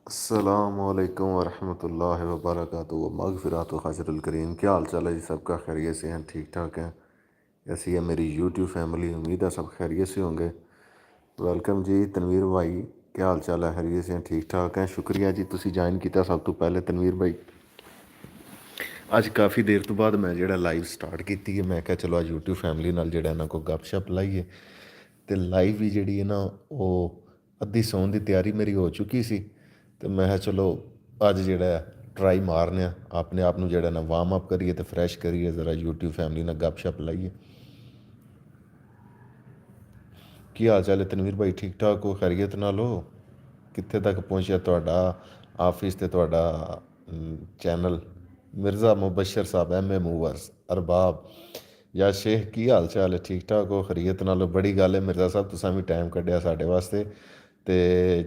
السلام علیکم ورحمۃ اللہ وبرکاتہ مغفرات و خاصر الکریم، کیا حال چال ہے جی؟ سب کا خیریت سے ہیں؟ ٹھیک ٹھاک ہیں؟ ایسی ہے میری یوٹیوب فیملی، امید ہے سب خیریت سے ہوں گے۔ ویلکم جی تنویر بھائی، کیا حال چال ہے؟ خیریت سے ہیں؟ ٹھیک ٹھاک ہیں؟ شکریہ جی تسی جوائن کیتا سب تو پہلے تنویر بھائی۔ اج کافی دیر تو بعد میں جڑا لائیو سٹارٹ کیتی ہے، میں کہا چلو اج یوٹیوب فیملی نال جڑا نا کوئی گپ شپ لائیے، تے لائیو بھی جڑی ہے نا وہ ادھی سون دی تیاری میری ہو چکی سی، تو میں کہا چلو اج جڑا ہے ٹرائی مارنے اپنے آپ نو جڑا نا وارم اپ کریے تے فریش کریے، ذرا یوٹیوب فیملی نال گپ شپ لائیے۔ کی حال چال ہے تنویر بھائی؟ ٹھیک ٹھاک ہو؟ خیریت نال ہو؟ کتنے تک پہنچیا تہاڈا آفس تے تہاڈا چینل؟ مرزا مبشر صاحب ایم اے موورز ارباب یا شیخ، کی حال چال ہے؟ ٹھیک ٹھاک ہو؟ خیریت نال ہو؟ بڑی گل ہے مرزا صاحب، تساں بھی ٹائم کڈیا ساڈے واسطے، تے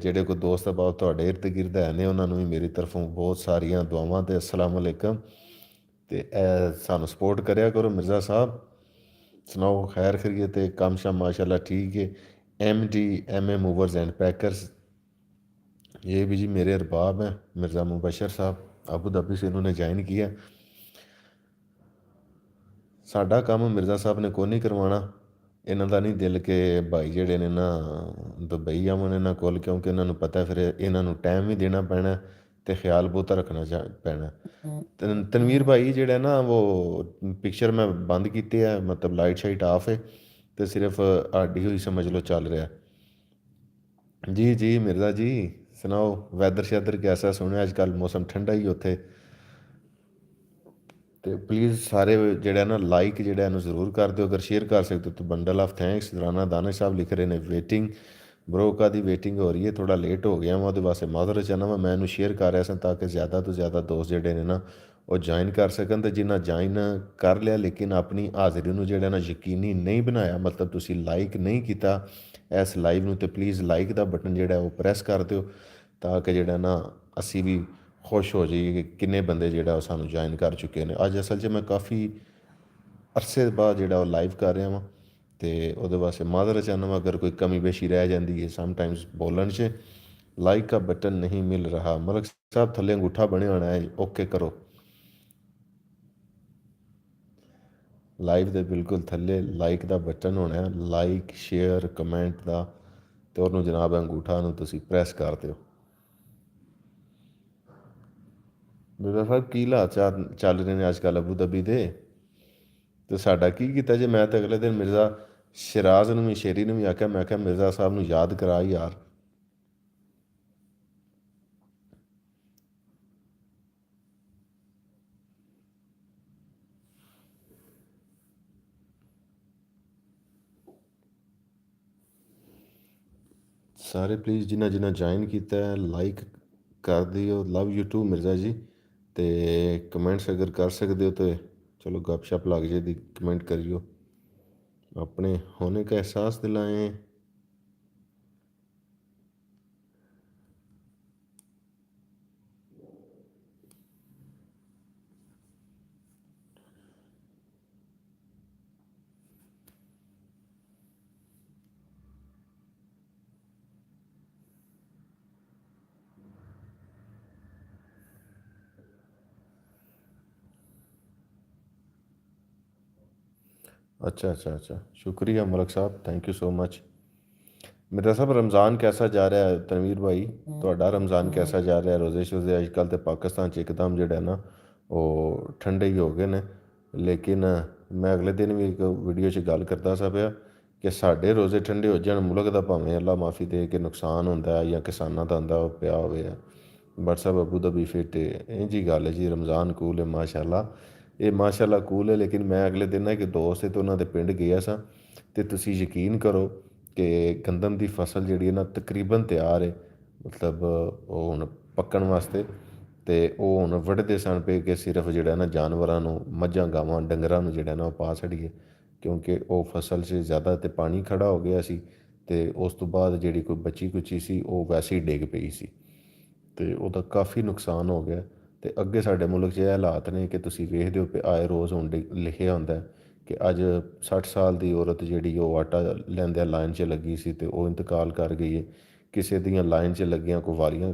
جڑے کوئی دوست احباب تہاڈے ارد گرد ہے نے انہاں نوں بھی میری طرفوں بہت ساریاں دعاواں تے السلام علیکم۔ تے سانوں سپورٹ کریا کرو مرزا صاحب، سناؤ خیر خیریت ہے؟ کام شام ماشاء اللہ ٹھیک ہے؟ M D M A movers and packers, یہ بھی جی میرے ارباب ہیں، مرزا مبشر صاحب ابو دھابی سے انہوں نے جوائن کیا۔ ساڈا کام مرزا صاحب نے کوئی نہیں کروانا، انہاں دا نہیں دل کہ بھائی جڑے نے نا دبئی آون انہاں کول، کیونکہ انہاں نوں پتہ ہے پھر انہاں نوں ٹائم بھی دینا پینا تے خیال بہت رکھنا پینا۔ تنویر بھائی جڑا نا وہ پکچر میں بند کیتے ہے، مطلب لائٹ شائٹ آف ہے، تو صرف آڈیو ہی سمجھ لو چل رہا ہے۔ جی جی مرزا جی سناؤ، ویدر شیدر کیسا؟ سنیا اج کل موسم ٹھنڈا ہی اوتھے، تو پلیز سارے جڑا نا لائک جڑا ہے ضرور کر دیو، اگر شیئر کر سکتے ہو تو بنڈل آف تھینکس۔ رانا دانش صاحب لکھ رہے ہیں ویٹنگ، برو کا دی ویٹنگ ہو رہی ہے، تھوڑا لیٹ ہو گیا وہ واسطے معذرت چاہنا وا، میں انہوں شیئر کر رہا سا تاکہ زیادہ تو زیادہ دوست جڑے نے نا وہ جوائن کر سکن، تو جنہیں جوائن کر لیا لیکن اپنی حاضری نو جڑا نا یقینی نہیں بنایا، مطلب تسی لائک نہیں کیتا اس لائیو نو، تو پلیز لائک دا بٹن جڑا ہے وہ پریس کر دیو تاکہ جڑا نا اسی بھی خوش ہو جائیے کہ کنے بندے جڑا وہ سانو جوائن کر چکے ہیں۔ اج اصل میں کافی عرصے بعد جڑا وہ لائیو کر رہا ہاں، تے وہ واسطے معذرت چاہنا وا اگر کوئی کمی بیشی رہ جاندی ہے سم ٹائمز بولن سے۔ لائک کا بٹن نہیں مل رہا، ملک صاحب تھلے انگوٹھا بنے ہونا ہے، اوکے کرو لائیو دے بالکل تھلے لائک دا بٹن ہونا ہے، لائک شیئر کمنٹ دا، تو انہوں جناب انگوٹھا نو تسی پریس کر دیو۔ مرزا صاحب کی حالات چل رہے ہیں اج کل ابو دھابی دے؟ تو ساڈا کی کیتا جی، میں تو اگلے دن مرزا شراز نو بھی شیری نو بھی آکھیا، میں کہا مرزا صاحب نو یاد کرا یار۔ سارے پلیز جنہ جنہ جوائن کیتا ہے لائک کر دیو، love you too Mirza ji, تے کمنٹس اگر کر سکتے ہو تو چلو گپ شپ لگ جائے دی، کمنٹ کریو، اپنے ہونے کا احساس دلائیں۔ اچھا اچھا اچھا، شکریہ ملک صاحب، تھینک یو سو مچ۔ مرزا صاحب رمضان کیسا جا رہا ہے تنویر بھائی؟ تہاڈا رمضان کیسا جا رہا ہے؟ روزے شوزے اج کل تو پاکستان ایک دم جڑا ہے نا وہ ٹھنڈے ہی ہو گئے نے، لیکن میں اگلے دن بھی ایک ویڈیو گل کرتا سا پیا کہ ساڈے روزے ٹھنڈے ہو جان، ملک دا بھاویں اللہ معافی دے کہ نقصان ہوتا ہے یا کساناں دا ہوندا وہ پیا ہوئے ہے، بٹ صاحب ابو دھابی فٹ ہے، این جی گل ہے جی، رمضان کول ہے ماشاء اللہ، یہ ماشاء اللہ کول ہے، لیکن میں اگلے دن نا ایک دوست ہے تو انہوں دے پنڈ گیا سا، تو تسی یقین کرو کہ گندم دی فصل جڑی ہے نا تقریباً تیار ہے، مطلب وہ ہن پکن واسطے، تے وہ ہن وڈھدے سن پے کہ صرف جڑا ہے نا جانوراں نوں مجھاں گاواں ڈنگراں نوں جڑا ہے نا وہ پا چھڑیے، کیونکہ وہ فصل سے زیادہ تے پانی کھڑا ہو گیا سی، تے اس تو بعد جڑی کوئی بچی کچی سی وہ ویسے ہی ڈگ پئی سی، تے وہ دا کافی نقصان ہو گیا۔ تے اگے ساڈے ملک 'ਚ یہ حالات نے کہ تسی ویکھدے ہو پے آئے روز ہن لکھیا ہوندا ہے کہ اج 60 سال دی عورت جیڑی وہ آٹا لیندیاں لائن 'ਚ لگی سی تے وہ انتقال کر گئی ہے، کسے دیاں لائن 'ਚ لگیاں کوئی واریاں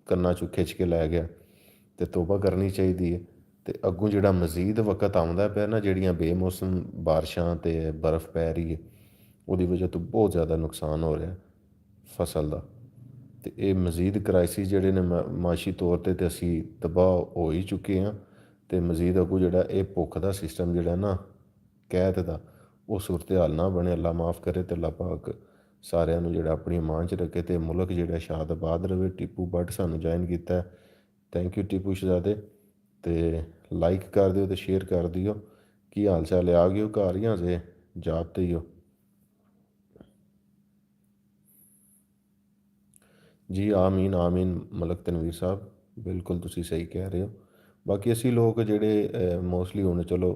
ਕੰਨਾਂ 'ਚੋਂ ਖਿੱਚ ਕੇ ਲੈ ਗਿਆ। ਤੇ ਤੋਬਾ ਕਰਨੀ ਚਾਹੀਦੀ ਹੈ। ਤੇ ਅੱਗੋਂ ਜਿਹੜਾ ਮਜ਼ੀਦ ਵਕਤ ਆਉਂਦਾ ਪਿਆ ਨਾ, ਜਿਹੜੀਆਂ ਬੇਮੌਸਮ ਬਾਰਿਸ਼ਾਂ ਤੇ ਬਰਫ਼ ਪੈ ਰਹੀ ਹੈ, ਉਹਦੀ ਵਜ੍ਹਾ ਤੋਂ ਬਹੁਤ ਜ਼ਿਆਦਾ ਨੁਕਸਾਨ ਹੋ ਰਿਹਾ ਫਸਲ ਦਾ। ਤੇ ਇਹ ਮਜ਼ੀਦ ਕ੍ਰਾਈਸਿਸ ਜਿਹੜੇ ਨੇ ਮਾਸ਼ੀ ਤੌਰ 'ਤੇ ਅਸੀਂ ਤਬਾਹ ਹੋ ਹੀ ਚੁੱਕੇ ਹਾਂ। ਤੇ ਮਜ਼ੀਦ ਅੱਗੋਂ ਜਿਹੜਾ ਇਹ ਭੁੱਖ ਦਾ ਸਿਸਟਮ ਜਿਹੜਾ ਨਾ, ਕਹਿਤ ਦਾ, ਉਹ ਸੂਰਤ ਹਾਲ ਨਾ ਬਣੇ। ਅੱਲਾ ਮਾफ़ ਕਰੇ ਤੇ ਅੱਲਾ ਪਾਕ ਸਾਰਿਆਂ ਨੂੰ ਜਿਹੜਾ ਆਪਣੀ ਅਮਾਨ 'ਚ ਰੱਖੇ ਤੇ ਮੁਲਕ ਜਿਹੜਾ ਸ਼ਾਦ ਆਬਾਦ ਰਵੇ। ਟੀਪੂ ਬੱਟ ਸਾਨੂੰ ਜੁਆਇਨ ਕੀਤਾ, ਥੈਂਕ ਯੂ ਟੀਪੂ ਸ਼ਹਜ਼ਾਦੇ। ਤੇ ਲਾਈਕ ਕਰ ਦਿਓ ਤੇ ਸ਼ੇਅਰ ਕਰ ਦਿਓ। ਕੀ ਹਾਲ ਚਾਲ ਹੈ? ਆ ਗਏ ਹੋ ਘਰ ਜਾਂ ਹਜੇ ਜਾਬ ਤੇ ਹੀ ਹੋ? ਜੀ ਆਮੀਨ ਆਮੀਨ ਮਲਕ ਤਨਵੀਰ ਸਾਹਿਬ, ਬਿਲਕੁਲ ਤੁਸੀਂ ਸਹੀ ਕਹਿ ਰਹੇ ਹੋ। ਬਾਕੀ ਅਸੀਂ ਲੋਕ ਜਿਹੜੇ ਮੋਸਟਲੀ ਹੁਣ ਚਲੋ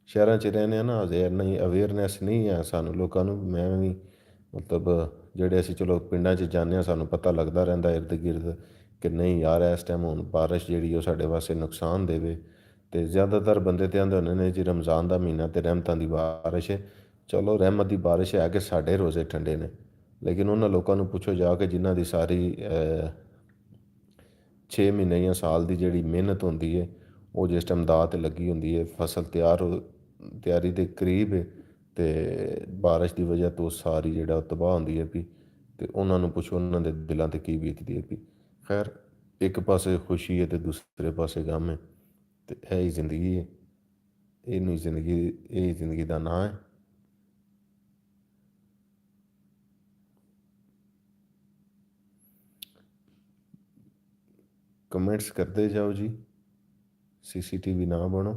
ਸ਼ਹਿਰਾਂ 'ਚ ਰਹਿੰਦੇ ਹਾਂ ਨਾ, ਅਜੇ ਇੰਨੀ ਅਵੇਅਰਨੈਸ ਨਹੀਂ ਹੈ ਸਾਨੂੰ ਲੋਕਾਂ ਨੂੰ। ਮੈਂ ਵੀ ਮਤਲਬ ਜਿਹੜੇ ਅਸੀਂ ਚਲੋ ਪਿੰਡਾਂ 'ਚ ਜਾਂਦੇ ਹਾਂ, ਸਾਨੂੰ ਪਤਾ ਲੱਗਦਾ ਰਹਿੰਦਾ ਇਰਦ ਗਿਰਦ ਕਿ ਨਹੀਂ ਯਾਰ ਇਸ ਟਾਈਮ ਹੁਣ ਬਾਰਿਸ਼ ਜਿਹੜੀ ਉਹ ਸਾਡੇ ਵਾਸਤੇ ਨੁਕਸਾਨ ਦੇਵੇ। ਅਤੇ ਜ਼ਿਆਦਾਤਰ ਬੰਦੇ ਤੇ ਆਉਂਦੇ ਹੁੰਦੇ ਨੇ ਜੀ ਰਮਜ਼ਾਨ ਦਾ ਮਹੀਨਾ ਅਤੇ ਰਹਿਮਤਾਂ ਦੀ ਬਾਰਿਸ਼ ਹੈ। ਚਲੋ ਰਹਿਮਤ ਦੀ ਬਾਰਿਸ਼ ਹੈ ਕਿ ਸਾਡੇ ਰੋਜ਼ੇ ਠੰਡੇ ਨੇ, ਲੇਕਿਨ ਉਹਨਾਂ ਲੋਕਾਂ ਨੂੰ ਪੁੱਛੋ ਜਾ ਕੇ ਜਿਨ੍ਹਾਂ ਦੀ ਸਾਰੀ 6 ਮਹੀਨੇ ਜਾਂ ਸਾਲ ਦੀ ਜਿਹੜੀ ਮਿਹਨਤ ਹੁੰਦੀ ਹੈ, ਉਹ ਜਿਸ ਟਾਈਮ ਦਾਅ 'ਤੇ ਲੱਗੀ ਹੁੰਦੀ ਹੈ, ਫਸਲ ਤਿਆਰੀ ਦੇ ਕਰੀਬ ਹੈ, ਅਤੇ ਬਾਰਿਸ਼ ਦੀ ਵਜ੍ਹਾ ਤੋਂ ਸਾਰੀ ਜਿਹੜਾ ਉਹ ਤਬਾਹ ਹੁੰਦੀ ਹੈ ਵੀ। ਅਤੇ ਉਹਨਾਂ ਨੂੰ ਪੁੱਛੋ ਉਹਨਾਂ ਦੇ ਦਿਲਾਂ 'ਤੇ ਕੀ ਬੀਤਦੀ ਹੈ ਵੀ। ਖੈਰ, ਇੱਕ ਪਾਸੇ ਖੁਸ਼ੀ ਹੈ ਅਤੇ ਦੂਸਰੇ ਪਾਸੇ ਗਮ ਹੈ, ਅਤੇ ਇਹ ਹੀ ਜ਼ਿੰਦਗੀ ਹੈ। ਇਹ ਜ਼ਿੰਦਗੀ ਦਾ ਨਾਂ ਹੈ। ਕਮੈਂਟਸ ਕਰਦੇ ਜਾਓ ਜੀ, CCTV ਨਾ ਬਣੋ।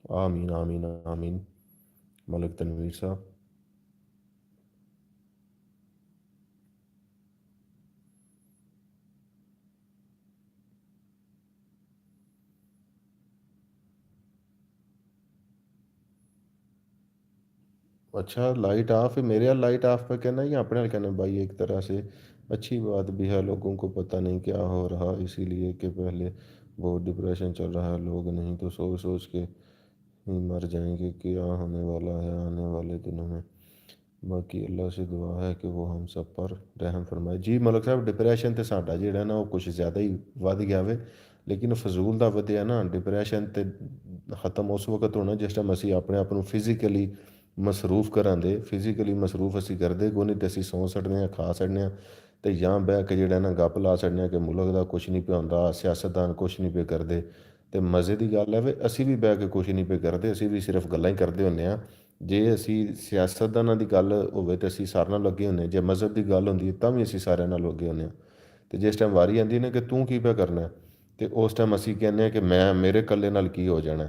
ਆਮੀਨ ਆਮੀਨ ਆਮੀਨ ਮਲਕ ਤਨਵੀਰ ਸਾਹਿਬ। अच्छा लाइट ऑफ है? मेरे यहाँ लाइट ऑफ पे कहना या अपने यहाँ कहना भाई? एक तरह से अच्छी बात भी है, लोगों को पता नहीं क्या हो रहा, इसीलिए कि पहले बहुत डिप्रेशन चल रहा है, लोग नहीं तो सोच सोच के ही मर जाएंगे क्या होने वाला है आने वाले दिनों में। बाकी अल्लाह से दुआ है कि वो हम सब पर रहम फरमाए। जी मलक साहब, डिप्रैशन तो साडा ਜਿਹੜਾ ਨਾ ਉਹ ਕੁਛ ਜ਼ਿਆਦਾ ਹੀ ਵੱਧ ਗਿਆ ਵੇ, ਲੇਕਿਨ ਫਜ਼ੂਲ ਦਾ ਵਧਿਆ ਨਾ। ਡਿਪਰੈਸ਼ਨ ਤੇ ਖਤਮ ਉਸ ਵਕਤ ਹੋਣਾ ਜਿਸ ਟਾਈਮ ਅਸੀਂ ਆਪਣੇ ਆਪ ਨੂੰ ਫਿਜ਼ੀਕਲੀ ਮਸਰੂਫ ਕਰਾਂਦੇ। ਫਿਜ਼ੀਕਲੀ ਮਸਰੂਫ ਅਸੀਂ ਕਰਦੇ ਕੋਈ ਨਹੀਂ, ਤੇ ਅਸੀਂ ਸੌਂ ਛੱਡਦੇ ਹਾਂ, ਖਾ ਛੱਡਦੇ ਹਾਂ, ਅਤੇ ਜਾਂ ਬਹਿ ਕੇ ਜਿਹੜਾ ਨਾ ਗੱਪ ਲਾ ਛੱਡਦੇ ਹਾਂ ਕਿ ਮੁਲਕ ਦਾ ਕੁਛ ਨਹੀਂ ਪਿਆ ਹੁੰਦਾ, ਸਿਆਸਤਦਾਨ ਕੁਛ ਨਹੀਂ ਪਏ ਕਰਦੇ। ਅਤੇ ਮਜ਼ੇ ਦੀ ਗੱਲ ਹੈ ਵੀ ਅਸੀਂ ਵੀ ਬਹਿ ਕੇ ਕੁਛ ਨਹੀਂ ਪਏ ਕਰਦੇ, ਅਸੀਂ ਵੀ ਸਿਰਫ ਗੱਲਾਂ ਹੀ ਕਰਦੇ ਹੁੰਦੇ ਹਾਂ। ਜੇ ਅਸੀਂ ਸਿਆਸਤਦਾਨਾਂ ਦੀ ਗੱਲ ਹੋਵੇ ਤਾਂ ਅਸੀਂ ਸਾਰਿਆਂ ਨਾਲ ਲੱਗੇ ਹੁੰਦੇ ਹਾਂ, ਜੇ ਮਜ਼ਹਬ ਦੀ ਗੱਲ ਹੁੰਦੀ ਹੈ ਤਾਂ ਵੀ ਅਸੀਂ ਸਾਰਿਆਂ ਨਾਲ ਲੱਗੇ ਹੁੰਦੇ ਹਾਂ। ਅਤੇ ਜਿਸ ਟਾਈਮ ਵਾਰੀ ਆਉਂਦੀ ਨਾ ਕਿ ਤੂੰ ਕੀ ਪਿਆ ਕਰਨਾ, ਅਤੇ ਉਸ ਟਾਈਮ ਅਸੀਂ ਕਹਿੰਦੇ ਹਾਂ ਕਿ ਮੇਰੇ ਇਕੱਲੇ ਨਾਲ ਕੀ ਹੋ ਜਾਣਾ,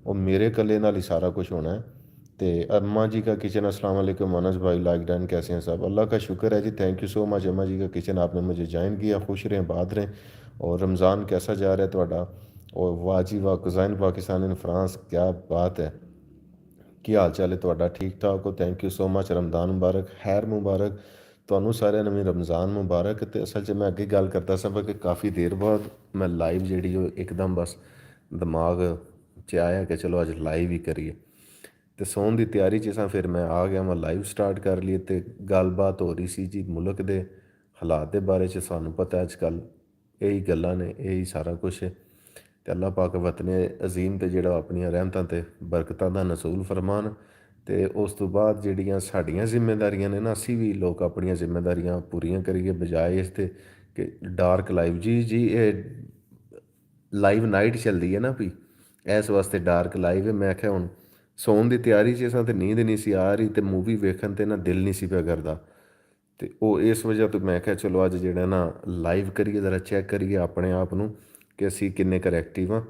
ਉਹ ਮੇਰੇ ਇਕੱਲੇ ਨਾਲ ਹੀ ਸਾਰਾ ਕੁਛ ਹੋਣਾ ਹੈ। तो अम्मा जी का किचन, अस्सलाम वालेकुम मनस भाई, लाइक डन, कैसे हैं साहब? अल्लाह का शुक्र है जी, थैंक यू सो मच अम्मा जी का किचन, आपने मुझे ज्वाइन किया। खुश रहें, बात रहें। और रमज़ान कैसा जा रहा है ਤੁਹਾਡਾ? और वाह जी वाह, कुज़ैन पाकिस्तान इन फ्रांस, क्या बात है। ਕੀ ਹਾਲ ਚਾਲ ਹੈ ਤੁਹਾਡਾ? ਠੀਕ ਠਾਕ ਹੋ? Thank you so much. Ramzan ਮੁਬਾਰਕ, ਖੈਰ ਮੁਬਾਰਕ ਤੁਹਾਨੂੰ ਸਾਰਿਆਂ ਨੂੰ ਵੀ, ਰਮਜ਼ਾਨ ਮੁਬਾਰਕ। ਅਤੇ ਅਸਲ 'ਚ ਮੈਂ ਅੱਗੇ ਗੱਲ ਕਰਦਾ ਸਾਂ ਕਿ ਕਾਫੀ ਦੇਰ ਬਾਅਦ ਮੈਂ ਲਾਈਵ ਜਿਹੜੀ ਉਹ ਇੱਕਦਮ ਬਸ ਦਿਮਾਗ 'ਚ ਆਇਆ ਕਿ ਚਲੋ ਅੱਜ ਲਾਈਵ ਹੀ ਕਰੀਏ। ਅਤੇ ਸੌਣ ਦੀ ਤਿਆਰੀ 'ਚ ਸਾਂ, ਫਿਰ ਮੈਂ ਆ ਗਿਆ, ਮੈਂ ਲਾਈਵ ਸਟਾਰਟ ਕਰ ਲਈ। ਅਤੇ ਗੱਲਬਾਤ ਹੋ ਰਹੀ ਸੀ ਜੀ ਮੁਲਕ ਦੇ ਹਾਲਾਤ ਦੇ ਬਾਰੇ 'ਚ। ਸਾਨੂੰ ਪਤਾ ਅੱਜ ਕੱਲ੍ਹ ਇਹੀ ਗੱਲਾਂ ਨੇ, ਇਹੀ ਸਾਰਾ ਕੁਛ ਹੈ। ਅਤੇ ਅੱਲਾਹ ਪਾਕ ਵਤਨ ਅਜ਼ੀਮ 'ਤੇ ਜਿਹੜਾ ਆਪਣੀਆਂ ਰਹਿਮਤਾਂ ਅਤੇ ਬਰਕਤਾਂ ਦਾ ਨਜ਼ੂਲ ਫਰਮਾਨ। ਅਤੇ ਉਸ ਤੋਂ ਬਾਅਦ ਜਿਹੜੀਆਂ ਸਾਡੀਆਂ ਜ਼ਿੰਮੇਦਾਰੀਆਂ ਨੇ ਨਾ, ਅਸੀਂ ਵੀ ਲੋਕ ਆਪਣੀਆਂ ਜ਼ਿੰਮੇਦਾਰੀਆਂ ਪੂਰੀਆਂ ਕਰੀਏ, ਬਜਾਏ ਇਸ 'ਤੇ ਕਿ ਡਾਰਕ ਲਾਈਵ। ਜੀ ਇਹ ਲਾਈਵ ਨਾਈਟ ਚੱਲਦੀ ਹੈ ਨਾ ਵੀ, ਇਸ ਵਾਸਤੇ ਡਾਰਕ ਲਾਈਵ ਹੈ। ਮੈਂ ਆਖਿਆ ਹੁਣ ਸੌਣ ਦੀ ਤਿਆਰੀ 'ਚ ਸਾਂ ਅਤੇ ਨੀਂਦ ਨਹੀਂ ਸੀ ਆ ਰਹੀ, ਅਤੇ ਮੂਵੀ ਵੇਖਣ 'ਤੇ ਨਾ ਦਿਲ ਨਹੀਂ ਸੀ ਪਿਆ ਕਰਦਾ। ਅਤੇ ਉਹ ਇਸ ਵਜ੍ਹਾ ਤੋਂ ਮੈਂ ਕਿਹਾ ਚਲੋ ਅੱਜ ਜਿਹੜਾ ਨਾ ਲਾਈਵ ਕਰੀਏ, ਜ਼ਰਾ ਚੈੱਕ ਕਰੀਏ ਆਪਣੇ ਆਪ ਨੂੰ ਕਿ ਅਸੀਂ ਕਿੰਨੇ ਕੁ ਐਕਟਿਵ ਹਾਂ।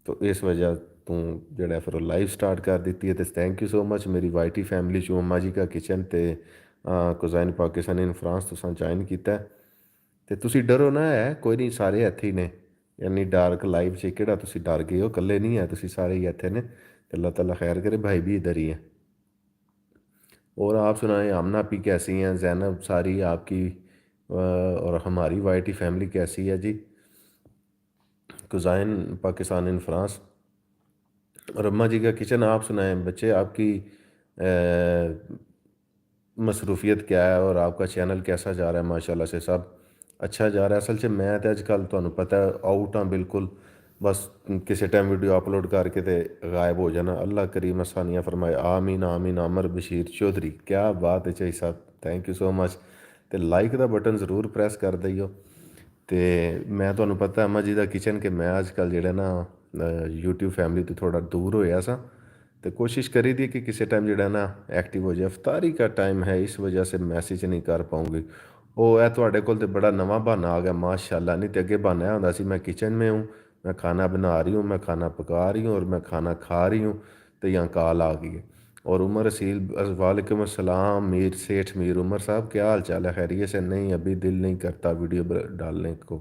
ਤਾਂ ਇਸ ਵਜ੍ਹਾ ਤੋਂ ਜਿਹੜਾ ਫਿਰ ਉਹ ਲਾਈਵ ਸਟਾਰਟ ਕਰ ਦਿੱਤੀ ਹੈ। ਅਤੇ ਥੈਂਕ ਯੂ ਸੋ ਮਚ ਮੇਰੀ ਵਾਈਟੀ ਫੈਮਿਲੀ 'ਚੋਂ ਅੰਮਾ ਜੀ ਕਾ ਕਿਚਨ ਅਤੇ ਕੁਜ਼ਾਈਨ ਪਾਕਿਸਤਾਨ ਇਨ ਫਰਾਂਸ ਤੁਸੀਂ ਜੁਆਇਨ ਕੀਤਾ। ਅਤੇ ਤੁਸੀਂ ਡਰੋ ਨਾ, ਹੈ ਕੋਈ ਨਹੀਂ, ਸਾਰੇ ਇੱਥੇ ਹੀ ਨੇ। ਇੰਨੀ ਡਾਰਕ ਲਾਈਵ 'ਚ ਕਿਹੜਾ ਤੁਸੀਂ ਡਰ ਗਏ ਹੋ? ਇਕੱਲੇ ਨਹੀਂ ਹੈ ਤੁਸੀਂ, ਸਾਰੇ ही ਇੱਥੇ ਨੇ। तो अल्लाह ताला खैर करे, भाई भी इधर ही है। और आप सुनाएं, आमना पी कैसी हैं? ज़ैनब सारी आपकी और हमारी वाईटी फैमिली कैसी है जी? कुज़ाइन पाकिस्तान इन फ्रांस। और अम्मा जी का किचन आप सुनाएं, बच्चे आपकी مصروفیت کیا ہے اور آپ کا چینل کیسا جا رہا ہے؟ ماشاءاللہ سے سب اچھا جا رہا ہے۔ اصل 'ਚ میں تو اج کل تمہیں پتہ ہے آؤٹ ہاں بالکل، بس کسی ٹائم ویڈیو اپلوڈ کر کے تے غائب ہو جانا۔ اللہ کریم آسانیاں فرمائے، آمین آمین۔ عامر بشیر چودھری، کیا بات ہے چاہی صاحب، تھینک یو سو مچ۔ تے لائک دا بٹن ضرور پریس کر دئیو۔ تے میں تمہیں پتہ ہے اماں جی دا کچن کہ میں اج کل جڑا نا یوٹیوب فیملی تو تھوڑا دور ہویا سا، تو کوشش کری دی کہ کسی ٹائم جڑا نا ایکٹیو ہو جائے۔ افطاری کا ٹائم ہے، اس وجہ سے میسیج نہیں کر پاؤں گی۔ او ہے تواڈے کول تے بڑا نواں بہانہ آ گیا ماشاءاللہ، نہیں تے اگے بہانہ یہ ہوندا سی میں کچن میں ہوں، میں کھانا بنا رہی ہوں، میں کھانا پکا رہی ہوں اور میں کھانا کھا رہی ہوں، تو یہاں کال آ گئی ہے۔ اور عمر رسیل، وعلیکم السلام میر سیٹھ میر عمر صاحب، کیا حال چال ہے؟ خیریت سے؟ نہیں ابھی دل نہیں کرتا ویڈیو ڈالنے کو۔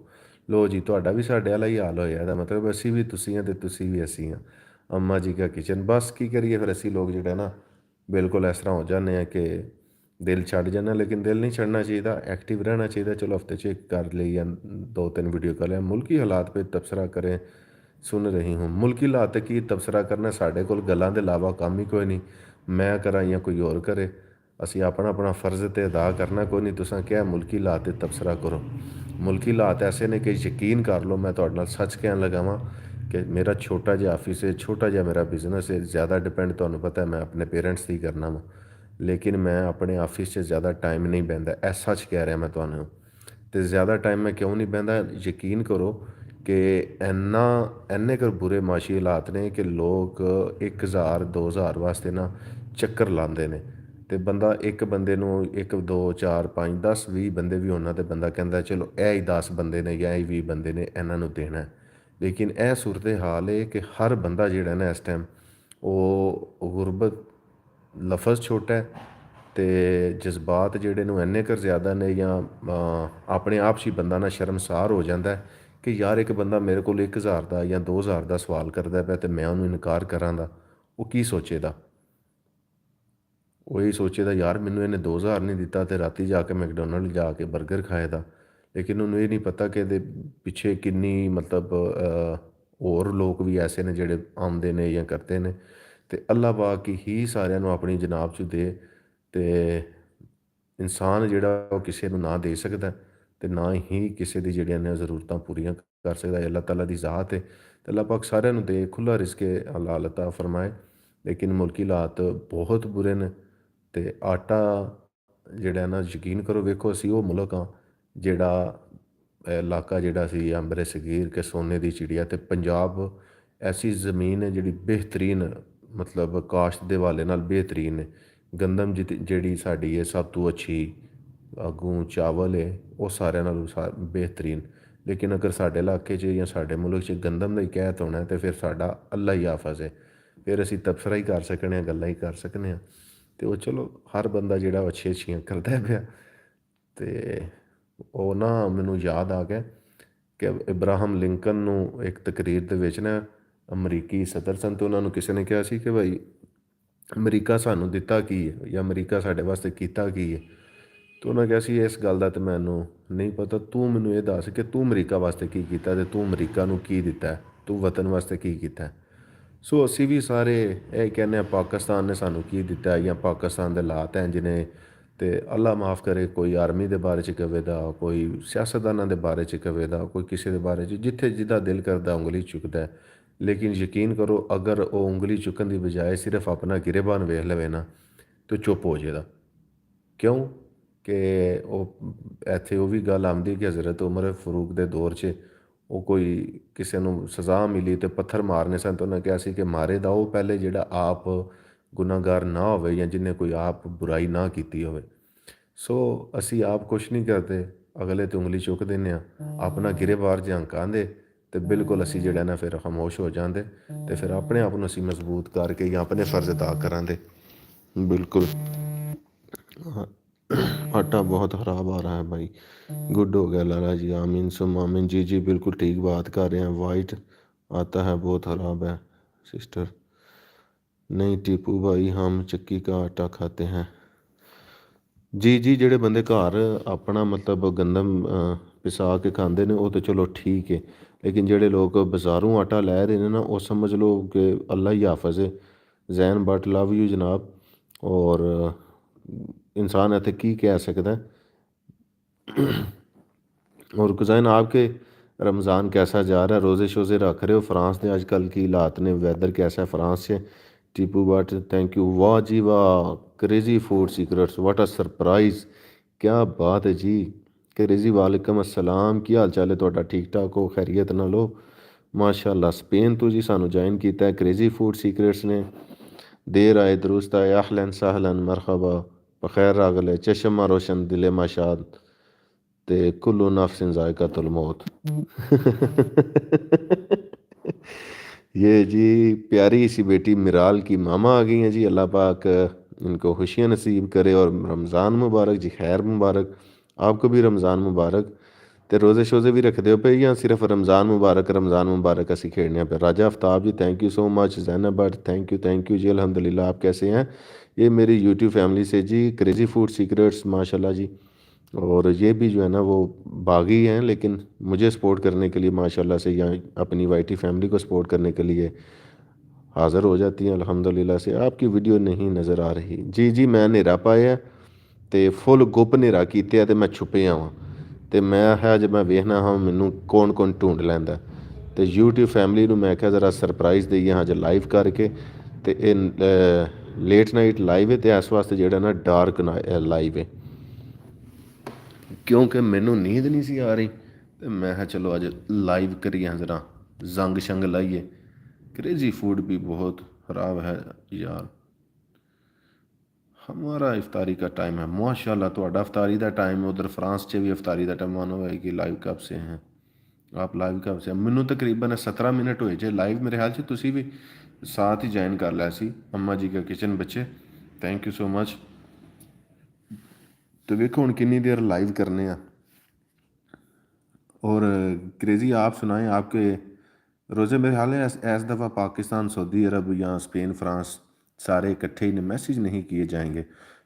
لو جی تہاڈا بھی ساڈے والا ہی حال ہویا ہے، مطلب اسی بھی تسی ہیں تے تسی بھی اسی ہیں۔ اماں جی کا کچن، بس کی کریے پھر اسی لوگ جڑے نا بالکل اس طرح ہو جانے ہیں کہ دل چھڑ جانا، لیکن دل نہیں چھڑنا چاہیے، ایکٹیو رہنا چاہیے۔ چلو ہفتے چیک کر لی یا 2-3 ویڈیو کر لیں، ملکی حالات پہ تبصرہ کریں۔ سن رہی ہوں ملکی حالات کی تبصرہ کرنا، ساڈے کول گلاں دے علاوہ کام ہی کوئی نہیں، میں کراں یا کوئی اور کرے، اسی اپنا اپنا فرض تے ادا کرنا کوئی نہیں۔ تساں کیا ملکی حالات تے تبصرہ کرو؟ ملکی حالات ایسے نے کہ یقین کر لو، میں تہاڈے نال سچ کہن لگا واں کہ میرا چھوٹا جہا آفس ہے، چھوٹا جہا میرا بزنس ہے، زیادہ ڈپینڈ تمہیں پتہ ہے میں اپنے پیرنٹس دی کرنا وا، لیکن میں اپنے آفس 'ਚ زیادہ ٹائم نہیں بہندا، اے سچ کہہ رہا میں تمہیں۔ تو زیادہ ٹائم میں کیوں نہیں بہندا؟ یقین کرو کہ اینے کر برے معاشی حالات نے کہ لوگ 1000 2000 واسطے نا چکر لاندے نے، تے بندہ ایک بندے نو 1 2 4 5 10 20 بندے بھی ہونا تے بندہ کہندا چلو اے ہی 10 بندے نے یا 20 بندے نے انہاں نو دینا ہے، لیکن اے صورت حال ہے کہ ہر بندہ جڑا نا اس ٹائم وہ غربت لفظ چھوٹا ہے تے جذبات جڑے نو اینے کر زیادہ نے، یا اپنے آپ ہی بندہ نا شرمسار ہو جاتا ہے کہ یار ایک بندہ میرے کو 1000 دا یا 2000 دا سوال کردا پیا تے میں انہوں انکار کراں دا، وہ کی سوچے دا؟ وہ یہی سوچے دا یار مینوں انہیں 2000 نہیں دیتا تے راتی جا کے میکڈونلڈ جا کے برگر کھائے دا، لیکن انہوں یہ نہیں پتہ کہ دے پیچھے کنی مطلب اور لوگ بھی ایسے نے جڑے آمدے نے یا کرتے نے۔ تے اللہ پاک ہی سارے نو اپنی جناب چ دے، تے انسان جڑا وہ کسی نو نہ دے سکتا ہے تے نہ ہی کسی دی جڑیاں نے ضرورتاں پوریاں کر سکتا ہے۔ اللہ تعالیٰ دی ذات ہے تے اللہ پاک سارے نو دے، کھلا رزق حلال عطا فرمائے، لیکن ملکی حالات بہت برے نے۔ تے آٹا جڑا نا یقین کرو، ویکھو اسی وہ ملک ہاں جڑا علاقہ جڑا سی امبر صغیر کہ سونے دی چڑیا، تے پنجاب ایسی زمین ہے جڑی بہترین مطلب کاشت دے والے نال بہترین ہے۔ گندم جڑی ساڈی ہے سب تو اچھی، اگوں چاول ہے وہ سارے نال بہترین، لیکن اگر ساڈے علاقے 'ਚ یا ساڈے ملک 'ਚ گندم دا ہی قحط ہونا ہے تے پھر ساڈا اللہ ہی حافظ ہے، پھر اسی تبصرہ ہی کر سکنے ہیں، گلاں ہی کر سکنے ہیں۔ تے وہ چلو ہر بندہ جڑا اچھی اچھیاں کردا پیا۔ تے وہ نا مینوں یاد آ گیا کہ ابراہم لنکن نو ایک تقریر دے وچ نا امریکی صدر سن، تو انہوں نے کسی نے کہا سی کہ بھائی امریکہ سانوں دتا کی ہے یا امریکہ ساڈے واسطے کیتا کی ہے؟ تو انہوں نے کہا سی اس گل دا تے مینوں نہیں پتہ، تو مینوں یہ دس کہ تو امریکہ واسطے کی کیتا تے تو امریکہ نو کی دتا ہے، تو وطن واسطے کی کیتا ہے؟ سو اسی بھی سارے یہ کہنے ہیں پاکستان نے سانوں کی دتا ہے یا پاکستان دے حالات ہیں جنہیں، تے اللہ معاف کرے کوئی آرمی دے بارے چ کہے دا، کوئی سیاستداناں دے بارے چ کہے دا، کوئی کسی دے بارے چ جتھے جدہ دل کردا انگلی چکدا ہے، لیکن یقین کرو اگر وہ انگلی چکن دی بجائے صرف اپنا گریبان ویکھ لوے نا تو چپ ہو جائے دا۔ کیوں کہ وہ ایتھے وہ بھی گل آمدی کہ حضرت عمر فاروق دے دور 'ਚ وہ کوئی کسی نو سزا ملی تے پتھر مارنے سن، تو انہوں نے کہا سی کہ مارے دا وہ پہلے جڑا آپ گناہ گار نہ ہوئے یا جنہیں کوئی آپ برائی نہ کیتی ہوئے۔ سو اسی آپ کچھ نہیں کرتے، اگلے تے انگلی چک دینے ہاں، اپنا گریبار جھانکاندے تے بالکل اسی جڑا نا پھر خاموش ہو جاندے تے پھر اپنے آپ نو اسی مضبوط کر کے یا اپنے فرض ادا کراندے۔ بالکل آٹا بہت خراب آ رہا ہے بھائی، گڈ ہو گیا لالا جی، آمین سم آمین۔ جی جی بالکل ٹھیک بات کر رہے ہیں، وائٹ آتا ہے بہت خراب ہے سسٹر۔ نہیں ٹیپو بھائی ہم چکی کا آٹا کھاتے ہیں۔ جی جی جڑے بندے گھر اپنا مطلب گندم پسا کے کھاندے نے وہ تو چلو ٹھیک ہے، لیکن جڑے لوگ بازاروں آٹا لے رہے ہیں نا وہ سمجھ لو کہ اللہ ہی حافظ ہے۔ زین بٹ لو یو جناب، اور انسان ਇੱਥੇ ਕੀ ਕਹਿ ਸਕਦਾ ਹੈ। और कुज़ैन आपके रमज़ान कैसा जा रहा है, रोज़े शोज़े रख रहे हो? फ्रांस ने आजकल की हालात ने वेदर कैसा है फ्रांस से? टीपू बट थैंक यू, वाह जी वाह, crazy food secrets, what a surprise, क्या बात है जी। क्रेज़ी वालेकुम अस्सलाम, की हाल चाल है ਤੁਹਾਡਾ? ठीक ठाक हो, खैरियत नाल हो? माशाअल्लाह। स्पेन तो जी सानू ज्वाइन किया है क्रेज़ी फूड सीक्रेट्स ने। देर आए दुरुस्त आए, अहलन सहलन मरहबा, बखैर रागले, चशमा रोशन दिल माशाद, ते कुल्लू नफ्सिन ज़ायक़तुल मौत। ये जी प्यारी सी बेटी मिराल की मामा आ गई हैं जी, अल्लाह पाक इनको खुशियाँ नसीब करे। और रमज़ान मुबारक जी, खैर मुबारक, आपको भी रमज़ान मुबारक। तो रोज़े शोज़े भी रखते हो पे या सिर्फ रमज़ान मुबारक असी खेड़ने पे? Raja Aftab ji thank you so much. Zainab Bhatt thank you ji, अल्हम्दुलिल्लाह। आप कैसे हैं? ये मेरी यूट्यूब फैमिली से जी, क्रेज़ी फूड सीक्रेट्स माशाल्लाह जी। और ये भी जो है ना वो बागी हैं, लेकिन मुझे सपोर्ट करने के लिए माशाल्लाह से यहाँ अपनी वाईटी फैमिली को सपोर्ट करने के लिए हाज़िर हो जाती हैं अल्हम्दुलिल्लाह से। आपकी वीडियो नहीं नज़र आ रही जी। जी मैं नेरा पाया ਤੇ ਫੁੱਲ ਗੁੱਪ ਹਨੇਰਾ ਕੀਤੇ ਆ ਤੇ ਮੈਂ ਛੁਪਿਆ ਵਾਂ, ਤੇ ਮੈਂ ਆਖਿਆ ਅੱਜ ਮੈਂ ਵੇਖਣਾ ਹਾਂ ਮੈਨੂੰ ਕੌਣ ਕੌਣ ਢੂੰਡ ਲੈਂਦਾ। ਤੇ YouTube ਫੈਮਿਲੀ ਨੂੰ ਮੈਂ ਕਿਹਾ ਜ਼ਰਾ ਸਰਪ੍ਰਾਈਜ਼ ਦਈਏ ਅੱਜ ਲਾਈਵ ਕਰਕੇ। ਤੇ ਇਹ ਲੇਟ ਨਾਈਟ ਲਾਈਵ ਹੈ ਤੇ ਇਸ ਵਾਸਤੇ ਜਿਹੜਾ ਨਾ ਡਾਰਕ ਲਾਈਵ ਹੈ, ਕਿਉਂਕਿ ਮੈਨੂੰ ਨੀਂਦ ਨਹੀਂ ਸੀ ਆ ਰਹੀ। ਤੇ ਮੈਂ ਕਿਹਾ ਚਲੋ ਅੱਜ ਲਾਈਵ ਕਰੀਏ, ਜ਼ਰਾ ਜ਼ੰਗ ਸ਼ੰਗ ਲਾਈਏ। क्रेज़ी फूड भी बहुत ख़राब है यार। हमारा इफ्तारी का टाइम है माशाल्लाह, ਤੁਹਾਡਾ इफ्तारी का टाइम उधर फ्रांस से भी इफ्तारी का टाइम मानो है कि लाइव कब से हैं आप? लाइव कब से? ਮੈਨੂੰ तकरीबन 17 मिनट ਹੋਏ ਜੇ ਲਾਈਵ। ਮੇਰੇ ਖਿਆਲ 'ਚ ਤੁਸੀਂ ਵੀ साथ ही ज्वाइन कर लिया सी। अम्मा जी का किचन बच्चे थैंक यू सो मच। तो देखो ਹੁਣ किन्नी देर लाइव करने हैं। और क्रेज़ी आप सुनाएं, आपके रोज़े मेरे ख्याल है इस दफ़ा पाकिस्तान, सऊदी अरब या स्पेन, फ्रांस सारे इकट्ठे ही ने, मैसेज नहीं किए जाएंगे।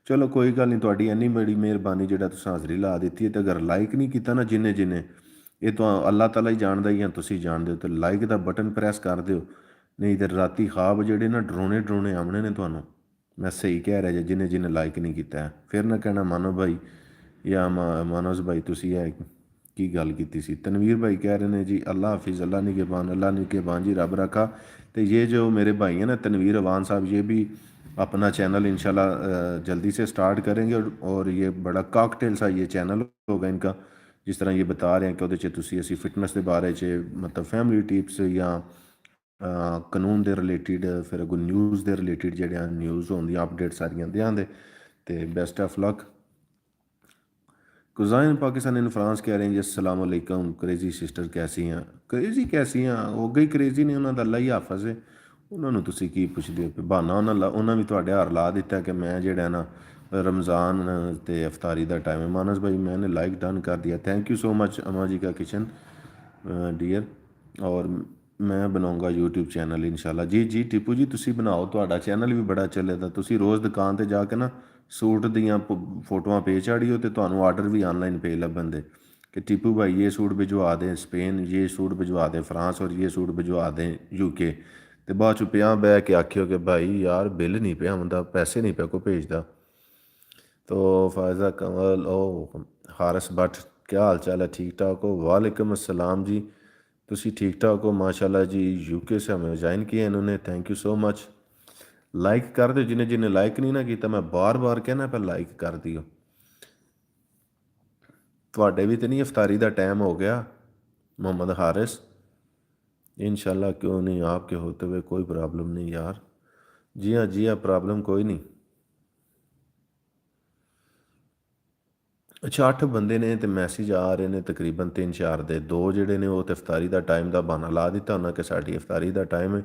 चलो कोई गल नहीं, तुहाडी इन्नी बड़ी मेहरबानी जेड़ा तुसां हाज़री ला दी है। तो अगर लाइक नहीं किया ना जिन्हें जिन्हें, ये तो अल्लाह ताला ही जानदा या तुसीं जानदे हो, तो लाइक का बटन प्रेस कर दिओ। नहीं तो राती ख्वाब जेड़े ना डरोने डरोने आमने ने तुहानूं। मैं सही कह रहा जी, जिन्हें जिन्हें लाइक नहीं किया है। फिर ना कहना मानो भाई या मानोज भाई तुसीं है की गल की सी। तनवीर भाई कह रहे हैं जी अल्लाह हाफिज़, अल्लाह निगहबान जी, रब रखा। तो ये जो मेरे भाई हैं ना तनवीर अवान साहब, ये भी अपना चैनल इंशाल्लाह जल्दी से स्टार्ट करेंगे। और ये बड़ा कॉकटेल सा ये चैनल होगा इनका, जिस तरह ये बता रहे हैं कि ਉਹਦੇ 'ਚ ਤੁਸੀਂ ਅਸੀਂ ਫਿਟਨੈਸ ਦੇ ਬਾਰੇ 'ਚ मतलब फैमिली टिप्स या ਕਾਨੂੰਨ ਦੇ ਰਿਲੇਟਿਡ, ਫਿਰ ਅੱਗੋਂ ਨਿਊਜ਼ ਦੇ ਰਿਲੇਟਿਡ ਜਿਹੜੀਆਂ ਨਿਊਜ਼ ਹੁੰਦੀਆਂ ਅਪਡੇਟ ਸਾਰੀਆਂ ਦਿਆਂਦੇ। ਤੇ best of luck. Cuisine Pakistan in France कह रहे हैं जी अस्सलाम वालेकुम, क्रेज़ी सिस्टर कैसी हैं? क्रेज़ी कैसी हैं हो गई क्रेज़ी ने, उन्होंने अल्लाह ही हाफिज़ है। उन्होंने तुसीं की पुछदे हो? बहाना उन्होंने भी तुहाडे हार ला दिता कि मैं जेड़ा ना रमज़ान ते अफ्तारी का टाइम है। मानस भाई मैंने लाइक डन कर दिया, थैंक यू सो मच अम्मा जी का किचन डियर। और मैं बनाऊँगा यूट्यूब चैनल इंशाल्लाह। जी जी टिपू जी तुसीं बनाओ, तुहाडा चैनल भी बड़ा चले दा। तुसीं रोज़ दुकान ते जाके ना सूट दियाँ फोटोआं पे चाड़ियो तो तुहानूं आर्डर भी ऑनलाइन पे लभन दे कि टिपू भाई ये सूट भिजवा दें स्पेन, ये सूट भिजवा दें फ्रांस, और ये सूट भिजवा दें यूके। तो बाद चों पिया बह के आखियो कि भाई यार बिल नहीं पिया आउंदा, पैसे नहीं पिया को भेजदा। तो फायज़ा कमल ओ हारस भट्ट क्या हाल चाल है? ठीक ठाक हो? वालेकुम अस्सलाम जी, तुसी ठीक ठाक हो? माशाल्लाह जी। यूके से हमें ज्वाइन किया इन्होंने, thank you so much. Like कर दो जिन्हें जिन्हें लाइक नहीं ना किया, मैं बार बार कहना पर लाइक कर दियो। ਤੁਹਾਡੇ भी तो नहीं इफ्तारी का टाइम हो गया मोहम्मद हारिस? इंशाल्लाह क्यों नहीं, आपके होते हुए कोई प्रॉब्लम नहीं यार। जी हाँ प्रॉब्लम कोई नहीं। अच्छा 8 बंदे ने तो मैसेज आ रहे हैं तकरीबन 3-4 दे, 2 ਜਿਹੜੇ ਨੇ ਉਹ ਤੇ ਇਫਤਾਰੀ ਦਾ ਟਾਈਮ ਦਾ ਬਹਾਨਾ ਲਾ ਦਿੱਤਾ ਉਹਨਾਂ ਕਿ ਸਾਡੀ ਇਫਤਾਰੀ ਦਾ ਟਾਈਮ ਹੈ।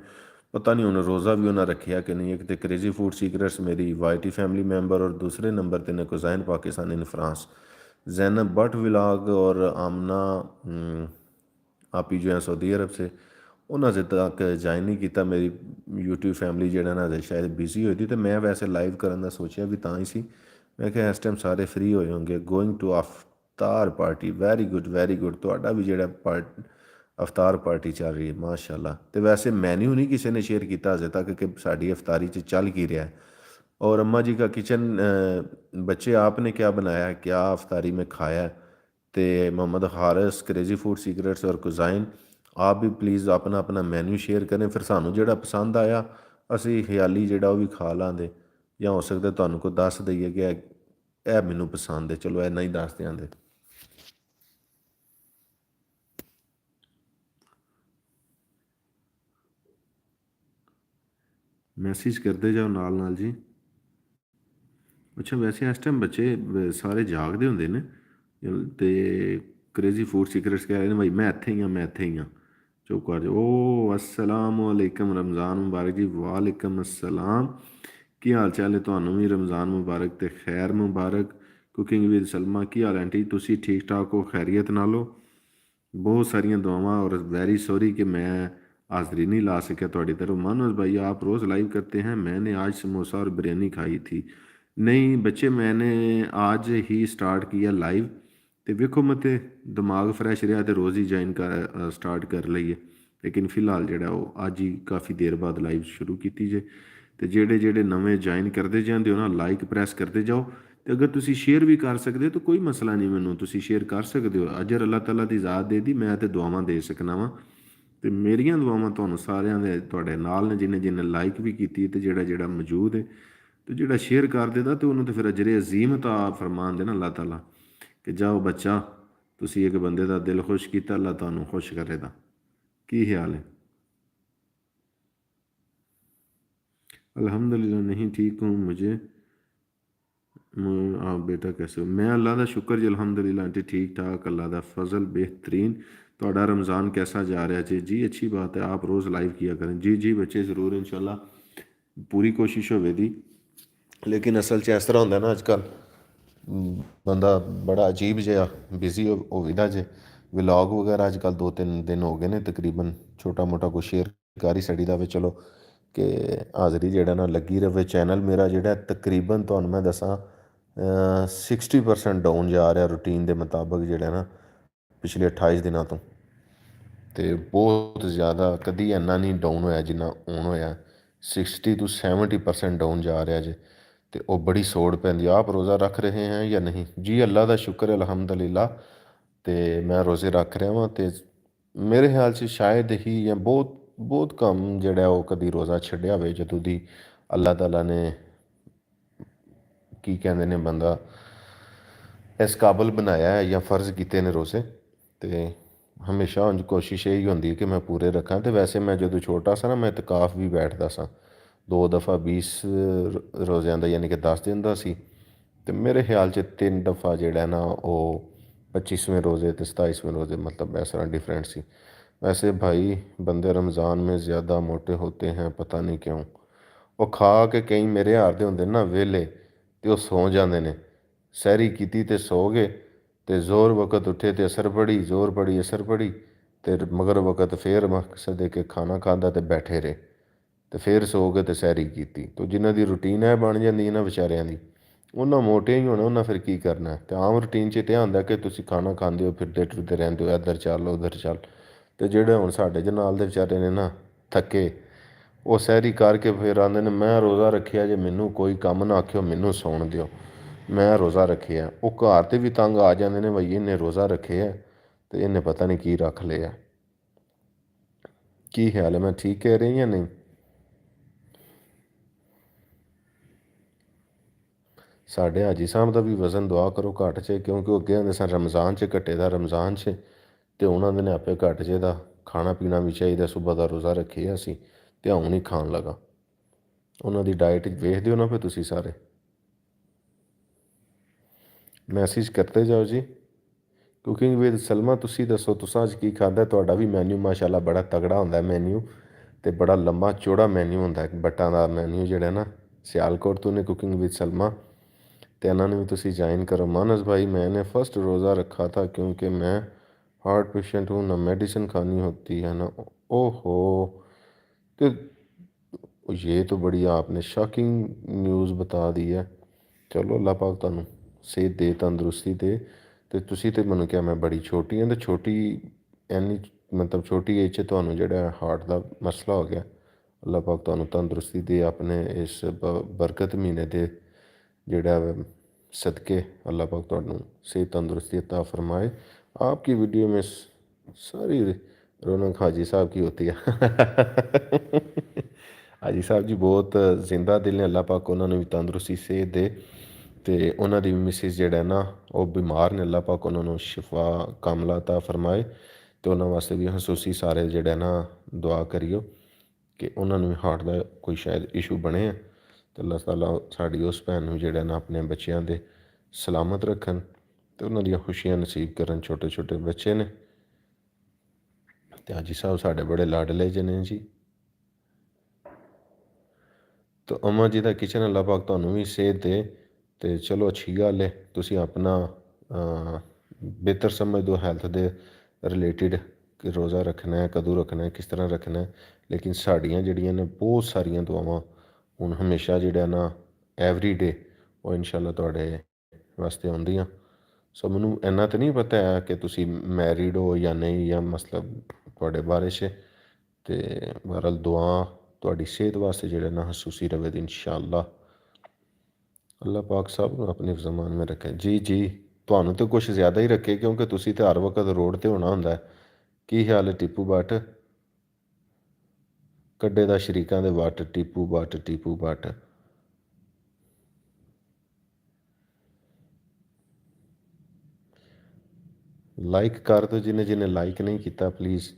पता नहीं उन्हें रोज़ा भी उन्हें रखिया कि नहीं। एक तो क्रेज़ी फूड सीक्रेट्स मेरी वाईटी फैमिली मेंबर, और दूसरे नंबर पर ने cuisine Pakistan in France, Zainab Bhatt vlog, और आमना आपी जो है सऊदी अरब से, उन्होंने तक ज्वाइन नहीं किया। मेरी यूट्यूब फैमिली जो ना शायद बिजी हुई थी, तो मैं वैसे लाइव करने का सोचा भी तां ही सी। मैं क्या इस टाइम सारे फ्री होए होंगे। Going to iftar party, very good. तुहाडा भी जो अफ्तार पार्टी चल रही है माशाल्लाह। तो वैसे मैन्यू नहीं किसी ने शेयर किया अजे तक कि साड़ी अफ्तारी चल की रहा है। اور اماں جی کا کچن بچے آپ نے کیا بنایا ہے، کیا افطاری میں کھایا ہے؟ تو محمد حارث کریزی فوڈ سیکرٹس اور کوزائن آپ بھی پلیز اپنا اپنا مینیو شیئر کریں، پھر سانوں جڑا پسند آیا اسی خیالی جڑا وہ بھی کھا لانگے، یا ہو سکتا تانوں کو دس دئیے کہ اے مینوں پسند ہے، چلو اے نہیں دس دیاں دے۔ ਮੈਸੇਜ ਕਰਦੇ ਜਾਓ ਨਾਲ ਨਾਲ ਜੀ। ਅੱਛਾ ਵੈਸੇ ਇਸ ਟਾਈਮ ਬੱਚੇ ਸਾਰੇ ਜਾਗਦੇ ਹੁੰਦੇ ਨੇ ਤੇ ਕ੍ਰੇਜ਼ੀ ਫੂਡ ਸੀਕਰਟਸ ਕਹਿ ਰਹੇ ਨੇ ਭਾਈ ਮੈਂ ਇੱਥੇ ਹੀ ਹਾਂ, ਮੈਂ ਇੱਥੇ ਹੀ ਹਾਂ, ਚੁੱਪ ਕਰ ਜਾਓ। ਓ ਅਸਲਾਮ ਵਾਲੇਕਮ, ਰਮਜ਼ਾਨ ਮੁਬਾਰਕ ਜੀ। ਵਾਲੇਕਮ ਅਸਲਾਮ, ਕੀ ਹਾਲ ਚਾਲ ਹੈ? ਤੁਹਾਨੂੰ ਵੀ ਰਮਜ਼ਾਨ ਮੁਬਾਰਕ ਤੇ ਖੈਰ ਮੁਬਾਰਕ। ਕੁਕਿੰਗ ਵਿਦ ਸਲਮਾ, ਕੀ ਹਾਲ ਆਂਟੀ? ਤੁਸੀਂ ਠੀਕ ਠਾਕ ਹੋ, ਖੈਰੀਅਤ ਨਾਲ ਹੋ? बहुत सारियाँ दुआवां और वेरी सॉरी कि मैं हाज़िरी नहीं ला सका थोड़ी तरफ। मनोज भाई आप रोज़ लाइव करते हैं, मैंने आज समोसा और बिरयानी खाई थी। नहीं बच्चे, मैंने आज ही स्टार्ट किया लाइव, तो वेखो मत दिमाग फ्रैश रहा तो रोज़ ही ज्वाइन कर स्टार्ट कर लईए, लेकिन फिलहाल जो अज ही काफ़ी देर बाद लाइव शुरू की जे। तो जेडे जेडे नवे ज्वाइन करते जाते हो ना, लाइक प्रैस करते जाओ। तो अगर तुसी शेयर भी कर सकते हो तो कोई मसला नहीं, मैनू तुसी शेयर कर सकते हो। अजर अल्लाह ताला की ज़ात दे दी, मैं तो दुआवां दे सकना वा, तो मेरियां दुआवां तुहानू सारियां दे तुहाडे नाल ने, जिन्हें जिन्हें लाइक भी की तो जेड़ा जेड़ा मौजूद है, तो जेड़ा शेयर कर देता तो उन्होंने तो फिर अजरे अजीम ता फरमान देना अल्लाह ताला कि जाओ बच्चा तुसी एक बंदे का दिल खुश किया, अल्लाह तुहानू खुश करेगा। की ख्याल है? अल्हम्दुलिल्लाह नहीं ठीक हूँ, मुझे आप बेटा कैसे हो? मैं अल्लाह का शुक्र जी अल्हम्दुलिल्लाह आंटी ठीक ठाक, अल्लाह का फजल बेहतरीन। ਤੁਹਾਡਾ रमज़ान कैसा जा रहा है जी? अच्छी बात है, आप रोज़ लाइव किया करें जी। जी बच्चे ज़रूर इंशाल्लाह पूरी कोशिश होवेगी। लेकिन असल च इस तरह होंदा ना अजकल बंदा बड़ा अजीब जिहा बिजी होविदा जे। व्लॉग वगैरह अजकल 2-3 दिन हो गए ने तकरीबन, छोटा मोटा कुछ शेयर कर ही छड़ीदा वे, चलो कि हाज़री जेह्ड़ा ना लगी रवे। चैनल मेरा जेह्ड़ा तकरीबन तुहानू मैं दसां 60% डाउन जा रहा रूटीन के मुताबिक जेह्ड़ा ना पिछले 28 दिनों तो। तो बहुत ज़्यादा कभी इन्ना नहीं डाउन होया जिन्ना हूण होया। 60 to 70% डाउन जा रहा जे, तो वह बड़ी सोड़ पैंदी। आप रोज़ा रख रहे हैं या नहीं? जी अल्लाह का शुक्र है अल्हम्दुलिल्लाह, तो मैं रोज़े रख रहा वां। तो मेरे ख्याल से शायद ही या बहुत बहुत कम जिहड़ा वो कभी रोज़ा छड्डिया होवे जदों दी अल्लाह ताला ने की कहते ने बंदा इस काबल बनाया है या फ़र्ज़ किए ने रोज़े। तो हमेशा उंज कोशिश यही होंदी है कि मैं पूरे रखा। तो वैसे मैं जो छोटा सा ना मैं इतकाफ भी बैठता सा 2 दफ़ा 20 रोज़ियां दा, यानी कि 10 दिन का सी। तो मेरे ख्याल से 3 दफ़ा जोड़ा ना वो 25वें रोज़े तो 27वें रोज़े, मतलब इस तरह डिफरेंट सी। वैसे भाई बंदे रमज़ान में ज़्यादा मोटे होते हैं, पता नहीं क्यों। वो खा के कई मेरे हार दे होंदे ना वेले, तो सौ जाते ने। सैरी की तो सो गए, तो जोर वक़्त उठे तो असर पड़ी, जोर पड़ी असर पड़ी, तो मगर वक़्त फिर मकसद है कि खाना खादा तो बैठे रहे, तो फिर सो गए तो सैरी की। तो जिन्हों की रूटीन है बन जाती है ना बेचारियां की, उन्हें मोटे ही होना, उन्हें फिर की करना। तो आम रूटीन च यह होंदा कि तुसीं खाना खाते हो फिरते टुरते रहते हो, इधर चल उधर चल। तो जेह्ड़े हुण साडे च नाल दे बेचारे ने ना थके, वो सैरी करके फिर आंदे ने मैं रोज़ा रखिया जे, मैनू कोई कम ना आखियो, मैनू सौण दिओ, मैं रोज़ा रखे है। वो घर ते भी तंग आ जाते हैं, भाई इन्हें रोज़ा रखे है तो इन्हें पता नहीं की रख लिया। की ख्याल है, मैं ठीक कह रही या नहीं? साढ़े हाजी साहब का भी वज़न दुआ करो घट चे, क्योंकि अगे आते सन रमज़ान च घटे दा, रमज़ान च तो उन्होंने ने आपे घट जे दा। खाना पीना भी चाहिए, सुबह का रोज़ा रखे असी तो हूँ नहीं खान लगा। उन्होंने डाइट वेखते हो ना फिर तुसी सारे मैसेज करते जाओ जी। कुकिंग विद सलमा तुसी दसो तुसां अज की खादा? तुहाडा भी मैन्यू माशाअल्लाह बड़ा तगड़ा होंदा मैन्यू, तो बड़ा लंबा चौड़ा मैन्यू होंदा है, बट्टां दा मैन्यू जिहड़ा ना। सियालकोट तो ने कुकिंग विद सलमा, तो इन्होंने भी तुसी ज्वाइन करो। मानस भाई मैंने फर्स्ट रोज़ा रखा था क्योंकि मैं हार्ट पेशेंट हूँ, ना मेडिसिन खानी होती है ना। ओहो, तो ये तो बड़ी आपने शॉकिंग न्यूज़ बता दी है। चलो अल्लाह पाक तुहानू सेहत दे, तंदरुस्ती दे। तो तुसी तो मैनू क्या मैं बड़ी छोटी हाँ, तो छोटी एनी मतलब छोटी एज च तुहानू जिहड़ा हार्ट का मसला हो गया, ਅੱਲਾਹ ਪਾਕ ਤੁਹਾਨੂੰ ਤੰਦਰੁਸਤੀ ਦੇ ਆਪਣੇ ਇਸ ਬਰਕਤ ਮਹੀਨੇ ਦੇ ਜਿਹੜਾ सदक़े अल्लाह पाक तुहानू सेहत तंदुरुस्ती अता फरमाए। आपकी वीडियो में सारी रौनक हाजी साहब की होती है। हाजी साहब जी बहुत जिंदा दिल ने, अल्लाह पाक उन्होंने भी तंदुरुस्ती सेहत दे। तो उन्होंने भी मिसिस जड़ा ना वो बीमार ने, अल्लाह पाक उन्होंने शिफा कामला अता फरमाए। तो उन्होंने वास्ते भी खसूसी सारे जड़ा ना दुआ करियो कि उन्होंने भी हार्ट का कोई शायद इशू बने। तो अल्लाह ताला साड़ी उस भैन जड़ा ना अपने बच्चों के सलामत रखन तो उन्होंने खुशियाँ नसीब करन। छोटे छोटे बच्चे ने तो हाजी साहब साढ़े बड़े लाडले जने जी। तो अम्मा जी का किचन अल्लाह पाक तुहानू भी सेहत दे। तो चलो अच्छी गल है, तुसी अपना बेहतर समझ दो हैल्थ दे रिलेटिड कि रोज़ा रखना है, कदों रखना है, किस तरह रखना है। लेकिन साड़ियाँ जड़ियाँ ने बहुत सारियां दुआवां हुण हमेशा जड़ा ना एवरी डे वो इंशाअल्लाह तुहाडे वास्ते आउंदियां। सो मैनू इन्ना तो नहीं पता है कि तुसी मैरिड हो या नहीं, या मतलब तुहाडे बारे च। ते बहरहाल दुआ तुहाडी सेहत वास्ते जड़ा ना खसूसी रवे इंशाअल्लाह। अल्लाह पाक सब अपने ज़मान में रखे। जी जी, तुहानू तो कुछ ज़्यादा ही रखे क्योंकि तुसी तो हर वक्त रोड ते होना हुंदा है। की ख्याल है टीपू बट? कड्डे दा शरीकां दे वट, टीपू बट, टीपू बट। लाइक कर दो जिन्हें जिन्हें लाइक नहीं किया प्लीज़।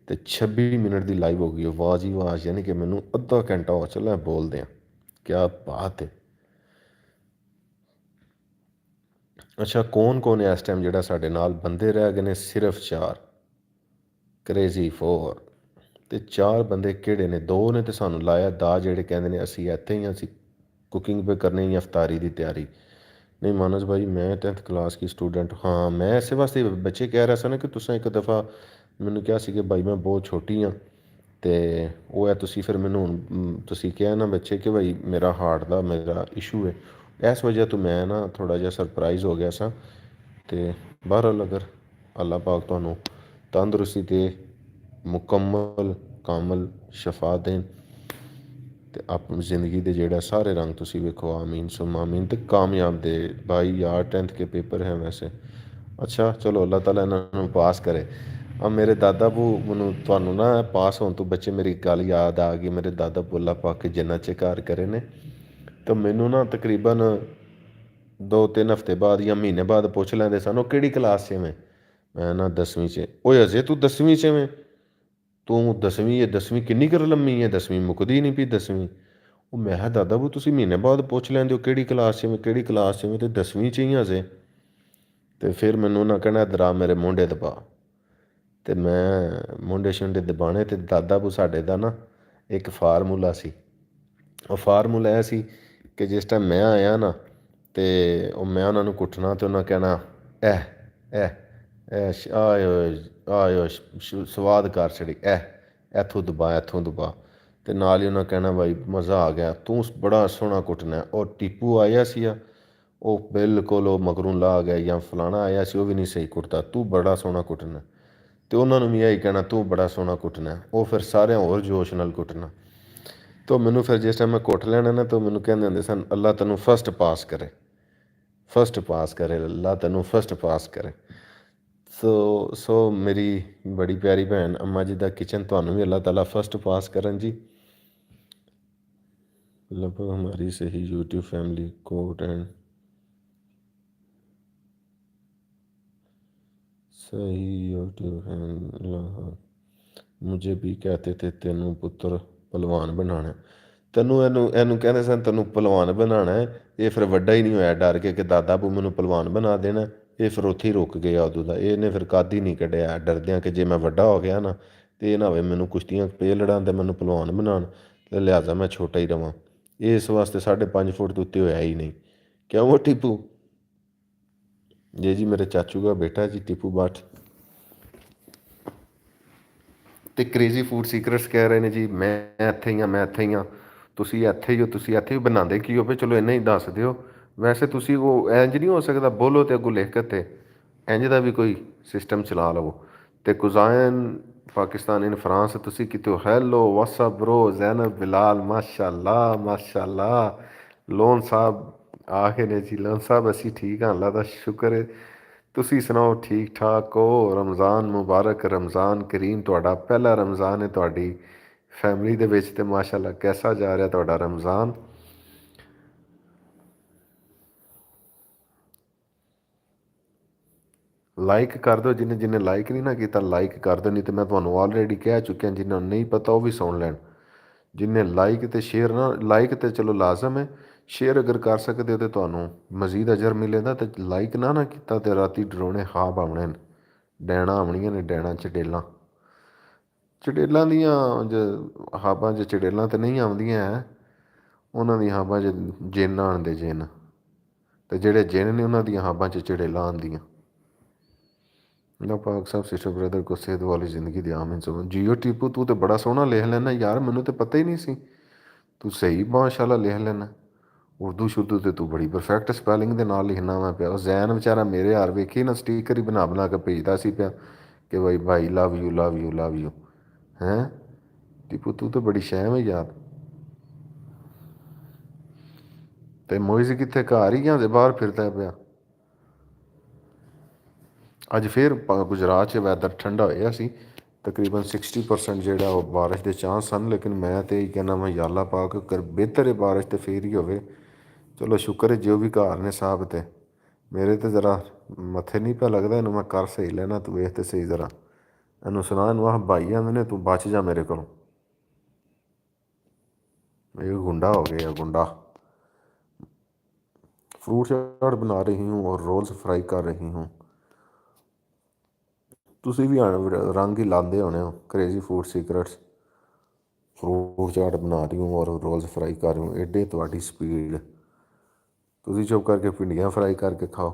तो 26 मिनट की लाइव हो गई आवाज़ ही आवाज़, यानी कि मैनू अद्धा घंटा हो चला बोल दें। क्या बात है। अच्छा कौन कौन है इस टाइम जड़ा साढ़े नाल? बंदे रह गए ने सिर्फ 4। क्रेजी 4 तो 4 बंदे किहड़े ने? 2 ने तो सानू लाया दा जेड़े कहंदे ने असी इत्थे ही असी कुकिंग पे करने या अफ्तारी की तैयारी। नहीं मानस भाई मैं 10th क्लास की स्टूडेंट। हाँ मैं इस वास्ते बच्चे कह रहा सा ना कि तुसा एक दफ़ा मैनू कहा सी कि भाई मैं बहुत छोटी हाँ। तो वो है तुसी फिर मैनू तुसी कहा ना बच्चे कि भाई मेरा हार्ट का मेरा इशू है, इस वजह तो मैं ना थोड़ा जिहा सरप्राइज़ हो गया सा। तो बहरहाल अगर अल्लाह पाक तुहानू तंदुरुस्ती दे, मुकम्मल कामल शफा देन तो अपनी ज़िंदगी के जेड़ा सारे रंग तुसी वेखो। आमीन सुम आमीन। तो कामयाब दे भाई यार, 10th के पेपर हैं वैसे। अच्छा चलो अल्लाह ताला इन्होंने पास करे। अब मेरे दादा बू मैनू तुहानू ना पास होने तो बच्चे मेरी गल याद आ गई। मेरे दादा बू अल्लाह पाक जन्नत च घर करे ने। तो मैनू ना तकरीबन 2-3 हफ्ते बाद या महीने बाद पुछ लैंदे सन वो किहड़ी क्लास च मैं ना 10वीं च। ओए अजे तू 10वीं च में? तू 10वीं है? 10वीं किन्नी कर लम्मी है? 10वीं मुकदी नहीं पई 10वीं। ਉਹ ਮੈਂ ਕਿਹਾ ਦਾਦਾ ਬੂ ਤੁਸੀਂ ਮਹੀਨੇ ਬਾਅਦ ਪੁੱਛ ਲੈਂਦੇ ਹੋ ਕਿਹੜੀ ਕਲਾਸ 'ਚ ਮੈਂ, ਕਿਹੜੀ ਕਲਾਸ 'ਚ ਮੈਂ, ਤੇ 10ਵੀਂ 'ਚ ਹੀ ਹਜੇ। ਤੇ ਫਿਰ ਮੈਨੂੰ ਉਹਨਾਂ ਕਹਿਣਾ ਇੱਧਰ ਆ ਮੇਰੇ ਮੋਢੇ ਦਬਾ। ਤੇ ਮੈਂ ਮੋਢੇ ਸ਼ੁੰਡੇ ਦਬਾਣੇ। ਤੇ ਦਾਦਾ ਬੂ ਸਾਡੇ ਦਾ ਨਾ ਇੱਕ ਫਾਰਮੂਲਾ ਸੀ। ਉਹ ਫਾਰਮੂਲਾ ਇਹ ਸੀ ਕਿ ਜਿਸ ਟਾਈਮ ਮੈਂ ਆਇਆ ਨਾ ਤੇ ਉਹ ਮੈਂ ਉਹਨਾਂ ਨੂੰ ਕੁੱਟਣਾ ਤੇ ਉਹਨਾਂ ਕਹਿਣਾ ਐ ਐ ਆਇਓ ਸਵਾਦ ਕਰ ਛੜੀ ਇੱਥੋਂ ਦਬਾ ਇੱਥੋਂ ਦਬਾ। ਤੇ ਨਾਲ ਹੀ ਉਹਨਾਂ ਕਹਿਣਾ ਬਾਈ ਮਜ਼ਾ ਆ ਗਿਆ, ਤੂੰ ਬੜਾ ਸੋਹਣਾ ਕੁੱਟਣਾ। ਉਹ ਟੀਪੂ ਆਇਆ ਸੀ ਆ ਉਹ ਬਿਲਕੁਲ ਉਹ ਮਗਰੋਂ ਲਾ ਗਿਆ, ਜਾਂ ਫਲਾਣਾ ਆਇਆ ਸੀ ਉਹ ਵੀ ਨਹੀਂ ਸਹੀ ਕੁੱਟਦਾ, ਤੂੰ ਬੜਾ ਸੋਹਣਾ ਕੁੱਟਣਾ। ਤੇ ਉਹਨਾਂ ਨੂੰ ਵੀ ਇਹੀ ਕਹਿਣਾ ਤੂੰ ਬੜਾ ਸੋਹਣਾ ਕੁੱਟਣਾ। ਉਹ ਫਿਰ ਸਾਰਿਆਂ ਹੋਰ ਜੋਸ਼ ਨਾਲ ਕੁੱਟਣਾ। तो मैनू फिर जिस टाइम मैं कुट लेना ना तो मैनू कहते होंगे सन अल्लाह तेनू फस्ट पास करे, फस्ट पास करे, अल्लाह तेनू फस्ट पास करे। सो मेरी बड़ी प्यारी भैन अम्मा जी का किचन तुहानू भी अल्लाह ताला फस्ट पास करन जी। लगभग हमारी सही यूट्यूब फैमिली कोट एंड सही यूट्यूब फैमिली मुझे भी कहते थे तेनू पुत्र पहलवान बनाना। ਤੈਨੂੰ ਇਹਨੂੰ ਕਹਿੰਦੇ ਸਨ ਤੈਨੂੰ ਭਲਵਾਨ ਬਣਾਉਣਾ ਹੈ। ਇਹ ਫਿਰ ਵੱਡਾ ਹੀ ਨਹੀਂ ਹੋਇਆ ਡਰ ਕੇ ਦਾਦਾ ਬੂ ਮੈਨੂੰ ਭਲਵਾਨ ਬਣਾ ਦੇਣਾ। ਇਹ ਫਿਰ ਉੱਥੇ ਹੀ ਰੁਕ ਗਿਆ ਉਦੋਂ ਦਾ। ਇਹਨੇ ਫਿਰ ਕੱਦ ਹੀ ਨਹੀਂ ਕੱਢਿਆ ਡਰਦਿਆਂ ਕਿ ਜੇ ਮੈਂ ਵੱਡਾ ਹੋ ਗਿਆ ਨਾ ਤੇ ਇਹ ਨਾ ਹੋਵੇ ਮੈਨੂੰ ਕੁਸ਼ਤੀਆਂ ਪੇ ਲੜਾਉਣ ਤੇ ਮੈਨੂੰ ਭਲਵਾਨ ਬਣਾਉਣ, ਤੇ ਲਿਹਾਜ਼ਾ ਮੈਂ ਛੋਟਾ ਹੀ ਰਵਾਂ। ਇਸ ਵਾਸਤੇ 5.5 ਫੁੱਟ ਦੇ ਉੱਤੇ ਹੋਇਆ ਹੀ ਨਹੀਂ। ਕਿਉਂ ਉਹ ਟੀਪੂ? ਜੀ ਮੇਰੇ ਚਾਚੂ ਦਾ ਬੇਟਾ ਜੀ ਟੀਪੂ ਬਟ। ਤੇ ਕ੍ਰੇਜ਼ੀ ਫੂਡ ਸੀਕਰਟਸ ਕਹਿ ਰਹੇ ਨੇ ਜੀ ਮੈਂ ਇੱਥੇ ਹੀ ਹਾਂ, ਮੈਂ ਇੱਥੇ ਹੀ ਹਾਂ। ਤੁਸੀਂ ਇੱਥੇ ਹੀ ਹੋ, ਤੁਸੀਂ ਇੱਥੇ ਹੀ ਬਣਾਉਂਦੇ ਕੀ ਹੋ? ਚਲੋ ਇੰਨਾ ਹੀ ਦੱਸ ਦਿਓ। ਵੈਸੇ ਤੁਸੀਂ ਉਹ ਇੰਜ ਨਹੀਂ ਹੋ ਸਕਦਾ ਬੋਲੋ ਤੇ ਅੱਗੋਂ ਲਿਖ ਕੇ ਤੇ ਇੰਜ ਦਾ ਵੀ ਕੋਈ ਸਿਸਟਮ ਚਲਾ ਲਵੋ। ਤੇ ਕੁਜ਼ਾਇਨ पाकिस्तान इन फ्रांस तुसी किते हो hello what's up bro Zainab Bilal माशाल्लाह माशाल्लाह लोन साहब आखे ने जी लोन साहब असी ठीक हाँ अल्लाह दा शुक्र है तुसी सुनाओ ठीक ठाक हो रमज़ान मुबारक रमज़ान करीम ਤੁਹਾਡਾ ਪਹਿਲਾ रमज़ान है ਤੁਹਾਡੀ फैमिली ਦੇ ਵਿੱਚ ਤੇ ਮਾਸ਼ਾਅੱਲਾ कैसा जा रहा ਤੁਹਾਡਾ रमज़ान ਲਾਈਕ ਕਰ ਦਿਓ ਜਿਹਨੇ ਜਿਹਨੇ ਲਾਈਕ ਨਹੀਂ ਨਾ ਕੀਤਾ ਲਾਈਕ ਕਰ ਦਿਓ ਨਹੀਂ ਤੇ ਮੈਂ ਤੁਹਾਨੂੰ ਆਲਰੇਡੀ ਕਹਿ ਚੁੱਕਿਆ ਜਿਨ੍ਹਾਂ ਨੂੰ ਨਹੀਂ ਪਤਾ ਉਹ ਵੀ ਸੁਣ ਲੈਣ ਜਿਨਨੇ ਲਾਈਕ ਤੇ ਸ਼ੇਅਰ ਨਾ ਲਾਈਕ ਤੇ ਚਲੋ ਲਾਜ਼ਮ ਹੈ ਸ਼ੇਅਰ ਅਗਰ ਕਰ ਸਕਦੇ ਹੋ ਤੇ ਤੁਹਾਨੂੰ ਮਜ਼ੀਦ ਅਜਰ ਮਿਲੇਗਾ ਤੇ ਲਾਈਕ ਨਾ ਕੀਤਾ ਤੇ ਰਾਤੀ ਡਰੋਣੇ ਖਾਬ ਆਉਣੇ ਨੇ ਡੈਣਾ ਆਉਣੀਆਂ ਨੇ ਡੈਣਾ ਚੜੇਲਾਂ ਚੜੇਲਾਂ ਦੀਆਂ ਹਾਬਾਂ 'ਚ ਚੜੇਲਾਂ ਤੇ ਨਹੀਂ ਆਉਂਦੀਆਂ ਹੈ ਉਹਨਾਂ ਦੀਆਂ ਹਾਬਾਂ 'ਚ ਜਿੰਨ ਆਉਂਦੇ ਜਿੰਨ ਤੇ ਜਿਹੜੇ ਜਿੰਨ ਨੇ ਉਹਨਾਂ ਦੀਆਂ ਹਾਬਾਂ 'ਚ ਚੜੇਲਾਂ ਆਉਂਦੀਆਂ अल्लाह पाक साहब सिस्टर ब्रदर को सेहत वाली ज़िंदगी दी आमीन सुबह जियो टीपू तू तो बड़ा सोहना लिख लेना यार मैनू तो पता ही नहीं सी तू सही माशाल्लाह लिख लेना उर्दू शुद्दू तो तू बड़ी परफैक्ट स्पैलिंग के नाल लिखना मैं पिया जैन बेचारा मेरे यार वेखी ना स्टीकर ही बना के भेजता सी पिया कि भाई love you love you love you हैं टीपू तू तो बड़ी शैम है यार तो मोइज कितने घर ही या बाहर फिरता पिया ਅੱਜ ਫਿਰ ਗੁਜਰਾਤ 'ਚ ਵੈਦਰ ਠੰਡਾ ਹੋਇਆ ਸੀ ਤਕਰੀਬਨ 60% ਜਿਹੜਾ ਉਹ ਬਾਰਿਸ਼ ਦੇ ਚਾਂਸ ਹਨ ਲੇਕਿਨ ਮੈਂ ਤਾਂ ਇਹ ਕਹਿੰਦਾ ਮੈਂ ਯਾਲਾ ਪਾਕ ਕਰ ਬਿਹਤਰ ਹੈ ਬਾਰਿਸ਼ ਤਾਂ ਫੇਰ ਹੀ ਹੋਵੇ ਚਲੋ ਸ਼ੁਕਰ ਹੈ ਜੋ ਵੀ ਘਰ ਨੇ ਸਾਹਿਬ ਤੇ ਮੇਰੇ ਤਾਂ ਜ਼ਰਾ ਮੱਥੇ ਨਹੀਂ ਪਿਆ ਲੱਗਦਾ ਇਹਨੂੰ ਮੈਂ ਕਰ ਸਹੀ ਲੈਣਾ ਤੂੰ ਵੇਖ ਤੇ ਸਹੀ ਜ਼ਰਾ ਇਹਨੂੰ ਸੁਣਾ ਇਹਨੂੰ ਆਹ ਭਾਈ ਆਂਦੇ ਨੇ ਤੂੰ ਬਚ ਜਾ ਮੇਰੇ ਕੋਲੋਂ ਇਹ ਗੁੰਡਾ ਹੋ ਗਿਆ गुंडा फ्रूट चाट बना रही हूँ और रोल्स फ्राई कर रही हूँ ਤੁਸੀਂ ਵੀ ਰੰਗ ਹੀ ਲਾਉਂਦੇ ਹੋਣੇ ਹੋ ਕ੍ਰੇਜ਼ੀ ਫੂਡ ਸੀਕਰਟਸ ਫਰੂਟ ਚਾਟ ਬਣਾ ਰਹੀ ਹੂੰ ਔਰ ਰੋਲਸ ਫਰਾਈ ਕਰ ਰਹੀ ਹੂੰ ਐਡੇ ਤੁਹਾਡੀ ਸਪੀਡ ਤੁਸੀਂ ਚੁੱਪ ਕਰਕੇ ਭਿੰਡੀਆਂ ਫਰਾਈ करके खाओ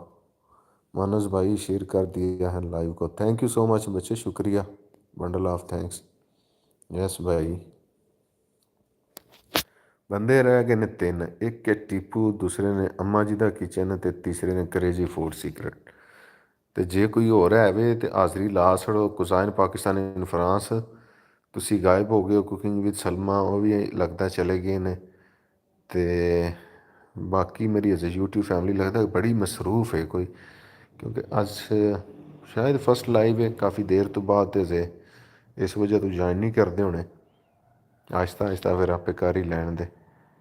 मानस भाई शेयर कर दिया है लाइव को थैंक यू सो मच बच्चे शुक्रिया बंडल ऑफ थैंक्स यस भाई ਬੰਦੇ ਰਹਿ ਗਏ ਨੇ ਤਿੰਨ ਇੱਕ ਹੈ ਟੀਪੂ ਦੂਸਰੇ ਨੇ ਅੰਮਾ ਜੀ ਦਾ ਕਿਚਨ ਅਤੇ ਤੀਸਰੇ ਨੇ ਕ੍ਰੇਜ਼ੀ ਫੂਡ ਸੀਕਰਟ ਤੇ ਜੇ ਕੋਈ ਹੋਰ ਹੈ ਵੇ ਤੇ ਹਾਜ਼ਰੀ ਲਾ ਛੜੋ ਕੁਜ਼ਾਇਨ ਪਾਕਿਸਤਾਨ ਇਨ ਫਰਾਂਸ ਤੁਸੀਂ ਗਾਇਬ ਹੋ ਗਏ ਹੋ ਕੁਕਿੰਗ ਵਿਦ ਸਲਮਾ ਉਹ ਵੀ ਲੱਗਦਾ ਚਲੇ ਗਏ ਨੇ ਤੇ ਬਾਕੀ ਮੇਰੀ ਅਜੇ YouTube ਫੈਮਿਲੀ ਲੱਗਦਾ ਬੜੀ ਮਸਰੂਫ ਹੈ ਕੋਈ ਕਿਉਂਕਿ ਅੱਜ ਸ਼ਾਇਦ ਫਸਟ ਲਾਈਵ ਹੈ ਕਾफ़ी ਦੇਰ ਤੋਂ ਬਾਅਦ ਤੇ ਅਜੇ ਇਸ ਵਜ੍ਹਾ ਤੋਂ ਜੁਆਇਨ ਨਹੀਂ ਕਰਦੇ ਹੋਣੇ ਆਹਿਸਤਾ ਆਹਿਸਤਾ ਫਿਰ ਆਪੇ ਕਰ ਹੀ ਲੈਣ ਦੇ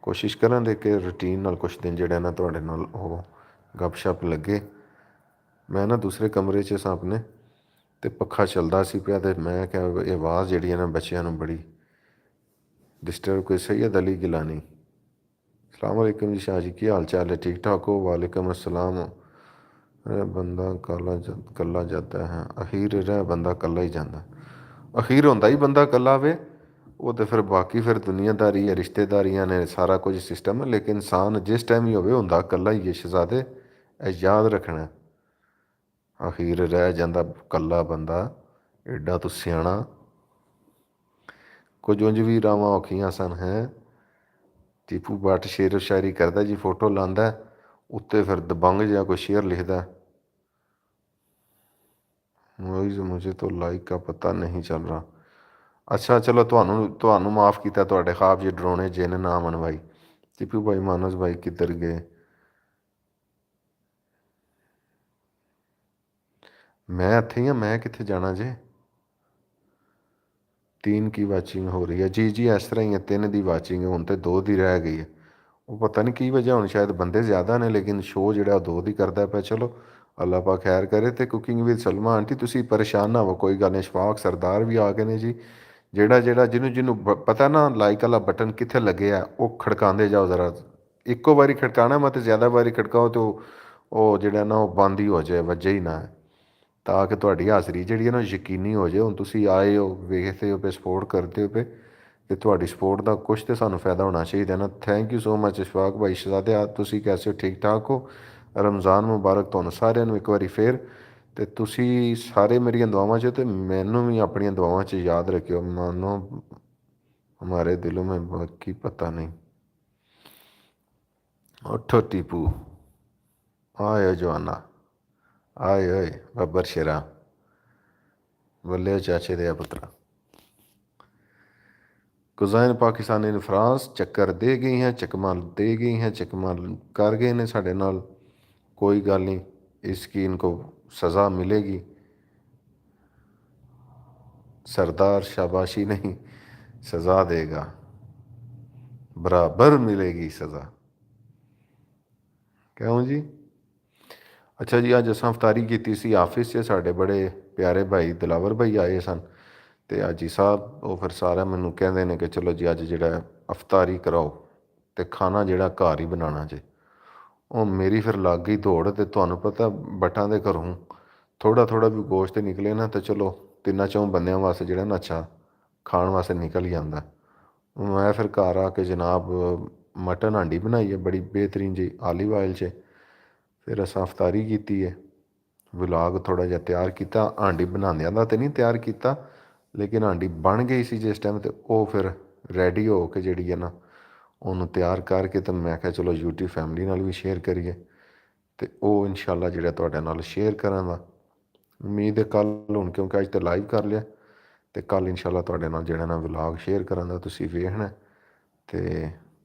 ਕੋਸ਼ਿਸ਼ ਕਰਾਂਗੇ ਕਿ ਰੂਟੀਨ ਨਾਲ ਕੁਛ ਦਿਨ ਜਿਹੜਾ ਨਾ ਤੁਹਾਡੇ ਨਾਲ ਉਹ ਗੱਪਸ਼ਪ ਲੱਗੇ ਮੈਂ ਨਾ ਦੂਸਰੇ ਕਮਰੇ 'ਚ ਸਾਂ ਆਪਣੇ ਅਤੇ ਪੱਖਾ ਚੱਲਦਾ ਸੀ ਪਿਆ ਅਤੇ ਮੈਂ ਕਿਹਾ ਇਹ ਆਵਾਜ਼ ਜਿਹੜੀ ਹੈ ਨਾ ਬੱਚਿਆਂ ਨੂੰ ਬੜੀ ਡਿਸਟਰਬ ਕੋਈ ਸੈयद अली गिलानी अस्सलाम वालेकुम जी शाह जी की हाल चाल है ठीक ठाक हो वालेकुम अस्सलाम ਬੰਦਾ ਕੱਲਾ ਜਾਂਦਾ ਹੈ ਅਖੀਰ ਰਹਿ ਬੰਦਾ ਕੱਲਾ ਹੀ ਜਾਂਦਾ ਅਖੀਰ ਹੁੰਦਾ ਹੀ ਬੰਦਾ ਕੱਲਾ ਵੇ ਉਹ ਤਾਂ ਫਿਰ ਬਾਕੀ ਫਿਰ ਦੁਨੀਆਦਾਰੀ ਹੈ ਰਿਸ਼ਤੇਦਾਰੀਆਂ ਨੇ ਸਾਰਾ ਕੁਝ ਸਿਸਟਮ ਹੈ ਲੇਕਿਨ ਇਨਸਾਨ ਜਿਸ ਟਾਈਮ ਹੀ ਹੋਵੇ ਹੁੰਦਾ ਕੱਲਾ ਹੀ ਹੈ ਸ਼ਹਿਜ਼ਾਦੇ ਇਹ ਯਾਦ ਰੱਖਣਾ ਅਖੀਰ ਰਹਿ ਜਾਂਦਾ ਕੱਲਾ ਬੰਦਾ ਐਡਾ ਤੂੰ ਸਿਆਣਾ ਕੁਝ ਉਂਝ ਵੀ ਰਾਵਾਂ ਔਖੀਆਂ ਸਨ ਹੈ ਟੀਪੂ ਬੱਟ ਸ਼ੇਰ ਸ਼ਾਇਰੀ ਕਰਦਾ ਜੀ ਫੋਟੋ ਲਾਉਂਦਾ ਉੱਤੇ ਫਿਰ ਦਬੰਗ ਜਿਹਾ ਕੋਈ ਸ਼ੇਰ ਲਿਖਦਾ मुझे तो लाइक का पता नहीं चल रहा अच्छा चलो ਤੁਹਾਨੂੰ ਮਾफ़ ਕੀਤਾ ਤੁਹਾਡੇ ਖਾਬ ਜੇ ਡਰਾਉਣੇ ਜਿੰਨ ਨਾ ਅਮਨ ਭਾਈ ਟੀਪੂ ਭਾਈ ਮਾਨਸ ਭਾਈ ਕਿੱਧਰ ਗਏ मैं ਇੱਥੇ ਹੀ ਹਾਂ ਮੈਂ ਕਿੱਥੇ ਜਾਣਾ ਜੇ 3 की वाचिंग हो रही है जी इस तरह ही है 3 की वाचिंग है ਹੁਣ ਤੇ 2 ਦੀ ਰਹਿ ਗਈ ਹੈ ਉਹ ਪਤਾ ਨਹੀਂ ਕੀ ਵਜ੍ਹਾ ਹੁਣ ਸ਼ਾਇਦ ਬੰਦੇ ਜ਼ਿਆਦਾ ਨੇ ਲੇਕਿਨ ਸ਼ੋਅ ਜਿਹੜਾ 2 ਦੀ ਕਰਦਾ ਪਿਆ ਚਲੋ ਅੱਲਾਹ ਪਾਕ ਖੈਰ ਕਰੇ ਤੇ ਕੁਕਿੰਗ ਵਿਦ ਸਲਮਾ ਆਂਟੀ ਤੁਸੀਂ ਪਰੇਸ਼ਾਨ ਨਾ ਹੋ ਕੋਈ ਗੱਲ ਨਹੀਂ ਸ਼ਫਾਕ ਸਰਦਾਰ ਵੀ ਆ ਗਏ ਨੇ ਜੀ ਜਿਹੜਾ ਜਿਹਨੂੰ ਪਤਾ ਨਾ ਲਾਈਕ ਵਾਲਾ ਬਟਨ ਕਿੱਥੇ ਲੱਗਿਆ ਉਹ ਖੜਕਾਉਂਦੇ ਜਾਓ ਜ਼ਰਾ ਇੱਕੋ ਵਾਰੀ ਖੜਕਾਉਣਾ ਮਤ ਜ਼ਿਆਦਾ ਵਾਰੀ ਖੜਕਾਓ ਤੇ ਉਹ ਜਿਹੜਾ ਨਾ ਉਹ ਬੰਦ ਹੀ ਹੋ ਜਾਏ ਵੱਜੇ ਹੀ ਨਾ ਤਾਂ ਕਿ ਤੁਹਾਡੀ ਹਾਜ਼ਰੀ ਜਿਹੜੀ ਹੈ ਨਾ ਯਕੀਨੀ ਹੋ ਜਾਏ ਹੁਣ ਤੁਸੀਂ ਆਏ ਹੋ ਵੇਖਦੇ ਹੋ ਪਏ ਸਪੋਰਟ ਕਰਦੇ ਹੋ ਪਏ ਕਿ ਤੁਹਾਡੀ ਸਪੋਰਟ ਦਾ ਕੁਛ ਤਾਂ ਸਾਨੂੰ ਫਾਇਦਾ ਹੋਣਾ ਚਾਹੀਦਾ ਨਾ thank you so much Ishfaq ਭਾਈ ਸ਼ਹਜ਼ਾਦੇ ਤੁਸੀਂ ਕੈਸੇ ਹੋ ਠੀਕ ਠਾਕ ਹੋ ਰਮਜ਼ਾਨ ਮੁਬਾਰਕ ਤੁਹਾਨੂੰ ਸਾਰਿਆਂ ਨੂੰ ਇੱਕ ਵਾਰੀ ਫੇਰ ਅਤੇ ਤੁਸੀਂ ਸਾਰੇ ਮੇਰੀਆਂ ਦੁਆਵਾਂ 'ਚ ਅਤੇ ਮੈਨੂੰ ਵੀ ਆਪਣੀਆਂ ਦੁਆਵਾਂ 'ਚ ਯਾਦ ਰੱਖਿਓ ਮਾਨੋ ਹਮਾਰੇ ਦਿਲੋਂ ਮੈਂ ਬਾਕੀ ਪਤਾ ਨਹੀਂ ਉੱਠੋ ਟੀਪੂ ਆਏ ਜਵਾਨਾ ਆਏ ਓਏ ਬੱਬਰ ਸ਼ੇਰਾ ਬੱਲੇ ਚਾਚੇ ਦੇ ਆ ਪੁੱਤਰਾ ਕੁਜ਼ਾਈਨ ਪਾਕਿਸਤਾਨੀ ਨੇ ਫਰਾਂਸ ਚੱਕਰ ਦੇ ਗਈ हैं, चकमा दे गई हैं, चकमा कर गए ने साढ़े नाल। कोई गल नहीं, इसकी इनको सज़ा मिलेगी। सरदार शाबाशी नहीं सज़ा देगा, बराबर मिलेगी सज़ा। क्यों जी? अच्छा जी, अज असां अफतारी की सी आफिस से, साढ़े बड़े प्यारे भाई दिलावर भाई आए सन। तो हाजी साहब वो फिर सारा मैनू कहते हैं कि चलो जी अज जो अफतारी कराओ, तो खाना जोड़ा घर ही बनाना जे। वो मेरी फिर लग गई दौड़। तो तुहानू पता बटां दे घरों थोड़ा थोड़ा भी गोश्त निकले ना, तो चलो तिना चौं बंदियां वास्ते जो ना अच्छा खाण वास्ते निकल ही जाता। मैं फिर घर आके जनाब मटन हांडी बनाई है बड़ी बेहतरीन जी ऑलिव ऑयल च। फिर असां अफतारी की है। व्लॉग थोड़ा जिहा तैयार किया, हांडी बनांदियां दा ते नहीं तैयार किया, लेकिन हांडी बन गई सी जिस टाइम, तो वो फिर रेडी हो के जी है ना उन्होंने तैयार करके, तो मैं क्या चलो यूट्यूब फैमिली नाल भी शेयर करिए। तो वो इंशाअल्लाह जो तुहाडे नाल शेयर करांगा। उम्मीद है कल हुण क्योंकि अज तो लाइव कर लिया, तो कल इंशाअल्लाह तुहाडे नाल जिहड़ा ना व्लॉग शेयर करांगा, तुसीं वेखना। तो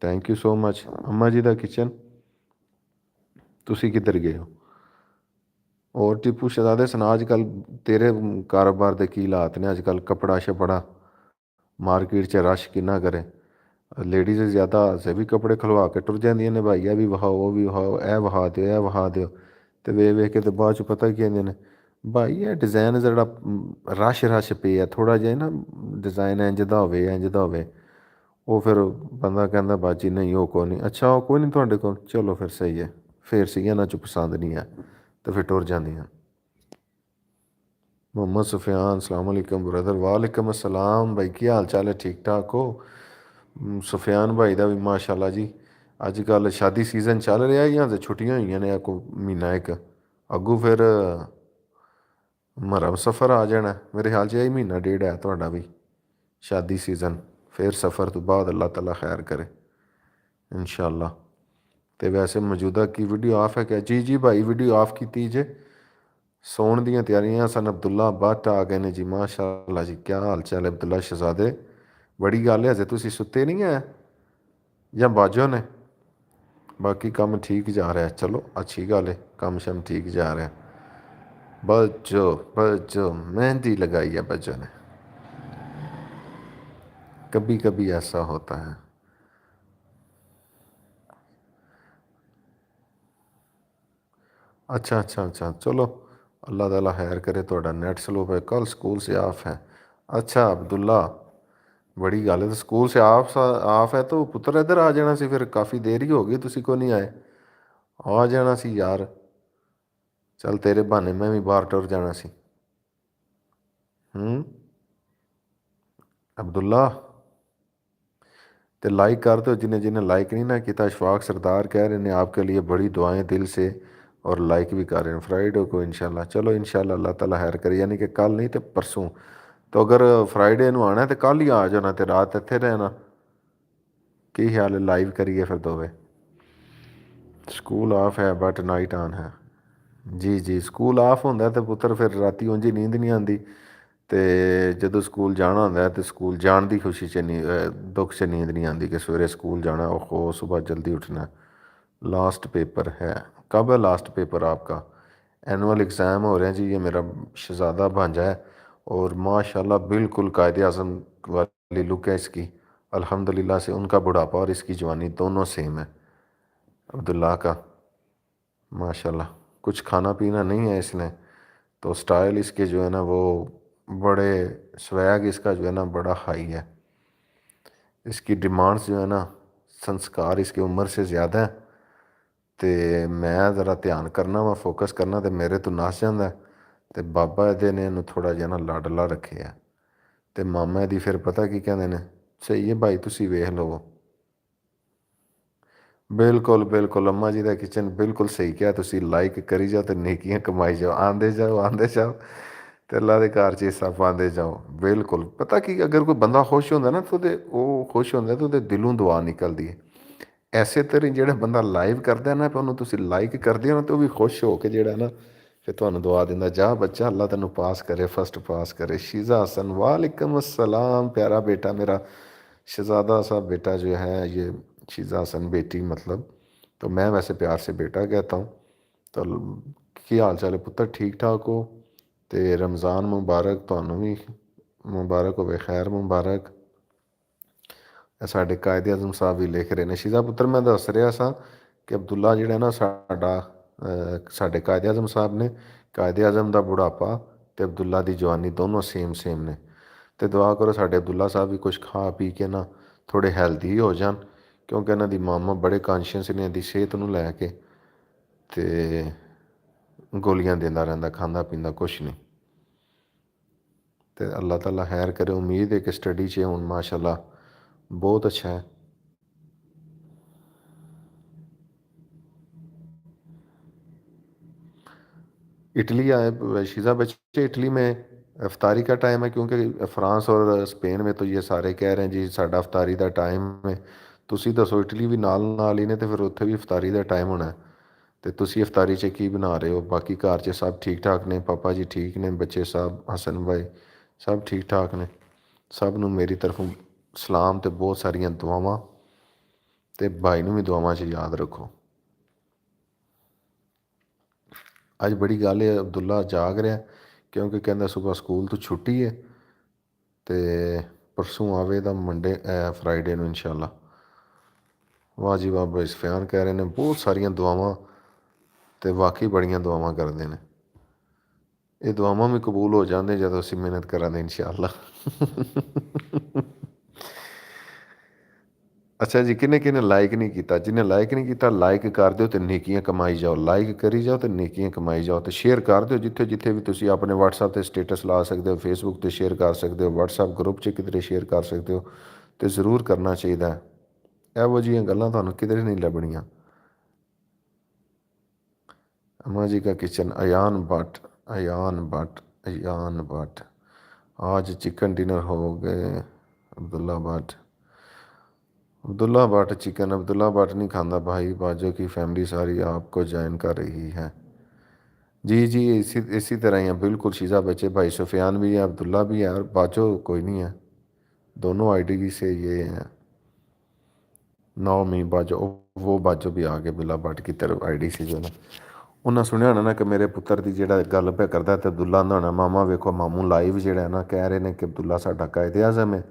थैंक यू सो मच। अम्मा जी दा किचन, तुसीं किधर गए हो? और टिपू शहजादे सुना, अजकल तेरे कारोबार के की हालात ने? अजकल कपड़ा शपड़ा मार्केट च रश किन्ना करे, लेडीज़ ज़्यादा असें भी कपड़े खलवा के टुर जांदियां ने, भाई भी वहाओ वो भी वहाओ, ए वहा दो ए वहा दो। तो वेख के तो बाद च पता की कहंदे ने, भाई ये डिज़ाइन जरा रश रश पे है, थोड़ा जिहा ना डिज़ाइन इंज दा होवे इंज दा होवे। वो फिर बंदा कहंदा बाजी नहीं वो कोई नहीं, अच्छा वो कोई नहीं तुहाडे कोल, चलो फिर सही है। फिर सीगियां ना च पसंद नहीं है तो फिर टुर जांदियां। मोहम्मद सुफियान अस्सलाम वालेकुम ब्रदर। वालेकुम अस्सलाम भाई, की हाल चाल है? ठीक ठाक हो? सुफियान भाई का भी माशाल्लाह जी। अजकल शादी सीजन चल रहा है, तो छुट्टियां हुई ने को महीना एक अगू, फिर मुहर्रम सफ़र आ जाना मेरे ख्याल च। यही महीना डेढ़ है तुहाडा भी शादी सीजन, फिर सफ़र तो बाद अल्लाह ताला खैर करे इंशाअल्लाह। तो वैसे मौजूदा की वीडियो ऑफ है क्या? जी जी भाई वीडियो ऑफ की जे। सौण दी तैयारियां सन। अब्दुल्ला भट्ट आ गए ने जी, माशाअल्लाह जी। क्या हाल चाल है अब्दुल्ला शहजादे? बड़ी गल है, अजे तुसीं सुत्ते नहीं है या बाजो ने? बाकी काम ठीक जा रहा है, चलो अच्छी गल है, काम शम ठीक जा रहा है। बजो बजो मेहंदी लगाई है बजो ने, कभी कभी ऐसा होता है। अच्छा अच्छा अच्छा, चलो अल्लाह ताला खैर करे। थोड़ा नेट स्लो है, कल स्कूल से ऑफ है? अच्छा अब्दुल्ला, बड़ी गल है। तो स्कूल से ऑफ है तो पुत्र इधर आ जाना सी, फिर काफ़ी देर ही हो गई, तुसी को नहीं आए। आ जाना सी यार, चल तेरे बहाने मैं भी बाहर टुर जाना सी। अब्दुल्ला तो लाइक कर दो, जिन्हें जिन्हें लाइक नहीं ना किया। अशफाक सरदार कह रहे हैं आपके लिए बड़ी दुआएं दिल से, और लाइक भी कर रहे हैं। फ्राइडे को इंशाल्लाह, चलो इंशाल्लाह अल्लाह ताला खैर करे, यानी कि कल नहीं तो परसों। तो अगर फ्राइडे नू आना है तो कल ही आ जाना, तो रात इत्थे रहना। की ख्याल है लाइव करिए फिर दोवे? स्कूल ऑफ है बट नाइट ऑन है। जी जी, स्कूल ऑफ होंदा तो पुत्र फिर राती उंज ही नींद नहीं आती, तो जो स्कूल जाना होंदा तो स्कूल जान की खुशी च दुख च नींद नहीं आती कि सवेरे स्कूल जाना, ओहो सुबह जल्दी उठना। लास्ट पेपर है? कब है लास्ट पेपर आपका? एनुअल एग्ज़ाम हो रहे हैं जी। ये मेरा शहज़ादा भांजा है, और माशाल्लाह बिल्कुल कायदे आज़म वाली लुक है इसकी। अल्हम्दुलिल्लाह से उनका बुढ़ापा और इसकी जवानी दोनों सेम है अब्दुल्ला का, माशाल्लाह। कुछ खाना पीना नहीं है इसने, तो स्टाइल इसके जो है ना वो बड़े, स्वैग इसका जो है ना बड़ा हाई है। इसकी डिमांड्स जो है ना, संस्कार इसकी उम्र से ज़्यादा है। तो मैं ज़रा ध्यान करना वा, फोकस करना, तो मेरे तो नस जाता है। तो बाबा ये ने इन्हू थोड़ा जिहा ना लाडला रखे है। तो मामा दी फिर पता की कहते हैं, सही है भाई तुसी वेख लो। बिल्कुल बिल्कुल अम्मा जी का किचन बिल्कुल सही किया तुसी। लाइक करी जाओ तो नेकियां कमाई जाओ, आंदे जाओ आंदे जाओ, तो अल्लाह के घर च हिस्सा पाते जाओ। बिल्कुल पता कि अगर कोई बंदा खुश होंदा ना, तो वो खुश होंदा तो दिलों दुआ निकलती है। ऐसे तरह जो बंदा लाइव करता है ना, उन्होंने तुसी लाइक करते हो ना, तो भी खुश हो के जोड़ा ना फिर तुहानू दुआ दिंदा, जा बच्चा अल्लाह तेन पास करे, फस्ट पास करे। शीज़ा हसन वालेकुम अस्सलाम, प्यारा बेटा मेरा شہزادہ صاحب بیٹا جو ہے یہ شیزا حسن بیٹی مطلب، تو میں ویسے پیار سے بیٹا کہتا ہوں۔ تو کی حال چال ہے پتر، ٹھیک ٹھاک ہو؟ تے رمضان مبارک تہنوں بھی مبارک ہوئے، خیر مبارک۔ ਸਾਡੇ ਕਾਇਦ ਆਜ਼ਮ ਸਾਹਿਬ ਵੀ ਲਿਖ ਰਹੇ ਨੇ। ਸ਼ੀਜ਼ਾ ਪੁੱਤਰ ਮੈਂ ਦੱਸ ਰਿਹਾ ਸਾਂ ਕਿ ਅਬਦੁੱਲਾ ਜਿਹੜਾ ਨਾ ਸਾਡਾ ਸਾਡੇ ਕਾਇਦ ਆਜ਼ਮ ਸਾਹਿਬ ਨੇ, ਕਾਇਦ ਆਜ਼ਮ ਦਾ ਬੁਢਾਪਾ ਤੇ ਅਬਦੁੱਲਾ ਦੀ ਜਵਾਨੀ ਦੋਨੋਂ ਸੇਮ ਸੇਮ ਨੇ। ਤੇ ਦੁਆ ਕਰੋ ਸਾਡੇ ਅਬਦੁੱਲਾ ਸਾਹਿਬ ਵੀ ਕੁਝ ਖਾ ਪੀ ਕੇ ਨਾ ਥੋੜ੍ਹੇ ਹੈਲਦੀ ਹੋ ਜਾਣ, ਕਿਉਂਕਿ ਇਹਨਾਂ ਦੀ ਮਾਮਾ ਬੜੇ ਕਾਨਸ਼ੀਅਸ ਨੇ ਇਹਦੀ ਸਿਹਤ ਨੂੰ ਲੈ ਕੇ, ਤੇ ਗੋਲੀਆਂ ਦਿੰਦਾ ਰਹਿੰਦਾ, ਖਾਂਦਾ ਪੀਂਦਾ ਕੁਛ ਨਹੀਂ। ਤੇ ਅੱਲਾਹ ਤਾਲਾ ਖੈਰ ਕਰੇ। ਉਮੀਦ ਹੈ ਕਿ ਸਟੱਡੀ 'ਚ ਹੁਣ ਮਾਸ਼ਾਅੱਲਾ ਬਹੁਤ ਅੱਛਾ ਹੈ। اٹلی آئے شیزا بچے، اٹلی میں افطاری کا ٹائم ہے، کیونکہ فرانس اور اسپین میں تو یہ سارے کہہ رہے ہیں جی ਸਾਡਾ افطاری ਦਾ ਟਾਈਮ ਹੈ। ਤੁਸੀਂ ਦੱਸੋ ਇਟਲੀ ਵੀ ਨਾਲ ਹੀ ਨੇ ਤੇ ਫਿਰ ਉੱਥੇ ਵੀ افطاری ਦਾ ਟਾਈਮ ਹੋਣਾ। ਤੇ ਤੁਸੀਂ افطاری 'ਚ ਕੀ ਬਣਾ ਰਹੇ ਹੋ? ਬਾਕੀ ਘਰ 'ਚ ਸਭ ਠੀਕ ਠਾਕ ਨੇ? ਪਾਪਾ ਜੀ ਠੀਕ ਨੇ? ਬੱਚੇ ਸਭ, ਹਸਨ ਭਾਈ ਸਭ ਠੀਕ ਠਾਕ ਨੇ? ਸਭ ਨੂੰ ਮੇਰੀ ਤਰਫੋਂ ਸਲਾਮ ਤੇ ਬਹੁਤ ਸਾਰੀਆਂ ਦੁਆਵਾਂ, ਤੇ ਭਾਈ ਨੂੰ ਵੀ ਦੁਆਵਾਂ 'ਚ ਯਾਦ ਰੱਖੋ। ਅੱਜ ਬੜੀ ਗੱਲ ਹੈ, ਅਬਦੁੱਲਾ ਜਾਗ ਰਿਹਾ ਕਿਉਂਕਿ ਕਹਿੰਦਾ ਸਵੇਰ ਸਕੂਲ ਤੋਂ ਛੁੱਟੀ ਹੈ ਤੇ ਪਰਸੋਂ ਆਵੇ ਦਾ ਮੰਡੇ ਫਰਾਈਡੇ ਨੂੰ ਇਨਸ਼ਾਅੱਲਾ। ਵਾਹ ਜੀ ਵਾਹ, ਬਾਈ ਸਫਿਆਨ ਕਹਿ ਰਹੇ ਨੇ ਬਹੁਤ ਸਾਰੀਆਂ ਦੁਆਵਾਂ, ਤੇ ਵਾਕਈ ਬੜੀਆਂ ਦੁਆਵਾਂ ਕਰਦੇ ਨੇ। ਇਹ ਦੁਆਵਾਂ ਵੀ ਕਬੂਲ ਹੋ ਜਾਂਦੇ ਜਦੋਂ ਅਸੀਂ ਮਿਹਨਤ ਕਰਾਂਗੇ ਇਨਸ਼ਾਅੱਲਾ। ਅੱਛਾ ਜੀ, ਕਿਹਨੇ ਕਿਹਨੇ ਲਾਈਕ ਨਹੀਂ ਕੀਤਾ? ਜਿਹਨੇ ਲਾਈਕ ਨਹੀਂ ਕੀਤਾ ਲਾਈਕ ਕਰ ਦਿਓ ਤੇ ਨੇਕੀਆਂ ਕਮਾਈ ਜਾਓ। ਲਾਈਕ ਕਰੀ ਜਾਓ ਤੇ ਨੇਕੀਆਂ ਕਮਾਈ ਜਾਓ, ਤੇ ਸ਼ੇਅਰ ਕਰ ਦਿਓ ਜਿੱਥੇ ਜਿੱਥੇ ਵੀ ਤੁਸੀਂ ਆਪਣੇ WhatsApp ਤੇ ਸਟੇਟਸ ਲਾ ਸਕਦੇ ਹੋ, Facebook ਤੇ ਸ਼ੇਅਰ ਕਰ ਸਕਦੇ ਹੋ, WhatsApp ਗਰੁੱਪ 'ਚ ਕਿਧਰੇ ਸ਼ੇਅਰ ਕਰ ਸਕਦੇ ਹੋ, ਤੇ ਜ਼ਰੂਰ ਕਰਨਾ ਚਾਹੀਦਾ ਹੈ। ਇਹੋ ਜਿਹੀਆਂ ਗੱਲਾਂ ਤੁਹਾਨੂੰ ਕਿਧਰੇ ਨਹੀਂ ਲੱਭਣੀਆਂ। अम्मा जी का किचन, अयान भट्ट, अयान भट्ट, अयान भट्ट। आज चिकन डिनर हो गए अब्दुल्ला भट्ट। अब्दुल्ला भट्ट चिकन अब्दुल्ला भट्ट नहीं खाता भाई, बाजो की फैमिली सारी आपको ज्वाइन कर रही है। जी जी, इसी तरह ही है बिल्कुल। शीज़ा बच्चे भाई सुफियान भी है, अब्दुल्ला भी है, और बाजो कोई नहीं है। दोनों आईडी से ये हैं। नौमी बाजो, वो बाजो भी आ गए बिल्ला भट्ट की तरफ आईडी से जो है। ਉਹਨਾਂ ਸੁਣਿਆ ਹੋਣਾ ਨਾ ਕਿ ਮੇਰੇ ਪੁੱਤਰ ਦੀ ਜਿਹੜਾ ਗੱਲ ਪਿਆ ਕਰਦਾ ਤੇ ਅਬਦੁੱਲਾ ਆਂਦਾ ਹੋਣਾ ਮਾਮਾ ਵੇਖੋ ਮਾਮੂ ਲਾਈਵ ਜਿਹੜਾ ਨਾ ਕਹਿ ਰਹੇ ਨੇ ਕਿ ਅਬਦੁੱਲਾ ਸਾਡਾ ਕਾਇਦ ਆਜ਼ਮ ਹੈ।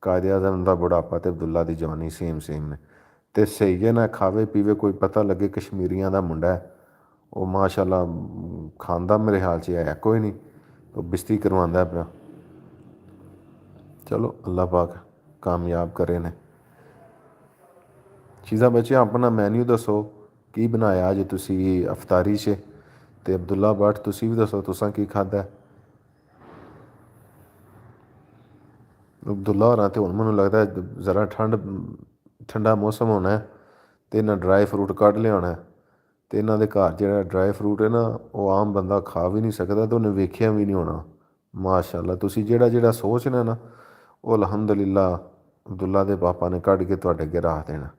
ਕਾਇਦ ਆਜ਼ਮ ਦਾ ਬੁਢਾਪਾ ਤੇ ਅਬਦੁੱਲਾ ਦੀ ਜਵਾਨੀ ਸੇਮ ਸੇਮ ਨੇ। ਤੇ ਸਹੀ ਹੈ ਨਾ, ਖਾਵੇ ਪੀਵੇ ਕੋਈ ਪਤਾ ਲੱਗੇ ਕਸ਼ਮੀਰੀਆਂ ਦਾ ਮੁੰਡਾ ਹੈ, ਉਹ ਮਾਸ਼ਾਅੱਲਾ ਖਾਂਦਾ ਮੇਰੇ ਹਾਲ 'ਚ ਹੈ ਕੋਈ ਨਹੀਂ, ਉਹ ਬਿਸਤੀ ਕਰਵਾਉਂਦਾ ਪਿਆ। ਚਲੋ ਅੱਲਾਹ ਪਾਕ ਕਾਮਯਾਬ ਕਰੇ ਨੇ। ਚੀਜ਼ਾਂ ਬੱਚੇ ਆਪਣਾ ਮੈਨਿਊ ਦੱਸੋ ਕੀ ਬਣਾਇਆ ਅੱਜ ਤੁਸੀਂ ਅਫਤਾਰੀ 'ਚ, ਤੇ ਅਬਦੁੱਲਾ ਭੱਟ ਤੁਸੀਂ ਵੀ ਦੱਸੋ ਤੁਸਾਂ ਕੀ ਖਾਧਾ। ਅਬਦੁੱਲਾ ਹੋਰਾਂ ਤੇ ਹੁਣ ਮੈਨੂੰ ਲੱਗਦਾ ਜ਼ਰਾ ਠੰਡਾ ਮੌਸਮ ਹੋਣਾ ਤੇ ਇਹਨਾਂ ਡਰਾਈ ਫਰੂਟ ਕੱਢ ਲਿਆਉਣਾ, ਤੇ ਇਹਨਾਂ ਦੇ ਘਰ ਜਿਹੜਾ ਡਰਾਈ ਫਰੂਟ ਹੈ ਨਾ ਉਹ ਆਮ ਬੰਦਾ ਖਾ ਵੀ ਨਹੀਂ ਸਕਦਾ ਤੇ ਉਹਨੇ ਵੇਖਿਆ ਵੀ ਨਹੀਂ ਹੋਣਾ। ਮਾਸ਼ਾਅੱਲਾ ਤੁਸੀਂ ਜਿਹੜਾ ਜਿਹੜਾ ਸੋਚਣਾ ਨਾ ਉਹ ਅਲਹਮਦੁਲਿਲਾ ਅਬਦੁੱਲਾ ਦੇ ਪਾਪਾ ਨੇ ਕੱਢ ਕੇ ਤੁਹਾਡੇ ਅੱਗੇ ਰੱਖ ਦੇਣਾ।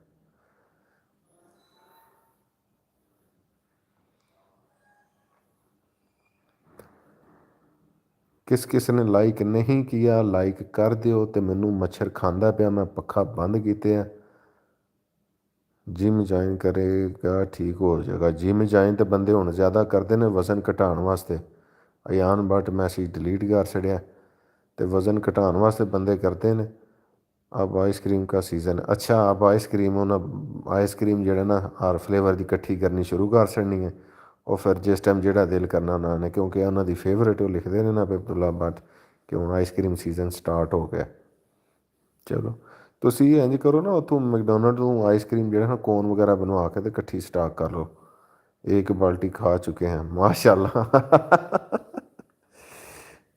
ਕਿਸ ਕਿਸ ਨੇ ਲਾਈਕ ਨਹੀਂ ਕੀਤਾ ਲਾਈਕ ਕਰ ਦਿਓ। ਤੇ ਮੈਨੂੰ ਮੱਛਰ ਖਾਂਦਾ ਪਿਆ, ਮੈਂ ਪੱਖਾ ਬੰਦ ਕੀਤੇ ਆ। ਜਿਮ ਜੁਆਇਨ ਕਰੇਗਾ ਠੀਕ ਹੋ ਜਾਏਗਾ। ਜਿਮ ਜੁਆਇਨ ਤਾਂ ਬੰਦੇ ਹੁਣ ਜ਼ਿਆਦਾ ਕਰਦੇ ਨੇ ਵਜ਼ਨ ਘਟਾਉਣ ਵਾਸਤੇ। ਅਯਾਨ ਭੱਟ ਮੈਸੇਜ ਡਿਲੀਟ ਕਰ ਛੱਡਿਆ, ਤੇ ਵਜ਼ਨ ਘਟਾਉਣ ਵਾਸਤੇ ਬੰਦੇ ਕਰਦੇ ਨੇ। ਅਬ ਆਈਸਕ੍ਰੀਮ ਦਾ ਸੀਜ਼ਨ, ਅੱਛਾ ਅਬ ਆਈਸਕ੍ਰੀਮ ਉਹਨਾਂ ਆਈਸਕ੍ਰੀਮ ਜਿਹੜਾ ਨਾ ਹਰ ਫਲੇਵਰ ਦੀ ਇਕੱਠੀ ਕਰਨੀ ਸ਼ੁਰੂ ਕਰ ਛੱਡਣੀ ਹੈ। ਉਹ ਫਿਰ ਜਿਸ ਟਾਈਮ ਜਿਹੜਾ ਦਿਲ ਕਰਨਾ ਉਹਨਾਂ ਨੇ, ਕਿਉਂਕਿ ਉਹਨਾਂ ਦੀ ਫੇਵਰੇਟ ਉਹ ਲਿਖਦੇ ਨੇ ਨਾ ਅਬਦੁੱਲਾ ਭੱਟ ਕਿ ਹੁਣ ਆਈਸਕ੍ਰੀਮ ਸੀਜ਼ਨ ਸਟਾਰਟ ਹੋ ਗਿਆ। ਚਲੋ ਤੁਸੀਂ ਇੰਝ ਕਰੋ ਨਾ, ਉੱਥੋਂ ਮੈਕਡੋਨਲਡ ਤੋਂ ਆਈਸਕ੍ਰੀਮ ਜਿਹੜਾ ਨਾ ਕੋਨ ਵਗੈਰਾ ਬਣਵਾ ਕੇ ਤੇ ਇਕੱਠੀ ਸਟਾਕ ਕਰ ਲਓ। एक बाल्टी खा चुके हैं माशाल्लाह।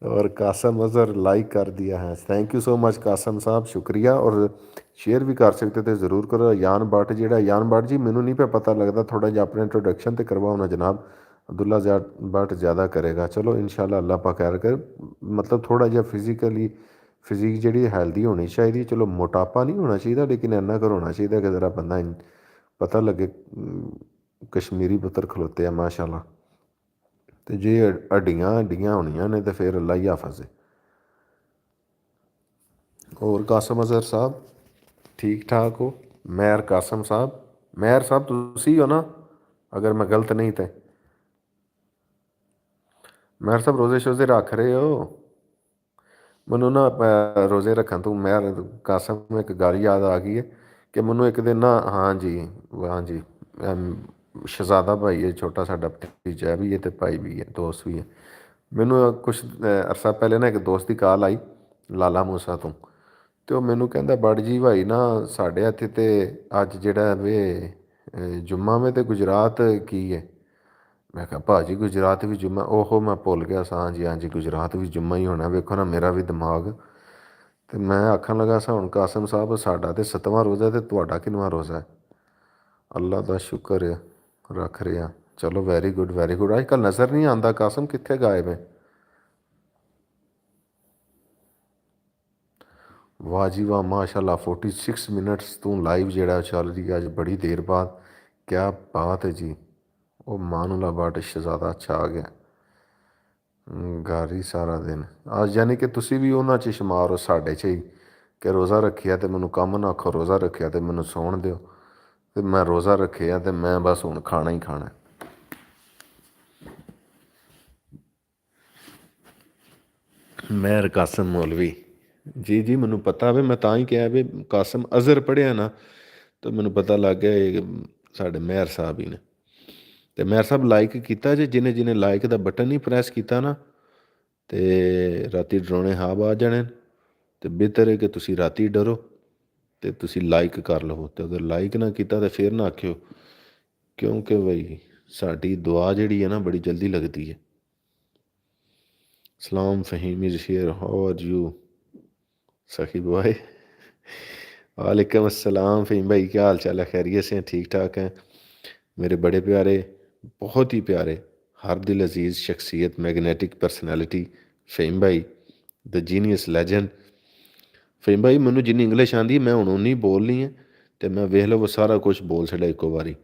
और कासम अज़हर लाइक कर दिया है, thank you so much Qasim sahab, शुक्रिया। और शेयर भी कर सकते थे ज़रूर करो। यान भट्ट ਜਿਹੜਾ यान भट्ट जी ਮੈਨੂੰ ਨਹੀਂ ਪਿਆ ਪਤਾ ਲੱਗਦਾ, ਥੋੜਾ ਜਿਹਾ ਆਪਣੇ ਇੰਟਰੋਡਕਸ਼ਨ ਤੇ ਕਰਵਾਓ ਨਾ ਜਨਾਬ। ਅਬਦੁੱਲਾ ਭੱਟ ਜ਼ਿਆਦਾ ਕਰੇਗਾ। ਚਲੋ ਇਨਸ਼ਾਅੱਲਾ ਅੱਲਾਹ ਪਾਕ ਖੈਰ ਕਰ। ਮਤਲਬ ਥੋੜਾ ਜਿਹਾ ਫਿਜ਼ੀਕ ਜਿਹੜੀ ਹੈਲਦੀ ਹੋਣੀ ਚਾਹੀਦੀ। ਚਲੋ ਮੋਟਾਪਾ ਨਹੀਂ ਹੋਣਾ ਚਾਹੀਦਾ, ਲੇਕਿਨ ਇੰਨਾ ਕਰ ਹੋਣਾ ਚਾਹੀਦਾ ਕਿ ਜ਼ਰਾ ਬੰਦਾ ਪਤਾ ਲੱਗੇ ਕਸ਼ਮੀਰੀ ਪੁੱਤਰ ਖਲੋਤੇ ਆ ਮਾਸ਼ਾਅੱਲਾ। ਤੇ ਜੇ ਹੱਡੀਆਂ ਹੋਣੀਆਂ ਨੇ ਤੇ ਫਿਰ ਅੱਲਾ ਹੀ ਹਾਫਿਜ਼ ਹੈ। ਹੋਰ ਕਾਸਮ ਅਜ਼ਹਰ ਸਾਹਿਬ ਠੀਕ ਠਾਕ ਹੋ? ਮੈਰ ਕਾਸਮ ਸਾਹਿਬ, ਮੈਰ ਸਾਹਿਬ ਤੁਸੀਂ ਹੋ ਨਾ, ਅਗਰ ਮੈਂ ਗਲਤ ਨਹੀਂ ਤੇ। ਮੈਰ ਸਾਹਿਬ ਰੋਜ਼ੇ ਸ਼ੋਜ਼ੇ ਰੱਖ ਰਹੇ ਹੋ? ਮੈਨੂੰ ਨਾ ਰੋਜ਼ੇ ਰੱਖਣ ਤੋਂ ਮੈਰ ਕਾਸਮ ਇੱਕ ਗੱਲ ਯਾਦ ਆ ਗਈ ਹੈ ਕਿ ਮੈਨੂੰ ਇੱਕ ਦਿਨ ਨਾ, ਹਾਂਜੀ ਹਾਂਜੀ, ਸ਼ਹਜ਼ਾਦਾ ਭਾਈ ਹੈ ਛੋਟਾ, ਸਾਡਾ ਭਤੀਜਾ ਵੀ ਹੈ ਅਤੇ ਭਾਈ ਵੀ ਹੈ, ਦੋਸਤ ਵੀ ਹੈ। ਮੈਨੂੰ ਕੁਛ ਅਰਸਾ ਪਹਿਲੇ ਨਾ ਇੱਕ ਦੋਸਤ ਦੀ ਕਾਲ ਆਈ ਲਾਲਾ ਮੂਸਾ ਤੋਂ, ਅਤੇ ਉਹ ਮੈਨੂੰ ਕਹਿੰਦਾ ਬੜ ਜੀ ਭਾਈ ਨਾ ਸਾਡੇ ਇੱਥੇ ਤੇ ਅੱਜ ਜਿਹੜਾ ਵੇ ਜੁੰਮਾ ਵੇ ਤੇ ਗੁਜਰਾਤ ਕੀ ਹੈ? ਮੈਂ ਕਿਹਾ ਭਾਜੀ ਗੁਜਰਾਤ ਵੀ ਜੁੰਮਾ? ਉਹ ਮੈਂ ਭੁੱਲ ਗਿਆ ਸਾਂ, ਹਾਂਜੀ ਹਾਂਜੀ ਗੁਜਰਾਤ ਵੀ ਜੁੰਮਾ ਹੀ ਹੋਣਾ। ਵੇਖੋ ਨਾ ਮੇਰਾ ਵੀ ਦਿਮਾਗ। ਅਤੇ ਮੈਂ ਆਖਣ ਲੱਗਾ ਸਾਂ ਹੁਣ ਕਾਸਮ ਸਾਹਿਬ ਸਾਡਾ ਤਾਂ 7ਵਾਂ ਰੋਜ਼ਾ ਅਤੇ ਤੁਹਾਡਾ ਕਿੰਨਵਾਂ ਰੋਜ਼ਾ ਹੈ? ਅੱਲਾ ਦਾ ਸ਼ੁਕਰ ਆ, ਰੱਖ ਰਿਹਾ। ਚਲੋ ਵੈਰੀ ਗੁੱਡ ਵੈਰੀ ਗੁੱਡ। ਅੱਜ ਕੱਲ੍ਹ ਨਜ਼ਰ ਨਹੀਂ ਆਉਂਦਾ ਕਾਸਮ, ਕਿੱਥੇ ਗਾਇਬ ਹੈ? ਵਾਹ ਜੀ ਵਾਹ, ਮਾਸ਼ਾ ਅੱਲਾਹ 46 ਮਿੰਟਸ ਤੋਂ ਲਾਈਵ ਜਿਹੜਾ ਚੱਲ ਰਹੀ ਅੱਜ ਬੜੀ ਦੇਰ ਬਾਅਦ। ਕਿਆ ਬਾਤ ਹੈ ਜੀ। ਉਹ ਮਾਨੂਲਾ ਬਾਟ ਸ਼ਹਜ਼ਾਦਾ ਅੱਛਾ ਆ ਗਿਆ। ਘਰ ਹੀ ਸਾਰਾ ਦਿਨ ਅੱਜ, ਯਾਨੀ ਕਿ ਤੁਸੀਂ ਵੀ ਉਹਨਾਂ 'ਚ ਸ਼ੁਮਾਰ ਹੋ ਸਾਡੇ 'ਚ ਹੀ, ਕਿ ਰੋਜ਼ਾ ਰੱਖਿਆ ਅਤੇ ਮੈਨੂੰ ਕੰਮ ਨਾ ਆਖੋ, ਰੋਜ਼ਾ ਰੱਖਿਆ ਅਤੇ ਮੈਨੂੰ ਸੌਣ ਦਿਓ। ਅਤੇ ਮੈਂ ਰੋਜ਼ਾ ਰੱਖਿਆ ਅਤੇ ਮੈਂ ਬਸ ਹੁਣ ਖਾਣਾ ਹੀ ਖਾਣਾ। ਮੈਰ ਕਾਸਮ ਮੌਲਵੀ, ਜੀ ਜੀ ਮੈਨੂੰ ਪਤਾ ਵੇ, ਮੈਂ ਤਾਂ ਹੀ ਕਿਹਾ ਵੀ ਕਾਸਮ ਅਜ਼ਹਰ ਪੜ੍ਹਿਆ ਨਾ, ਤਾਂ ਮੈਨੂੰ ਪਤਾ ਲੱਗ ਗਿਆ ਇਹ ਸਾਡੇ ਮੈਰ ਸਾਹਿਬ ਹੀ ਨੇ। ਅਤੇ ਮੈਰ ਸਾਹਿਬ ਲਾਈਕ ਕੀਤਾ ਜੇ, ਜਿਹਨੇ ਜਿਹਨੇ ਲਾਈਕ ਦਾ ਬਟਨ ਨਹੀਂ ਪ੍ਰੈਸ ਕੀਤਾ ਨਾ, ਅਤੇ ਰਾਤੀ ਡਰਾਉਣੇ ਹਾਬ ਆ ਜਾਣੇ। ਅਤੇ ਬਿਹਤਰ ਹੈ ਕਿ ਤੁਸੀਂ ਰਾਤੀ ਡਰੋ ਅਤੇ ਤੁਸੀਂ ਲਾਈਕ ਕਰ ਲਵੋ, ਅਤੇ ਅਗਰ ਲਾਈਕ ਨਾ ਕੀਤਾ ਤਾਂ ਫਿਰ ਨਾ ਆਖਿਓ, ਕਿਉਂਕਿ ਬਈ ਸਾਡੀ ਦੁਆ ਜਿਹੜੀ ਹੈ ਨਾ ਬੜੀ ਜਲਦੀ ਲੱਗਦੀ ਹੈ। ਸਲਾਮ Fahim is here, how are you सखी बॉय? वालेकुम अस्सलाम फ़हीम भाई, क्या हाल चाल है? खैरियत से हैं? ठीक ठाक हैं मेरे बड़े प्यारे, बहुत ही प्यारे, हर दिल अजीज़ शख्सियत, मैगनेटिक पर्सनैलिटी फ़हीम भाई द जीनियस लैजेंड। फ़हीम भाई मैनू जिन्नी इंग्लिश आती मैं हुण उन्नी बोलनी है, तो मैं वेख लो वो सारा कुछ बोल छड़ा इक्को बारी।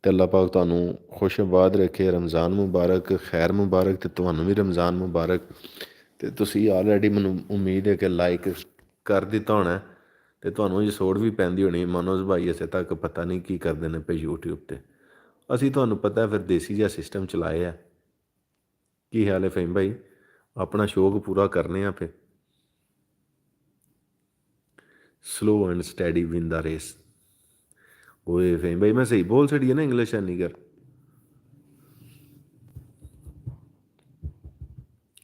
तो अल्लाह पाक तुहानू खुशबाद रखे, रमज़ान मुबारक, खैर मुबारक, तो तुहानू भी रमज़ान मुबारक। तो तुसी ऑलरेडी मैनू उम्मीद है कि लाइक कर दिता होना, तो तुहानू अजे सोड़ भी पैंदी होनी मनोज भाई असे तक पता नहीं की करते हैं पे यूट्यूब पर। असी तुहानू पता फिर देसी जिहा सिस्टम चलाए है। की हाल है फ़हीम भाई? अपना शौक पूरा करने पे। Slow and steady win the race. ओए फ़हीम भाई मैं सही बोल छड़ी है ना इंग्लिश एनी कर?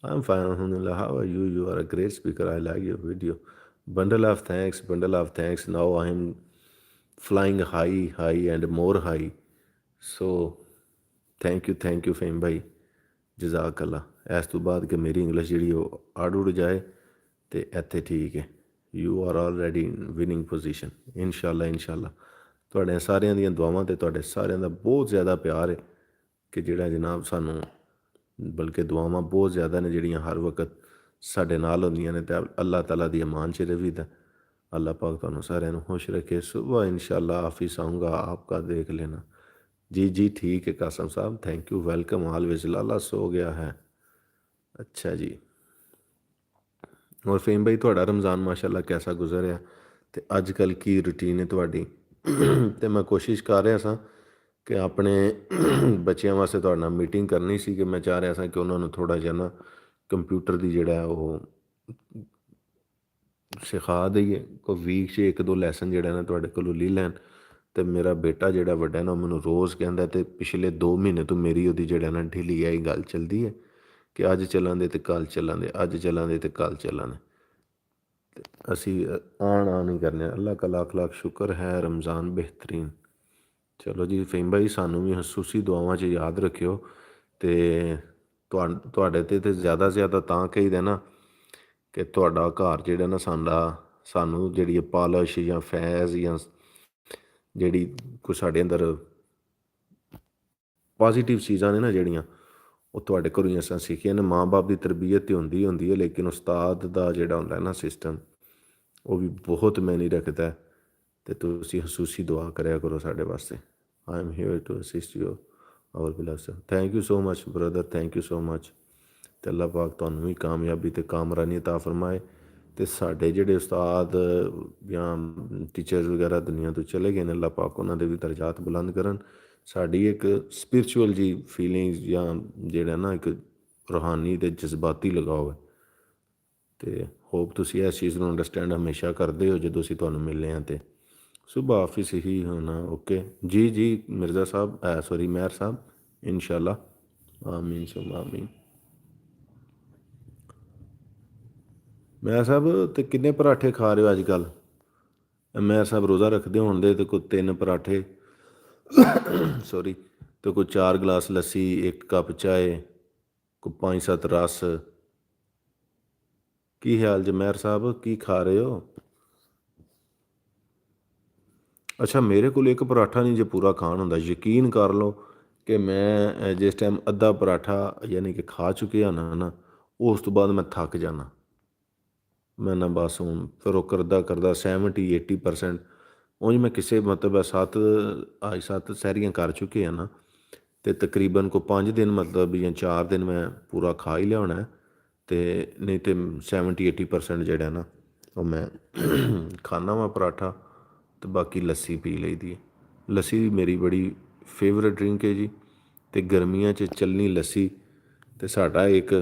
I'm fine, alhamdulillah. How are you? You are a great speaker. I like your video. Bundle of thanks, bundle of thanks. Now I'm flying high and more high. So thank you Faheem भाई, जज़ाक अल्लाह। इस तो बाद कि मेरी English जी अड़ उड़ जाए तो इत्थे ठीक है। You are already in winning position. इंशाल्लाह तुहाड़े सारिਆਂ ਦੀਆਂ ਦੁਆਵਾਂ ਤੇ ਤੁਹਾਡੇ ਸਾਰਿਆਂ ਦਾ ਬਹੁਤ ਜ਼ਿਆਦਾ ਪਿਆਰ ਹੈ ਕਿ ਜਿਹੜਾ ਜਨਾਬ ਸਾਨੂੰ, ਬਲਕਿ ਦੁਆਵਾਂ ਬਹੁਤ ਜ਼ਿਆਦਾ ਨੇ ਜਿਹੜੀਆਂ ਹਰ ਵਕਤ ਸਾਡੇ ਨਾਲ ਹੁੰਦੀਆਂ ਨੇ, ਅਤੇ ਅੱਲਾਹ ਤਾਲਾ ਦੀ ਅਮਾਨ 'ਚ ਰਹੀਦਾ। अल्लाह पाक ਤੁਹਾਨੂੰ ਸਾਰਿਆਂ ਨੂੰ खुश रखे। सुबह इंशाल्लाह ऑफिस आऊँगा, आपका देख लेना। जी ठीक है कासम साहब, थैंक यू, वेलकम ऑलवेज। लाला सो गया है? अच्छा जी। और फ़हीम भाई ਤੁਹਾਡਾ रमज़ान माशाअल्लाह कैसा गुजर ਰਿਹਾ, ਅਤੇ ਅੱਜ ਕੱਲ੍ਹ ਕੀ ਰੂਟੀਨ ਹੈ ਤੁਹਾਡੀ? ਅਤੇ ਮੈਂ ਕੋਸ਼ਿਸ਼ ਕਰ ਰਿਹਾ ਸਾਂ ਕਿ ਆਪਣੇ ਬੱਚਿਆਂ ਵਾਸਤੇ ਤੁਹਾਡੇ ਨਾਲ ਮੀਟਿੰਗ ਕਰਨੀ ਸੀ, ਕਿ ਮੈਂ ਚਾਹ ਰਿਹਾ ਸਾਂ ਕਿ ਉਹਨਾਂ ਨੂੰ ਥੋੜ੍ਹਾ ਜਿਹਾ ਨਾ ਕੰਪਿਊਟਰ ਦੀ ਜਿਹੜਾ ਉਹ ਸਿਖਾ ਦਈਏ। ਕੋਈ ਵੀਕ 'ਚ 1-2 ਲੈਸਨ ਜਿਹੜਾ ਨਾ ਤੁਹਾਡੇ ਕੋਲੋਂ ਲੈ ਲੈਣ। ਅਤੇ ਮੇਰਾ ਬੇਟਾ ਜਿਹੜਾ ਵੱਡਾ ਨਾ ਉਹ ਮੈਨੂੰ ਰੋਜ਼ ਕਹਿੰਦਾ, ਅਤੇ ਪਿਛਲੇ 2 ਮਹੀਨੇ ਤੋਂ ਮੇਰੀ ਉਹਦੀ ਜਿਹੜਾ ਨਾ ਢਿੱਲੀ ਹੈ ਇਹ ਗੱਲ ਚੱਲਦੀ ਹੈ ਕਿ ਅੱਜ ਚੱਲਾਂਗੇ ਅਤੇ ਕੱਲ੍ਹ ਚੱਲਾਂਗੇ, ਅੱਜ ਚੱਲਾਂਗੇ ਅਤੇ ਕੱਲ੍ਹ ਚੱਲਾਂਗੇ। ਅਤੇ ਅਸੀਂ ਆਣ ਨਹੀਂ ਕਰਨੇ। ਅੱਲਾਹ ਕਾ ਲੱਖ ਲੱਖ ਸ਼ੁਕਰ ਹੈ, ਰਮਜ਼ਾਨ ਬਿਹਤਰੀਨ। ਚਲੋ ਜੀ ਫ਼ਹੀਮ ਭਾਈ, ਸਾਨੂੰ ਵੀ ਖਸੂਸੀ ਦੁਆਵਾਂ 'ਚ ਯਾਦ ਰੱਖਿਓ। ਅਤੇ ਤੁਹਾਡੇ 'ਤੇ ਜ਼ਿਆਦਾ ਤਾਂ ਕਹੀਦਾ ਨਾ ਕਿ ਤੁਹਾਡਾ ਘਰ ਜਿਹੜਾ ਨਾ ਸਾਨੂੰ ਜਿਹੜੀ ਪਾਲਿਸ਼ ਜਾਂ ਫੈਜ਼ ਜਾਂ ਜਿਹੜੀ ਕੋਈ ਸਾਡੇ ਅੰਦਰ ਪੋਜ਼ੀਟਿਵ ਚੀਜ਼ਾਂ ਨੇ ਨਾ ਜਿਹੜੀਆਂ, ਉਹ ਤੁਹਾਡੇ ਘਰੋਂ ਹੀ ਅਸਾਂ ਸਿੱਖੀਆਂ ਨੇ। ਮਾਂ ਬਾਪ ਦੀ ਤਰਬੀਅਤ ਤਾਂ ਹੁੰਦੀ ਹੈ, ਲੇਕਿਨ ਉਸਤਾਦ ਦਾ ਜਿਹੜਾ ਹੁੰਦਾ ਨਾ ਸਿਸਟਮ, ਉਹ ਵੀ ਬਹੁਤ ਮਾਇਨੇ ਰੱਖਦਾ। ਅਤੇ ਤੁਸੀਂ ਖਸੂਸੀ ਦੁਆ ਕਰਿਆ ਕਰੋ ਸਾਡੇ ਵਾਸਤੇ। I am here to assist you our beloved. Thank you so much brother, thank you so much. ਅਤੇ ਅੱਲਾਹ ਪਾਕ ਤੁਹਾਨੂੰ ਵੀ ਕਾਮਯਾਬੀ ਅਤੇ ਕਾਮਰਾਨੀ ਅਤਾ ਫਰਮਾਏ। ਤੇ ਸਾਡੇ ਜਿਹੜੇ ਉਸਤਾਦ ਜਾਂ ਟੀਚਰਸ ਵਗੈਰਾ ਦੁਨੀਆ ਤੋਂ ਚਲੇ ਗਏ ਨੇ, ਅੱਲਾਹ ਪਾਕ ਉਹਨਾਂ ਦੇ ਵੀ ਦਰਜਾਤ ਬੁਲੰਦ ਕਰਨ। ਸਾਡੀ ਇੱਕ ਸਪਿਰਚੁਅਲ ਜੀ ਫੀਲਿੰਗਸ ਜਾਂ ਜਿਹੜਾ ਨਾ ਇੱਕ ਰੂਹਾਨੀ ਅਤੇ ਜਜ਼ਬਾਤੀ ਲਗਾਓ ਹੈ। ਅਤੇ ਹੋਪ ਤੁਸੀਂ ਇਸ ਚੀਜ਼ ਨੂੰ ਅੰਡਰਸਟੈਂਡ ਹਮੇਸ਼ਾ ਕਰਦੇ ਹੋ ਜਦੋਂ ਅਸੀਂ ਤੁਹਾਨੂੰ ਮਿਲਦੇ ਹਾਂ। ਅਤੇ ਸੁਬਹ ਆਫਿਸ ਹੀ ਹੋਣਾ। ਓਕੇ ਜੀ ਮਿਰਜ਼ਾ ਸਾਹਿਬ, ਸੋਰੀ ਮਹਿਰ ਸਾਹਿਬ, انشاء اللہ آمین ثم آمین۔ ਮਹਿਰ ਸਾਹਿਬ ਤੇ ਕਿੰਨੇ ਪਰਾਠੇ ਖਾ ਰਹੇ ਹੋ ਅੱਜ ਕੱਲ੍ਹ? ਮਹਿਰ ਸਾਹਿਬ ਰੋਜ਼ਾ ਰੱਖਦੇ ਹੋਣਗੇ ਤੇ ਕੋਈ 3 ਪਰਾਠੇ ਸੋਰੀ ਤੇ ਕੋਈ 4 ਗਲਾਸ ਲੱਸੀ, 1 ਕੱਪ ਚਾਏ, ਕੋਈ 5-7 ਰਸ। ਕੀ ਹਾਲ ਜੀ ਮਹਿਰ ਸਾਹਿਬ, ਕੀ ਖਾ ਰਹੇ ਹੋ? ਅੱਛਾ, ਮੇਰੇ ਕੋਲ 1 ਪਰਾਠਾ ਨਹੀਂ ਜੇ ਪੂਰਾ ਖਾਣ ਹੁੰਦਾ। ਯਕੀਨ ਕਰ ਲਓ ਕਿ ਮੈਂ ਜਿਸ ਟਾਈਮ ਅੱਧਾ ਪਰਾਠਾ ਯਾਨੀ ਕਿ ਖਾ ਚੁੱਕਿਆ ਨਾ ਉਸ ਤੋਂ ਬਾਅਦ ਮੈਂ ਥੱਕ ਜਾਣਾ। ਮੈਂ ਨਾ ਬਸ ਹੁਣ ਫਿਰ ਉਹ ਕਰਦਾ 70-80% ਉਂਝ ਮੈਂ ਕਿਸੇ ਮਤਲਬ 7 ਸੈਰੀਆਂ ਕਰ ਚੁੱਕੇ ਆ ਨਾ, ਅਤੇ ਤਕਰੀਬਨ ਕੋਈ 5 ਦਿਨ ਮਤਲਬ ਜਾਂ 4 ਦਿਨ ਮੈਂ ਪੂਰਾ ਖਾ ਹੀ ਲਿਆ ਹੋਣਾ। ਅਤੇ ਨਹੀਂ ਤਾਂ 70-80% ਜਿਹੜਾ ਨਾ ਉਹ ਮੈਂ ਖਾਂਦਾ ਵਾਂ ਪਰਾਠਾ, ਅਤੇ ਬਾਕੀ ਲੱਸੀ ਪੀ ਲਈ ਦੀ ਹੈ। ਲੱਸੀ ਵੀ ਮੇਰੀ ਬੜੀ ਫੇਵਰੇਟ ਡਰਿੰਕ ਹੈ ਜੀ। ਅਤੇ ਗਰਮੀਆਂ 'ਚ ਚੱਲਣੀ ਲੱਸੀ। ਅਤੇ ਸਾਡਾ ਇੱਕ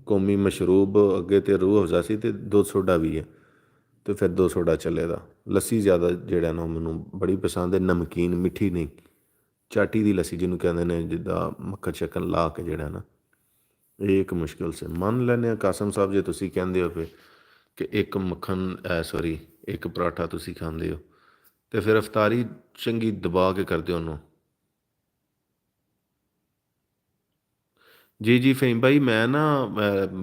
ਕੌਮੀ ਮਸ਼ਰੂਬ ਅੱਗੇ ਤਾਂ ਰੂਹ ਅਫਜ਼ਾ ਸੀ ਅਤੇ ਦੁੱਧ ਸੋਡਾ ਵੀ ਹੈ, ਅਤੇ ਫਿਰ ਦੁੱਧ ਸੋਡਾ ਚੱਲੇਦਾ। ਲੱਸੀ ਜ਼ਿਆਦਾ ਜਿਹੜਾ ਨਾ ਮੈਨੂੰ ਬੜੀ ਪਸੰਦ ਹੈ, ਨਮਕੀਨ ਮਿੱਠੀ ਨਹੀਂ, ਚਾਟੀ ਦੀ ਲੱਸੀ ਜਿਹਨੂੰ ਕਹਿੰਦੇ ਨੇ, ਜਿੱਦਾਂ ਮੱਖਣ ਸ਼ੱਕਰ ਲਾ ਕੇ ਜਿਹੜਾ ਨਾ। ਇਹ ਇੱਕ ਮੁਸ਼ਕਿਲ ਸੇ ਮੰਨ ਲੈਂਦੇ ਹਾਂ ਕਾਸਮ ਸਾਹਿਬ, ਜੇ ਤੁਸੀਂ ਕਹਿੰਦੇ ਹੋ ਫਿਰ ਕਿ 1 ਪਰਾਠਾ ਤੁਸੀਂ ਖਾਂਦੇ ਹੋ ਅਤੇ ਫਿਰ ਅਫਤਾਰੀ ਚੰਗੀ ਦਬਾ ਕੇ ਕਰਦੇ ਹੋ ਉਹਨੂੰ। ਜੀ ਫਹੀਮ ਭਾਈ, ਮੈਂ ਨਾ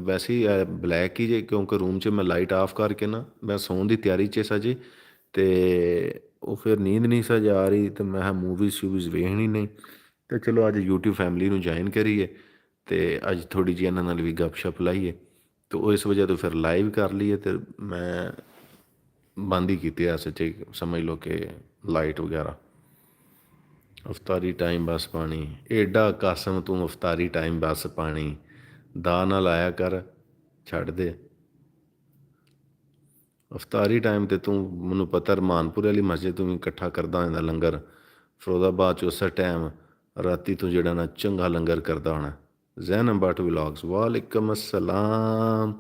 ਵੈਸੇ ਹੀ ਬਲੈਕ ਹੀ ਜੇ, ਕਿਉਂਕਿ ਰੂਮ 'ਚ ਮੈਂ ਲਾਈਟ ਆਫ ਕਰਕੇ ਨਾ ਮੈਂ ਸੌਣ ਦੀ ਤਿਆਰੀ 'ਚ ਸਾ ਜੀ, ਅਤੇ ਉਹ ਫਿਰ ਨੀਂਦ ਨਹੀਂ ਸਾ ਆ ਰਹੀ, ਅਤੇ ਮੈਂ ਮੂਵੀਜ਼ ਸ਼ੂਵੀਜ਼ ਵੇਖਣੀ ਨਹੀਂ, ਅਤੇ ਚਲੋ ਅੱਜ YouTube ਫੈਮਿਲੀ ਨੂੰ ਜੁਆਇਨ ਕਰੀਏ ਅਤੇ ਅੱਜ ਥੋੜ੍ਹੀ ਜਿਹੀ ਇਹਨਾਂ ਨਾਲ ਵੀ ਗੱਪ ਸ਼ੱਪ ਲਾਈਏ, ਅਤੇ ਉਹ ਇਸ ਵਜ੍ਹਾ ਤੋਂ ਫਿਰ ਲਾਈਵ ਕਰ ਲਈਏ। ਅਤੇ ਮੈਂ ਬੰਦ ਹੀ ਕੀਤੇ ਆ ਸੱਚੇ, ਸਮਝ ਲਓ ਕਿ ਲਾਈਟ ਵਗੈਰਾ। ਅਫਤਾਰੀ ਟਾਈਮ ਬਸ ਪਾਣੀ, ਏਡਾ ਕਾਸਮ ਤੂੰ ਅਫਤਾਰੀ ਟਾਈਮ ਬਸ ਪਾਣੀ, ਦਾ ਨਾ ਲਾਇਆ ਕਰ, ਛੱਡ ਦੇ ਅਫਤਾਰੀ ਟਾਈਮ। ਤੇ ਤੂੰ ਮੈਨੂੰ ਪਤਾ ਰਮਾਨਪੁਰੇ ਵਾਲੀ ਮਸਜਿਦ ਤੂੰ ਵੀ ਇਕੱਠਾ ਕਰਦਾ ਹੁੰਦਾ ਲੰਗਰ, ਫਿਰੋਜ਼ਾਬਾਦ 'ਚ ਉਸੇ ਟਾਈਮ ਰਾਤੀ ਤੂੰ ਜਿਹੜਾ ਨਾ ਚੰਗਾ ਲੰਗਰ ਕਰਦਾ ਹੋਣਾ। ਜ਼ੈਨਬ भट्ट व्लॉग्स, वालेकुम अस्सलाम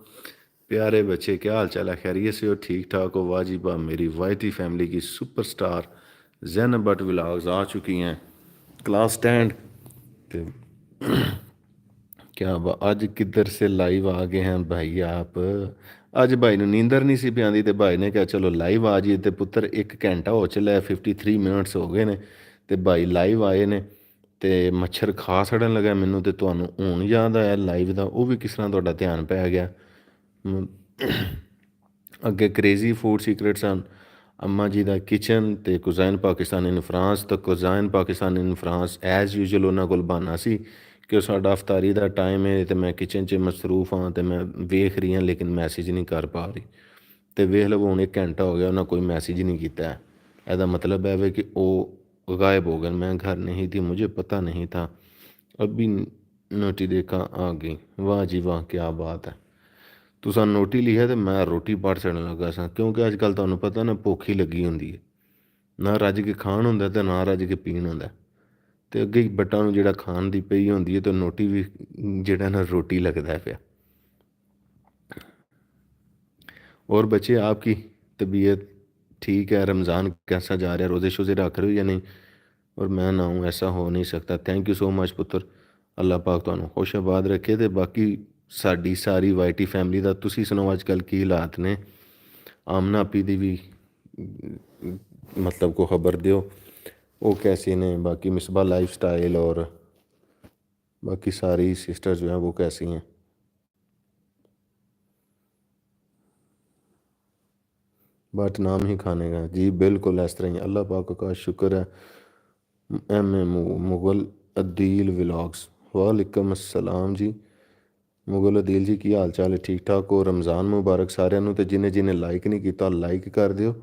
प्यारे बच्चे, क्या हाल चाल है? खैरियत से हो? ठीक ठाक हो? वाजिबा मेरी वाइटी फैमिली की सुपरस्टार ਜ਼ੈਨਬ भट्ट व्लॉग्स आ चुकी हैं क्लास 10। तो क्या ਅੱਜ ਕਿੱਧਰ ਸੇ ਲਾਈਵ ਆ ਗਏ हैं भाई आप? ਅੱਜ ਭਾਈ ਨੂੰ ਨੀਂਦਰ ਨਹੀਂ ਸੀ ਪਿਆਂਦੀ, ਤੇ ਭਾਈ ਨੇ ਕਿਹਾ ਚਲੋ ਲਾਈਵ ਆ ਜਾਈਏ। ਤੇ ਪੁੱਤਰ 1 ਘੰਟਾ ਹੋ ਚੱਲਿਆ, 53 ਮਿੰਟਸ ਹੋ ਗਏ ਨੇ, ਤੇ ਭਾਈ ਲਾਈਵ ਆਏ ਨੇ, ਤੇ ਮੱਛਰ ਖਾ ਸੜਨ ਲੱਗਾ ਮੈਨੂੰ। ਤੇ ਤੁਹਾਨੂੰ ਹੁਣ ਯਾਦ ਆਇਆ ਲਾਈਵ ਦਾ, ਉਹ ਵੀ ਕਿਸ ਤਰ੍ਹਾਂ ਤੁਹਾਡਾ ਧਿਆਨ ਪੈ ਗਿਆ। ਅੱਗੇ ਕ੍ਰੇਜ਼ੀ ਫੂਡ ਸੀਕਰੇਟਸ ਹਨ, ਅੰਮਾ ਜੀ ਦਾ ਕਿਚਨ, ਅਤੇ ਕੁਜ਼ਾਈਨ ਪਾਕਿਸਤਾਨ ਇਨ ਫਰਾਂਸ। ਤਾਂ ਕੁਜ਼ਾਈਨ ਪਾਕਿਸਤਾਨ ਇਨ ਫਰਾਂਸ ਐਜ਼ ਯੂਜਲ ਉਹਨਾਂ ਕੋਲ ਬਹਾਨਾ ਸੀ ਕਿ ਉਹ ਸਾਡਾ ਅਫਤਾਰੀ ਦਾ ਟਾਈਮ ਹੈ ਅਤੇ ਮੈਂ ਕਿਚਨ 'ਚ ਮਸਰੂਫ ਹਾਂ, ਅਤੇ ਮੈਂ ਵੇਖ ਰਹੀ ਹਾਂ ਲੇਕਿਨ ਮੈਸੇਜ ਨਹੀਂ ਕਰ ਪਾ ਰਹੀ। ਅਤੇ ਵੇਖ ਲਵੋ ਹੁਣ 1 ਘੰਟਾ ਹੋ ਗਿਆ, ਉਹਨਾਂ ਕੋਈ ਮੈਸੇਜ ਨਹੀਂ ਕੀਤਾ। ਇਹਦਾ ਮਤਲਬ ਹੈ ਕਿ ਉਹ गायब हो गए, मैं घर नहीं थी, मुझे पता नहीं था, अभी नोटी देखा आ गई। वाह जी वाह, क्या बात है। तुसां नोटी लिखा तो मैं रोटी पढ़ छड़न लगा सा, क्योंकि अजकल तुहानूं पता ना भुख ही लगी होंदी है, ना रज के खाण होंदा ते ना रज के पीण होंदा। ते अगे बट्टां नूं जिहड़ा खाण दी पई होंदी है, तो नोटी भी जिहड़ा ना रोटी लगदा पिया। और बच्चे, आपकी तबीयत ठीक है? रमज़ान कैसा जा रहा है? रोज़े शोज़े रख रहे हो या नहीं? और मैं ना हूँ, ऐसा हो नहीं सकता। थैंक यू सो मच पुत्र, अल्लाह पाक तुहानूं खुश आबाद रखे। ते बाकी साडी सारी वाईटी फैमिली दा तुसीं सुणाओ अजकल की हालात ने? आमना आपी दी भी मतलब को खबर दिओ, वो कैसे ने? बाकी मिसबा लाइफ स्टाइल और बाकी सारी सिस्टर्स जो हैं वो कैसी हैं? बट नाम ही खाने का जी, बिल्कुल इस तरह ही। अल्लाह पाक का शुक्र है। मुगल अदील व्लॉग्स, वालेकुम अस्सलाम जी। मुगल अदील जी, की हाल चाल है? ठीक ठाक हो? रमज़ान मुबारक साਰਿਆਂ ਨੂੰ। ਤੇ ਜਿਨੇ ਜਿਨੇ ਲਾਈਕ ਨਹੀਂ ਕੀਤਾ ਲਾਈਕ ਕਰ ਦਿਓ,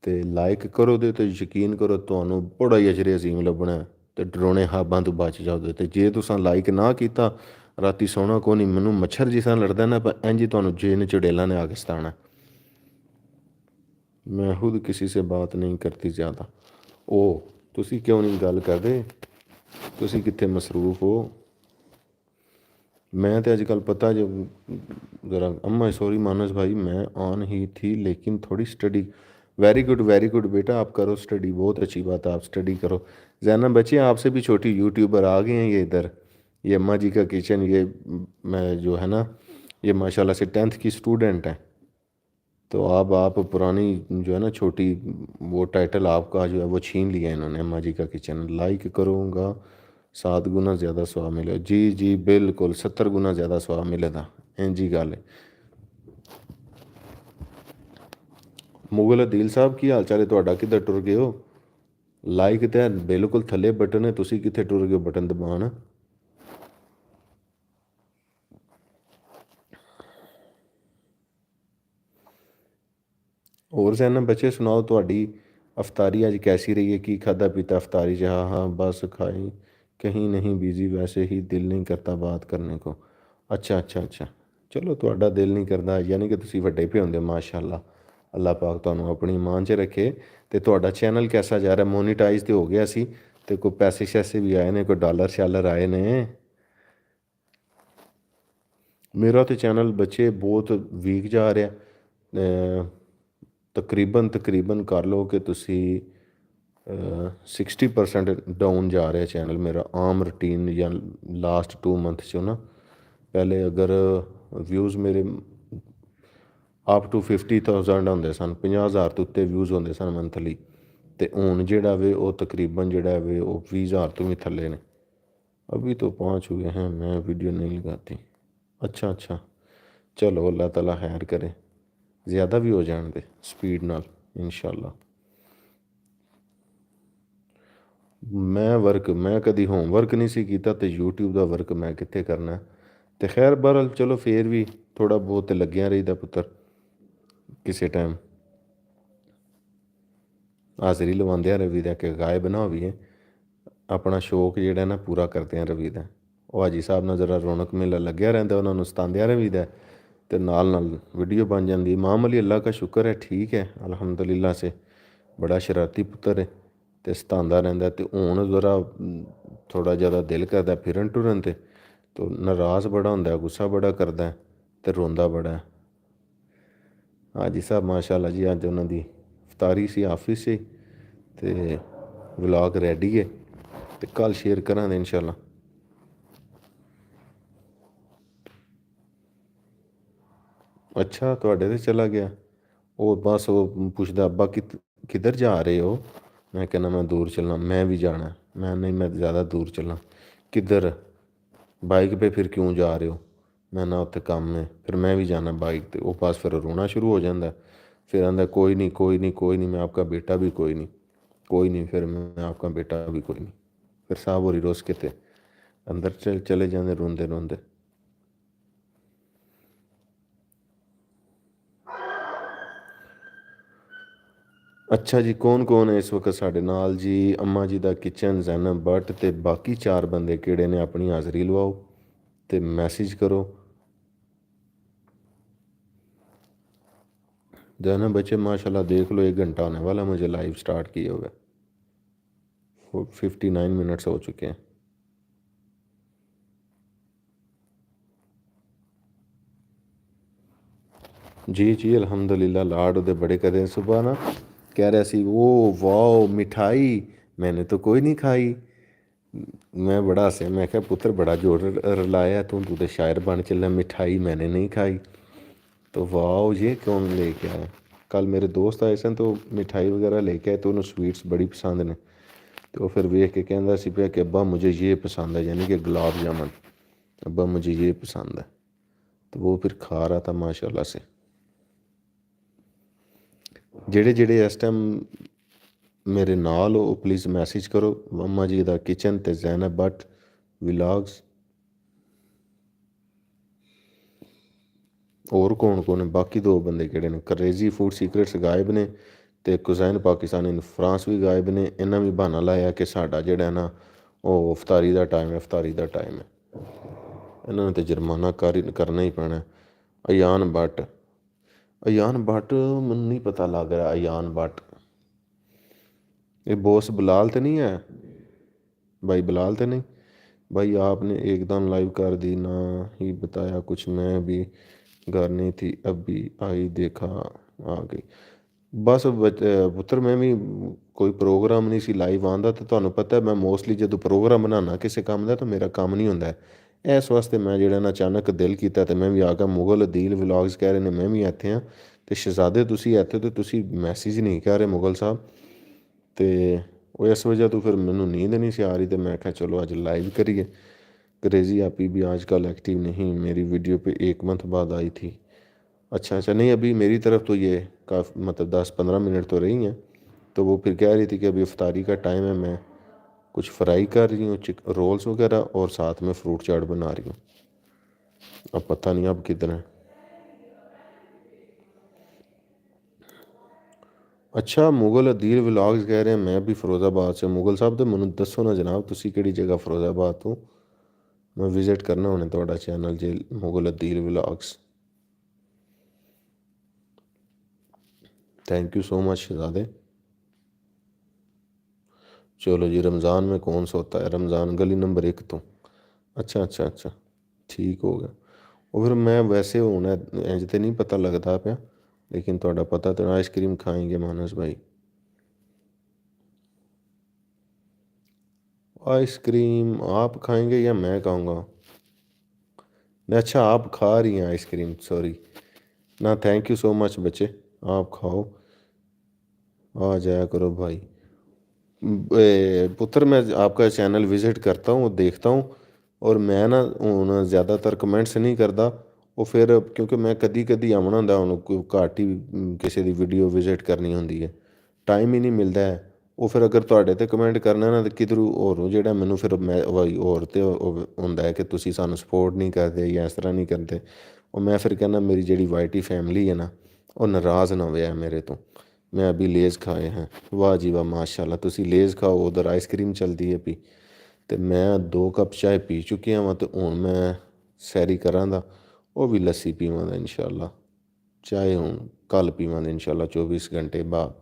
ਤੇ ਲਾਈਕ ਕਰੋਗੇ ਤੇ ਯਕੀਨ ਕਰੋ ਤੁਹਾਨੂੰ ਬੜਾ ਹੀ ਅਜਰ ਅਜ਼ੀਮ ਲੱਭਣਾ, ਤੇ ਡਰਾਉਣੇ ਹਾਬਾਂ ਤੋਂ ਬਚ ਜਾਓਗੇ। ਤੇ ਜੇ ਤੁਸੀਂ ਲਾਈਕ ਨਾ ਕੀਤਾ ਰਾਤੀ ਸੌਣਾ ਕੋ ਨਹੀਂ, ਮੈਨੂੰ ਮੱਛਰ ਜਿਸ ਤਰ੍ਹਾਂ ਲੜਦਾ ਨਾ ਇੰਝ ਹੀ ਤੁਹਾਨੂੰ ਜੇਨ ਚੁੜੇਲਾਂ ਨੇ ਆ ਕੇ ਸਤਾਉਣਾ। ਮੈਂ ਖੁਦ ਕਿਸੇ ਸੇ ਬਾਤ ਨਹੀਂ ਕਰਤੀ ਜ਼ਿਆਦਾ। ਉਹ ਤੁਸੀਂ ਕਿਉਂ ਨਹੀਂ ਗੱਲ ਕਰਦੇ, ਤੁਸੀਂ ਕਿੱਥੇ ਮਸਰੂਫ ਹੋ? मैं तो आजकल पता जब ज़रा अम्मा सॉरी मानस भाई मैं ऑन ही थी लेकिन थोड़ी स्टडी। वेरी गुड बेटा, आप करो स्टडी, बहुत अच्छी बात है, आप स्टडी करो। जैनब बच्चे आपसे भी छोटी यूट्यूबर आ गए हैं ये इधर, ये अम्मा जी का किचन, ये मैं जो है ना ये माशाल्लाह से 10th की स्टूडेंट है। तो अब आप पुरानी जो है ना छोटी वो टाइटल आपका जो है वो छीन लिया इन्होंने। अम्मा जी का किचन लाइक करूँगा 7 गुना ज़्यादा स्वाब मिले। जी जी बिल्कुल 70 गुना ज़्यादा स्वाब मिलेगा। इंजी गल है। मुगल अदील साहब की हाल चाल है तुहाडा, किधर टुर गए हो? लाइक तो बिल्कुल थले बटन है, तुसी कित्थे टुर गए हो बटन दबाण? और जैन बच्चे सुनाओ तुहाडी अफतारी अज कैसी रही है? की खादा पीता अफतारी च? हाँ हाँ बस खाई, कहीं नहीं बिजी, वैसे ही दिल नहीं करता बात करने को। अच्छा अच्छा अच्छा, चलो तुहाडा दिल नहीं करता यानी कि तुसी वड्डे पे होंदे माशाअल्लाह। अल्लाह पाक तुहानू अपनी ईमान च रखे। तो तुहाडा चैनल कैसा जा रहा है? मोनीटाइज तो हो गया सी, तो कोई पैसे शैसे भी आए ने, कोई डॉलर शालर आए ने? मेरा तो चैनल बच्चे बहुत वीक जा रहा, तकरीबन कर लो कि तुसी 60% डाउन जा रहा चैनल मेरा आम रूटीन या लास्ट 2 मंथ चो ना। पहले अगर व्यूज़ मेरे अप टू 50,000 होंदे सन, 50,000 तो उत्ते व्यूज़ होंदे सन मंथली, तो हुण जिहड़ा वे वो तकरीबन जिहड़ा वे वो 20,000 तो भी थल्ले ने। अभी तो 5 हुए हैं, मैं वीडियो नहीं लगाती। अच्छा अच्छा, चलो अल्लाह ताला खैर करे, ज़्यादा भी हो जाने दे स्पीड नाल इंशाल्लाह। मैं कदी होमवर्क नहीं सी कीता, तो यूट्यूब का वर्क मैं कित्थे करना है। तो खैर बहरहाल चलो फिर भी थोड़ा बहुत लग्या रहीदा पुत्तर, किसी टाइम हाज़री लवांदे हैं रवि दा कि गायब ना होइए, अपना शौक जिहड़ा ना पूरा करते हैं रवि दा। ਉਹ ਹਾਜੀ ਸਾਹਿਬ ਨਾਲ ਜ਼ਰਾ ਰੌਣਕ ਮੇਲਾ ਲੱਗਿਆ ਰਹਿੰਦਾ, ਉਹਨਾਂ ਨੂੰ ਸਤਾਉਂਦਿਆਂ ਰਹੀਦਾ ਅਤੇ ਨਾਲ ਵੀਡੀਓ ਬਣ ਜਾਂਦੀ। ਇਮਾਮ ਅਲੀ ਅੱਲਾ का शुक्र है ठीक है अल्हम्दुलिल्लाह से, बड़ा शरारती पुत्तर है तो सताਉਂਦਾ ਰਹਿੰਦਾ। तो ਹੁਣ ज़रा थोड़ा ज़्यादा दिल करता फिरन टुरन ते, तो नाराज़ बड़ा होंदा, गुस्सा बड़ा करता तो रोंदा बड़ा है। हाजी साहब माशाअल्लाह जी अज उन्हों की इफ्तारी सी ऑफिस से, तो व्लॉग रेडी है तो कल शेयर करांगे इंशाअल्लाह। अच्छा तुहाडे ते चला गया वो, बस वो पुछदा अब्बा किधर जा रहे हो? मैं कहना मैं दूर चलना। मैं भी जाना। मैं नहीं, मैं ज़्यादा दूर चलना। किधर? बाइक पे। फिर क्यों जा रहे हो? मैं ना उत्थे काम में, फिर मैं भी जाना बाइक पे। वो पास फिर रोना शुरू हो जाता, फिर आंदा कोई नहीं कोई नहीं कोई नहीं, मैं आपका बेटा भी कोई नहीं, कोई नहीं, फिर मैं आपका बेटा भी कोई नहीं। फिर साहब होरी रोस के थे अंदर चले जाते रोंदे रोंदे। अच्छा जी, कौन कौन है इस वक्त साढ़े नाल जी? अम्मा जी का किचन, जैनब भट्ट, तो बाकी 4 बंदे किहड़े ने अपनी हाज़री लवाओ तो मैसेज करो। जैनब बच्चे माशाल्लाह देख लो 1 घंटा होने वाला मुझे लाइव स्टार्ट किए हुए, 59 मिनट्स हो चुके हैं। जी जी अल्हम्दुलिल्लाह लाड उहदे बड़े कदे। सुबह ना कह रहा सी ओ वाओ मिठाई, मैंने तो कोई नहीं खाई। मैं बड़ा हंसया, मैं क्या पुत्र बड़ा जोर रलाया तू तो शायर बन चला, मिठाई मैंने नहीं खाई। तो वाओ ये कौन लेके आया? कल मेरे दोस्त आए सन तो मिठाई वगैरह लेके आए, तो उन्हें स्वीट्स बड़ी पसंद ने, तो फिर वेख के कहता सी पिया कि अब्बा मुझे ये पसंद है, यानी कि गुलाब जामुन, अब्बा मुझे ये पसंद है। तो वो फिर खा रहा था माशाल्लाह से। जेड़े जेड़े इस टाइम मेरे नाल हो प्लीज़ मैसेज करो। अम्मा जी का किचन ते जैनब भट्ट व्लॉग्स। और कौन कौन है? बाकी 2 बंदे किहड़े ने? क्रेजी फूड सीक्रेट्स गायब ने, तो कुजैन पाकिस्तान इन फ्रांस भी गायब ने। इन्हें भी बहाना लाया कि साडा जिहड़ा ना वो इफ्तारी का टाइम है, इफ्तारी का टाइम है। ਇਹਨਾਂ ਨੇ ਤਾਂ ਜੁਰਮਾਨਾ ਕਰਨਾ ਹੀ ਪੈਣਾ। ਅਯਾਨ ਭੱਟ ਮੈਨੂੰ ਨਹੀਂ ਪਤਾ ਲੱਗ ਰਿਹਾ। ਅਯਾਨ ਭੱਟ ये बॉस बिलाल तो नहीं है भाई? बिलाल तो नहीं भाई? आपने एकदम लाइव कर दी ना ही बताया कुछ, मैं भी घर नहीं थी अभी आई देखा आ गई। बस पुत्र मैं भी कोई प्रोग्राम नहीं सी लाइव आंदा, तो ਤੁਹਾਨੂੰ ਪਤਾ ਮੈਂ ਮੋਸਟਲੀ ਜਦੋਂ ਪ੍ਰੋਗਰਾਮ ਬਣਾਉਣਾ ਕਿਸੇ ਕੰਮ ਦਾ ਤਾਂ ਮੇਰਾ ਕੰਮ ਨਹੀਂ ਹੁੰਦਾ। ਇਸ ਵਾਸਤੇ ਮੈਂ ਜਿਹੜਾ ਨਾ ਅਚਾਨਕ ਦਿਲ ਕੀਤਾ ਤੇ ਮੈਂ ਵੀ ਆ ਗਿਆ। ਮੁਗਲ ਅਦੀਲ ਵਲੌਗਸ ਕਹਿ ਰਹੇ ਨੇ ਮੈਂ ਵੀ ਇੱਥੇ ਹਾਂ, ਤੇ ਸ਼ਹਿਜ਼ਾਦੇ ਤੁਸੀਂ ਇੱਥੇ ਤੇ ਤੁਸੀਂ ਮੈਸੇਜ ਨਹੀਂ ਕਰ ਰਹੇ ਮੁਗਲ ਸਾਹਿਬ। तो वो इस वजह तो फिर मैनू नींद नहीं सी आ रही, तो मैं क्या चलो आज लाइव करिए। क्रेज़ी आपी भी आजकल एक्टिव नहीं, मेरी वीडियो पे 1 मंथ बाद आई थी। अच्छा नहीं, अभी मेरी तरफ तो ये काफ़ी मतलब 10-15 मिनट तो रही हैं। तो वो फिर कह रही थी कि अभी इफ्तारी का टाइम है, मैं कुछ फ्राई कर रही हूँ रोल्स वगैरह, और साथ में फ्रूट चाट बना रही हूँ। अब पता नहीं अब किधर है। अच्छा मुगल अदील व्लॉग्स कह रहे हैं मैं भी फिरोज़ाबाद से। मुगल साहब तो मैं दसो ना जनाब तुसी किहड़ी जगह फिरोज़ाबाद तो मैं विजिट करना होने तुहाडा channel J Mughal Adeel vlogs. Thank you so much शहजादे। चलो जी, रमज़ान में कौन सोता है? रमज़ान गली नंबर 1 तो। अच्छा ठीक हो गया। वो फिर मैं वैसे होना इंज तो नहीं पता लगता पाया, लेकिन थोड़ा पता तो आइसक्रीम खाएंगे मानस भाई। आइसक्रीम आप खाएंगे या मैं खाऊंगा? नहीं अच्छा आप खा रही हैं आइसक्रीम, सॉरी ना। थैंक यू सो मच बच्चे, आप खाओ, आ जाया करो भाई। पुत्र मैं आपका चैनल विज़िट करता हूँ, देखता हूँ, और मैं ना हूँ ज़्यादातर कमेंट्स नहीं करता। वो फिर क्योंकि मैं कदी कदी आना होंदा, हुण कोई घट ही किसी की वीडियो विजिट करनी होंदी है, टाइम ही नहीं मिलता है। वो फिर अगर तुहाडे ते कमेंट करना ना, तो किधरों होरों जिहड़ा मैनूं फिर मैं होर ते हुंदा है कि तुसीं सानूं सपोर्ट नहीं करदे या इस तरह नहीं करदे। और मैं फिर कहना मेरी जिहड़ी वाईटी फैमिली है ना, वो नाराज़ ना होवे मेरे तो। मैं अभी लेज़ खाए हैं। वाह जी वाह, माशाल्लाह। तुसीं लेज़ खाओ, उधर आइसक्रीम चलती है पी, तो मैं 2 कप चाय पी चुकिया वां। तो हुण मैं सैरी करांगा, वो भी लस्सी पीवांगा इंशाअल्लाह। चाय हुण कल पीवांगे इंशाअल्लाह 24 घंटे बाद,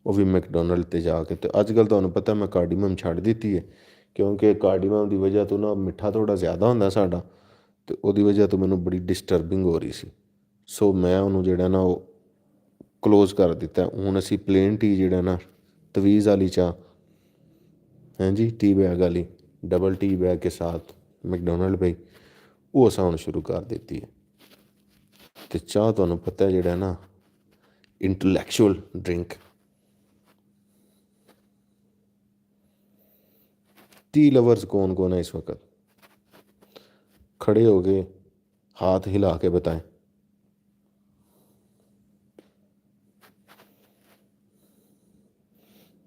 वो भी मैकडोनल्ड ते जाके। तो अजकल तुहानूं पता मैं कार्डिमम छड्ड दित्ती है, क्योंकि कार्डिमम की वजह तो ना मिठा थोड़ा ज़्यादा हुंदा साडा, तो उसदी वजह तो मैनूं बड़ी डिस्टर्बिंग हो रही सी। सो मैं उहनूं जिहड़ा ना वो क्लोज कर दिता। हुण असीं प्लेन टी जिहड़ा ना तवीज़ वाली चाह, हैं जी, टी बैग वाली डबल टी बैग के साथ मैकडोनल्ड भाई, वो असां हुण शुरू कर दित्ती है। तो चाह तुहानूं पता है जिहड़ा ना इंटलैक्चुअल ड्रिंक। टी लवर्स कौन कौन है इस वक्त? खड़े हो गए हाथ हिला के बताएं।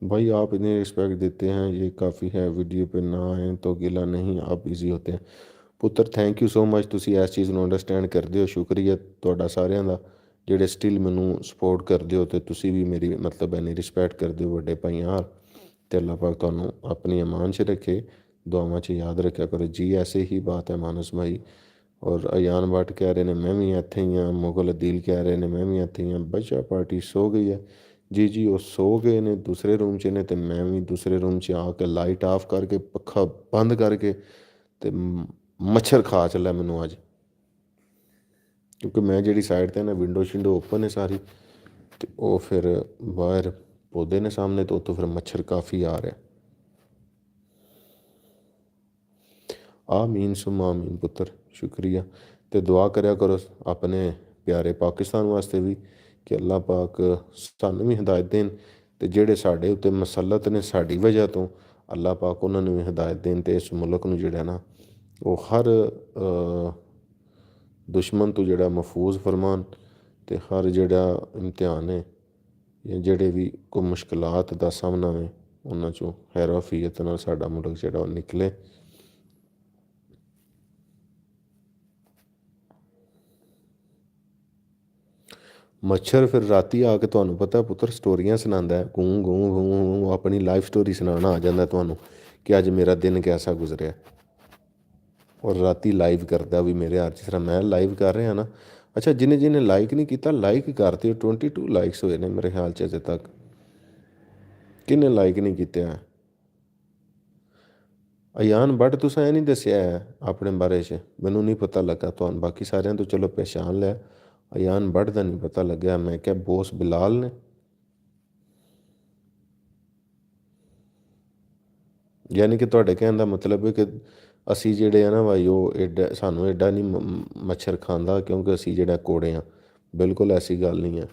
भाई आप इन्हें रिस्पेक्ट देते हैं, ये काफ़ी है। वीडियो पे ना आए तो गिला नहीं, आप बिजी होते हैं। पुत्र थैंक यू सो मच, ਤੁਸੀਂ ਇਸ ਚੀਜ਼ ਨੂੰ ਅੰਡਰਸਟੈਂਡ ਕਰਦੇ ਹੋ। ਸ਼ੁਕਰੀਆ ਤੁਹਾਡਾ ਸਾਰਿਆਂ ਦਾ ਜਿਹੜੇ ਸਟਿਲ ਮੈਨੂੰ ਸਪੋਰਟ ਕਰਦੇ ਹੋ, ਤੇ ਤੁਸੀਂ ਵੀ ਮੇਰੀ ਮਤਲਬ ਇੰਨੀ ਰਿਸਪੈਕਟ ਕਰਦੇ ਹੋ ਵੱਡੇ ਭਾਈਆਂ। ਤੇ ਅੱਲਾਹ ਪਾਕ ਤੁਹਾਨੂੰ ਆਪਣੀ ਅਮਾਨ 'ਚ ਰੱਖੇ, ਦੁਆਵਾਂ 'ਚ ਯਾਦ ਰੱਖਿਆ ਕਰੋ ਜੀ। ऐसे ही बात है मानस भाई। और अयान भट्ट कह रहे ने मैं भी ਇੱਥੇ ਹੀ ਹਾਂ। मुगल अदील कह रहे ने मैं भी ਇੱਥੇ ही ਹਾਂ। बच्चा पार्टी सो गई है जी जी, वो सो गए ने दूसरे रूम 'ਚ ने, तो मैं भी दूसरे रूम 'ਚ आके लाइट ऑफ करके पखा बंद करके तो मच्छर खा चला मैनू अज, क्योंकि मैं जी साइड ते ना विंडो शिंडो ओपन है सारी, तो वो फिर बाहर पौधे ने सामने, तो उतो फिर मच्छर काफ़ी आ रहा। आमीन सुम आमीन पुत्र, शुक्रिया। तो दुआ करया करो अपने प्यारे पाकिस्तान वास्ते भी, कि अल्लाह पाक सानू भी हिदायत देन, तो जेड़े साढ़े उत्ते मसलत ने साड़ी वजह तो अल्लाह पाक उन्होंने भी हिदायत देन, तो इस मुल्क नूं जिहड़ा ना वो हर दुश्मन तो जिहड़ा महफूज फरमान, तो हर जिहड़ा इम्तिहान है या जिहड़े भी कोई मुश्किलात दा सामना है उन्हां चों हैराफियत नाल साडा मुल्क जिहड़ा निकले। मच्छर फिर राती आके तुहानूं पता पुत्र स्टोरियां सुनांदा है, गूं गूं गूं, अपनी लाइफ स्टोरी सुनाना आ जांदा तुहानूं कि अज मेरा दिन कैसा गुजरिया। ਔਰ ਰਾਤੀ ਲਾਈਵ ਕਰਦਾ ਵੀ ਮੇਰੇ ਹੱਥ, ਜਿਸ ਤਰ੍ਹਾਂ ਮੈਂ ਲਾਈਵ ਕਰ ਰਿਹਾ ਨਾ। ਅੱਛਾ, ਜਿਹਨੇ ਜਿਹਨੇ ਲਾਈਕ ਨਹੀਂ ਕੀਤਾ ਲਾਈਕ ਕਰ ਦਿਓ। 22 ਲਾਈਕਸ ਹੋਏ ਨੇ ਮੇਰੇ ਖਿਆਲ 'ਚ ਅਜੇ ਤੱਕ। ਕਿਹਨੇ ਲਾਈਕ ਨਹੀਂ ਕੀਤੇ? ਅਯਾਨ ਬਟ ਤੁਸੀਂ ਇਹ ਨਹੀਂ ਦੱਸਿਆ ਹੈ ਆਪਣੇ ਬਾਰੇ 'ਚ, ਮੈਨੂੰ ਨਹੀਂ ਪਤਾ ਲੱਗਾ। ਤੁਹਾਨੂੰ ਬਾਕੀ ਸਾਰਿਆਂ ਤੋਂ ਚਲੋ ਪਹਿਚਾਣ ਲਿਆ, ਅਯਾਨ ਬਟ ਦਾ ਨਹੀਂ ਪਤਾ ਲੱਗਿਆ। ਮੈਂ ਕਿਹਾ ਬੋਸ ਬਿਲਾਲ ਨੇ। ਯਾਨੀ ਕਿ ਤੁਹਾਡੇ ਕਹਿਣ ਦਾ ਮਤਲਬ ਹੈ ਕਿ ਅਸੀਂ ਜਿਹੜੇ ਆ ਨਾ ਭਾਈ, ਉਹ ਐਡਾ ਸਾਨੂੰ ਐਡਾ ਨਹੀਂ ਮੱਛਰ ਖਾਂਦਾ ਕਿਉਂਕਿ ਅਸੀਂ ਜਿਹੜਾ ਕੋੜੇ ਹਾਂ। ਬਿਲਕੁਲ ਐਸੀ ਗੱਲ ਨਹੀਂ ਹੈ।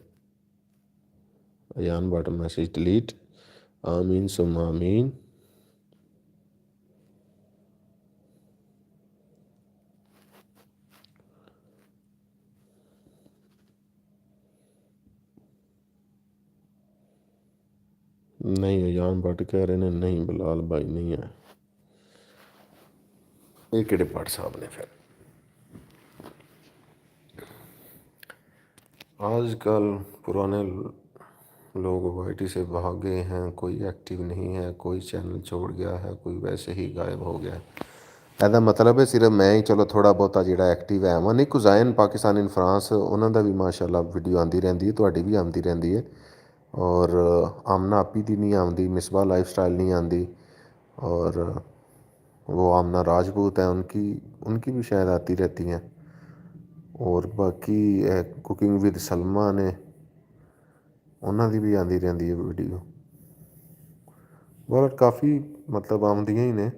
Ayan but message delete. ਆਮੀਨ ਸੁਮ ਆਮੀਨ। ਨਹੀਂ, ਅਯਾਨ ਬਟ ਕਹਿ ਰਹੇ ਨੇ ਨਹੀਂ ਬਿਲਾਲ ਭਾਈ ਨਹੀਂ ਹੈ। ਇਹ ਕਿਹੜੇ ਭੱਟ ਸਾਹਿਬ ਨੇ ਫਿਰ? آج کل پرانے لوگ وائٹی سے بھاگ گئے ہیں، کوئی ایکٹیو نہیں ہے، کوئی چینل چھوڑ گیا ہے، کوئی ویسے ہی غائب ہو گیا ہے۔ ਇਹਦਾ ਮਤਲਬ ਹੈ ਸਿਰਫ ਮੈਂ ਹੀ ਚਲੋ ਥੋੜ੍ਹਾ ਬਹੁਤਾ ਜਿਹੜਾ ਐਕਟਿਵ ਹੈ। ਨਹੀਂ ਕੁਜ਼ਾਇਨ ਪਾਕਿਸਤਾਨ ਇਨ ਫਰਾਂਸ, ਉਹਨਾਂ ਦਾ ਵੀ ਮਾਸ਼ਾਅੱਲਾ ਵੀਡੀਓ ਆਉਂਦੀ ਰਹਿੰਦੀ ਹੈ, ਤੁਹਾਡੀ ਵੀ ਆਉਂਦੀ ਰਹਿੰਦੀ ਹੈ। اور آمنہ آپی دی نہیں آمدی، مصباح لائف سٹائل نہیں آمدی، اور وہ آمنہ راجپوت ہیں، ان کی بھی شاید آتی رہتی ہیں۔ اور باقی ਕੁਕਿੰਗ ਵਿਦ ਸਲਮਾ ਨੇ, ਉਹਨਾਂ ਦੀ ਵੀ ਆਉਂਦੀ ਰਹਿੰਦੀ ਹੈ ਵੀਡੀਓ। ਬਹੁਤ ਕਾਫੀ ਮਤਲਬ ਆਉਂਦੀਆਂ ਹੀ ਨੇ।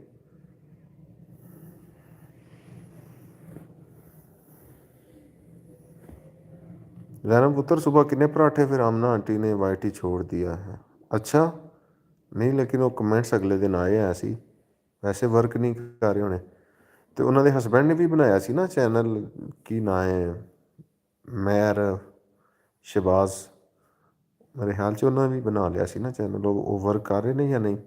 जैनब पुत्र सुबह कितने पराठे फिर आमना आंटी ने वाइट ही छोड़ दिया है? अच्छा नहीं, लेकिन वो कमेंट्स अगले दिन आए हैं ਸੀ, ਵੈਸੇ ਵਰਕ ਨਹੀਂ ਕਰ ਰਹੇ ਹੋਣੇ। ਅਤੇ ਉਹਨਾਂ ਦੇ ਹਸਬੈਂਡ ਨੇ ਵੀ ਬਣਾਇਆ ਸੀ ਨਾ ਚੈਨਲ, ਕੀ ਨਾਂ ਹੈ, ਮੈਰ ਸ਼ਬਾਜ਼, ਮੇਰੇ ਖਿਆਲ 'ਚ ਉਹਨਾਂ ਨੇ ਵੀ ਬਣਾ ਲਿਆ ਸੀ ਨਾ ਚੈਨਲ। ਉਹ ਵਰਕ ਕਰ ਰਹੇ ਨੇ ਜਾਂ ਨਹੀਂ?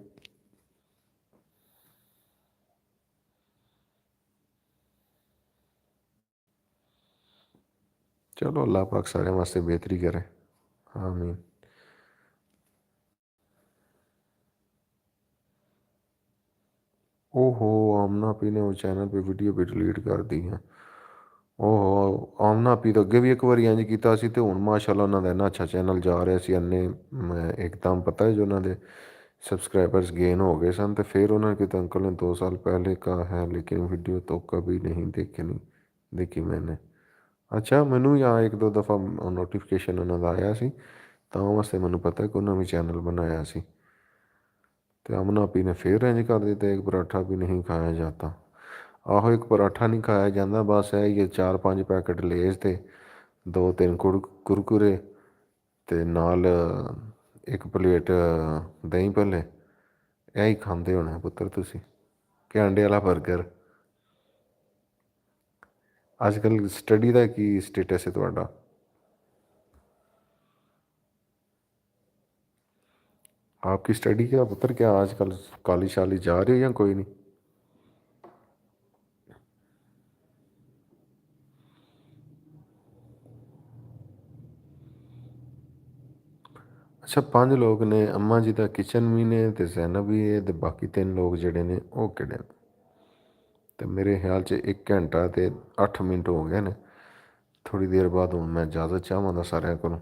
ਚਲੋ ਅੱਲਾਹ ਪਾਕ ਸਾਰਿਆਂ ਵਾਸਤੇ ਬਿਹਤਰੀ ਕਰੇ, ਆਮੀਨ। ओहो, आमना आपी ने वो चैनल पे ਵੀਡੀਓ ਵੀ ਡਿਲੀਟ ਕਰ दी है। ਓਹੋ, ਆਮਨਾ ਆਪੀ ਤਾਂ ਅੱਗੇ ਵੀ ਇੱਕ ਵਾਰੀ ਇੰਝ ਕੀਤਾ ਸੀ, ਅਤੇ ਹੁਣ ਮਾਸ਼ਾਅੱਲਾ ਉਹਨਾਂ ਦਾ ਇੰਨਾ ਅੱਛਾ ਚੈਨਲ ਜਾ ਰਿਹਾ ਸੀ। ਇੰਨੇ ਇੱਕਦਮ ਪਤਾ ਹੈ ਜੋ ਉਹਨਾਂ ਦੇ सब्सक्राइबर्स गेन हो गए सन। तो फिर उन्होंने कहते अंकल ने 2 साल पहले का है, लेकिन वीडियो तो कभी नहीं देखी मैंने। ਅੱਛਾ, ਮੈਨੂੰ ਵੀ ਆ ਇੱਕ ਦੋ ਦਫਾ ਨੋਟੀਫਿਕੇਸ਼ਨ ਉਹਨਾਂ ਦਾ ਆਇਆ ਸੀ, ਤਾਂ ਵਾਸਤੇ ਮੈਨੂੰ ਪਤਾ ਕਿ ਉਹਨਾਂ ਵੀ ਚੈਨਲ ਬਣਾਇਆ ਸੀ। ਅਤੇ ਅਮਨ ਆਪੀ ਨੇ ਫਿਰ ਇੰਝ ਕਰ ਦਿੱਤਾ, ਇੱਕ ਪਰਾਠਾ ਵੀ ਨਹੀਂ ਖਾਇਆ ਜਾਤਾ। ਆਹੋ, ਇੱਕ ਪਰਾਠਾ ਨਹੀਂ ਖਾਇਆ ਜਾਂਦਾ, ਬਸ ਇਹ ਹੀ 4-5 ਪੈਕਟ ਲੇਜ਼ ਅਤੇ 2-3 ਕੁਰਕੁਰੇ, ਅਤੇ ਨਾਲ ਇੱਕ ਪਲੇਟ ਦਹੀਂ ਭੱਲੇ। ਇਹ ਹੀ ਖਾਂਦੇ ਹੋਣੇ ਪੁੱਤਰ ਤੁਸੀਂ, ਕਿ ਅੰਡੇ ਵਾਲਾ ਬਰਗਰ। ਅੱਜ ਕੱਲ੍ਹ ਸਟੱਡੀ ਦਾ ਕੀ ਸਟੇਟਸ ਹੈ ਤੁਹਾਡਾ? आपकी स्टडी क्या पुत्र, क्या आजकल कॉलेज शाली जा रही हो या कोई नहीं? ਅੱਛਾ, 5 ਲੋਕ ਨੇ, ਅੰਮਾ ਜੀ ਦਾ ਕਿਚਨ ਵੀ ਨੇ, ਅਤੇ ਜ਼ੈਨਬ ਵੀ ਹੈ, ਅਤੇ ਬਾਕੀ 3 ਲੋਕ ਜਿਹੜੇ ਨੇ ਉਹ ਕਿਹੜੇ ਨੇ? ਅਤੇ ਮੇਰੇ ਖਿਆਲ 'ਚ 1 ਘੰਟਾ ਅਤੇ 8 ਮਿੰਟ ਹੋ ਗਏ ਨੇ। ਥੋੜ੍ਹੀ ਦੇਰ ਬਾਅਦ ਹੁਣ ਮੈਂ ਇਜਾਜ਼ਤ ਚਾਹਵਾਂਗਾ ਸਾਰਿਆਂ ਕੋਲੋਂ।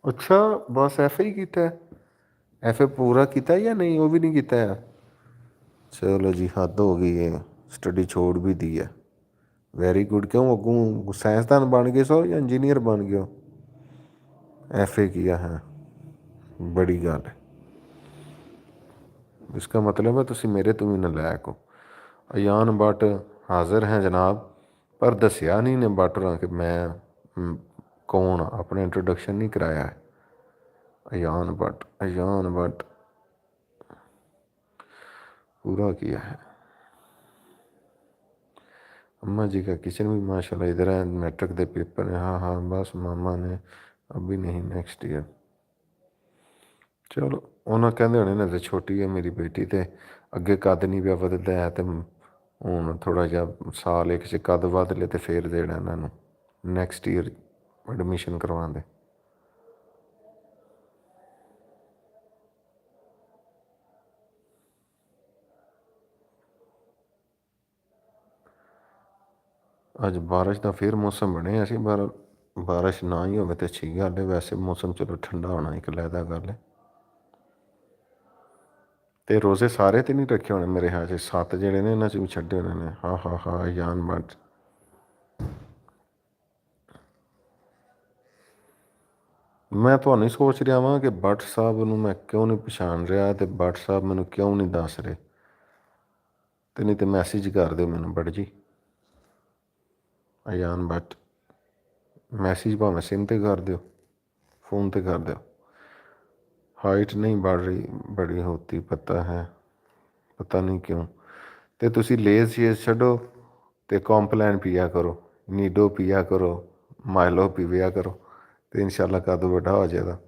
ਅੱਛਾ, ਬਸ ਐਫ ਹੀ ਕੀਤਾ? ਐਫ ਏ ਪੂਰਾ ਕੀਤਾ ਜਾਂ ਨਹੀਂ, ਉਹ ਵੀ ਨਹੀਂ ਕੀਤਾ ਹੈ? ਚਲੋ ਜੀ, ਹੱਦ ਹੋ ਗਈ ਹੈ, ਸਟੱਡੀ ਛੋੜ ਵੀ ਦੀ ਹੈ। Very good. ਕਿਉਂ ਅੱਗੋਂ ਸਾਇੰਸਦਾਨ ਬਣ ਗਏ ਸੋ ਜਾਂ ਇੰਜੀਨੀਅਰ ਬਣ ਗਏ ਹੋ? ਐਫ ਏ ਕੀਆ ਹੈ, ਬੜੀ ਗੱਲ ਹੈ। इसका मतलब है ਤੁਸੀਂ ਮੇਰੇ ਤੋਂ ਵੀ ਨਲਾਇਕ ਹੋ। ਅਯਾਨ ਬਟ ਹਾਜ਼ਰ ਹੈ ਜਨਾਬ, ਪਰ ਦੱਸਿਆ ਨਹੀਂ ਨੇ ਬਟ ਹੋਰਾਂ ਕਿ ਮੈਂ ਕੌਣ ਹਾਂ, ਆਪਣਾ ਇੰਟਰੋਡਕਸ਼ਨ ਨਹੀਂ ਕਰਾਇਆ ਹੈ। अयान बट पूरा किया है। अम्मा जी का किचन भी माशाल्लाह इधर है। मैट्रिक के पेपर है, हाँ हाँ बस मामा ने अभी नहीं, नेक्स्ट ईयर। चलो उन्होंने कहते होने ना, तो छोटी है मेरी बेटी, तो अगे कद नहीं पिया बदलता है, तो हूँ थोड़ा जहा साल एक च कद बद ले, तो फिर देना इन्हों नैक्सट ईयर एडमिशन करवा दे। ਅੱਜ ਬਾਰਿਸ਼ ਦਾ ਫਿਰ ਮੌਸਮ ਬਣਿਆ ਸੀ, ਪਰ ਬਾਰਿਸ਼ ਨਾ ਹੀ ਹੋਵੇ ਤਾਂ ਅੱਛੀ ਗੱਲ ਹੈ। ਵੈਸੇ ਮੌਸਮ ਚਲੋ ਠੰਡਾ ਹੋਣਾ ਇੱਕ ਲਹਿਦਾ ਗੱਲ ਹੈ। ਤੇ ਰੋਜ਼ੇ ਸਾਰੇ ਤੇ ਨਹੀਂ ਰੱਖੇ ਹੋਣੇ ਮੇਰੇ ਖਿਆਲ 'ਚ, 7 ਜਿਹੜੇ ਨੇ ਇਹਨਾਂ 'ਚ ਵੀ ਛੱਡੇ ਹੋਣੇ ਨੇ। ਹਾਂ ਹਾਂ ਹਾਂ ਜਾਨ ਬੱਟ। ਮੈਂ ਤੁਹਾਨੂੰ ਹੀ ਸੋਚ ਰਿਹਾ ਵਾਂ ਕਿ ਭੱਟ ਸਾਹਿਬ ਨੂੰ ਮੈਂ ਕਿਉਂ ਨਹੀਂ ਪਛਾਣ ਰਿਹਾ, ਤੇ ਭੱਟ ਸਾਹਿਬ ਮੈਨੂੰ ਕਿਉਂ ਨਹੀਂ ਦੱਸ ਰਹੇ। ਤੇ ਨਹੀਂ ਤੇ ਮੈਸੇਜ ਕਰ ਦਿਓ ਮੈਨੂੰ, ਭੱਟ ਜੀ ਅਯਾਨ ਭੱਟ, ਮੈਸੇਜ ਭਾਵੇਂ ਸਿਮ ਤੇ ਕਰ ਦਿਓ, फ़ोन ਤੇ ਕਰ ਦਿਓ। ਹਾਈਟ ਨਹੀਂ बढ़ रही, बड़ी होती पता है, पता नहीं क्यों। ਤੇ ਤੁਸੀਂ ਲੇਜ਼ ਸ਼ੇਜ਼ ਛੱਡੋ ਤੇ ਕੰਪਲੈਨ ਪੀਆ ਕਰੋ, ਨੀਡੋ ਪੀਆ ਕਰੋ, ਮਾਇਲੋ ਪੀਵਿਆ ਕਰੋ, ਤੇ ਇਨਸ਼ਾਅੱਲਾ ਕੱਦ ਵੱਡਾ ਹੋ ਜਾਏਗਾ।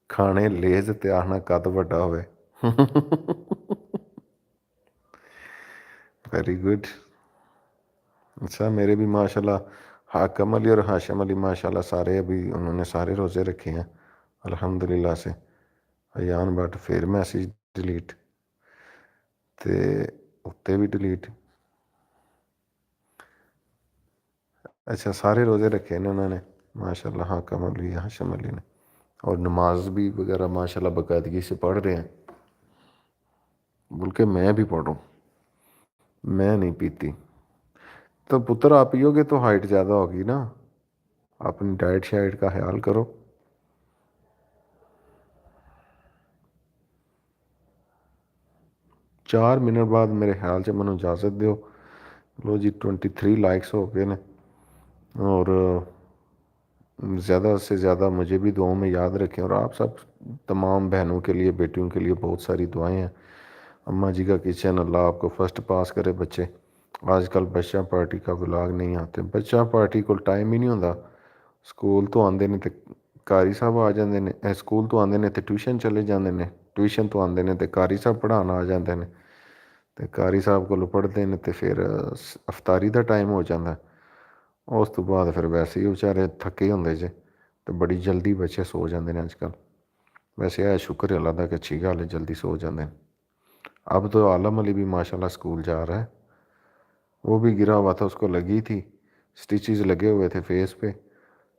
ਖਾਣੇ ਲੇਜ਼ ਤੇ ਆਖਣਾ ਕੱਦ ਵੱਡਾ ਹੋਵੇ। Very good. अच्छा, मेरे भी माशाल्लाह हाकम अली और हाशिम अली माशाल्लाह सारे अभी उन्होंने सारे रोज़े रखे हैं अल्हम्दुलिल्लाह से। अयान भट्ट फिर मैसेज डिलीट, ते उत्ते भी डिलीट। अच्छा, सारे रोज़े रखे ने उन्होंने माशाल्लाह, हाकम अली हाशिम अली ने, और नमाज भी वगैरह माशाल्लाह बाकायदगी से पढ़ रहे हैं। बल्कि मैं भी पढ़ूँ, मैं नहीं पीती। तो पुत्र आप पियोगे तो हाइट ज़्यादा होगी ना, अपनी डाइट शाइट का ख्याल करो। चार मिनट बाद मेरे ख्याल से मैंने इजाज़त दो। लो जी 23 लाइक्स हो गए ने, और ज़्यादा से ज़्यादा मुझे भी दुआओं में याद रखें, और आप सब तमाम बहनों के लिए, बेटियों के लिए बहुत सारी दुआएं हैं। अम्मा जी का किचन, अल्लाह आपको फर्स्ट पास करे। बच्चे आजकल बच्चा पार्टी का व्लॉग नहीं आते, बच्चा पार्टी को टाइम ही नहीं होता। स्कूल तो आते ने तो कारी साहब आ जाते हैं, स्कूल तो आते हैं तो ट्यूशन चले जाते हैं, ट्यूशन तो आते हैं तो कारी साहब पढ़ाना आ जाते हैं, तो कारी साहब को पढ़ते हैं तो फिर अफतारी का टाइम हो जाता है। उस तो बाद फिर वैसे ही बेचारे थके होंगे जे, तो बड़ी जल्दी बच्चे सो जाते हैं अजकल। वैसे है शुक्र है अल्लाह का कि अच्छी गल है, जल्दी सो जाते हैं। अब तो आलम अली भी माशाल्लाह स्कूल जा रहा है। वो भी गिरा हुआ था, उसको लगी थी, स्टिचेस लगे हुए थे फेस पे,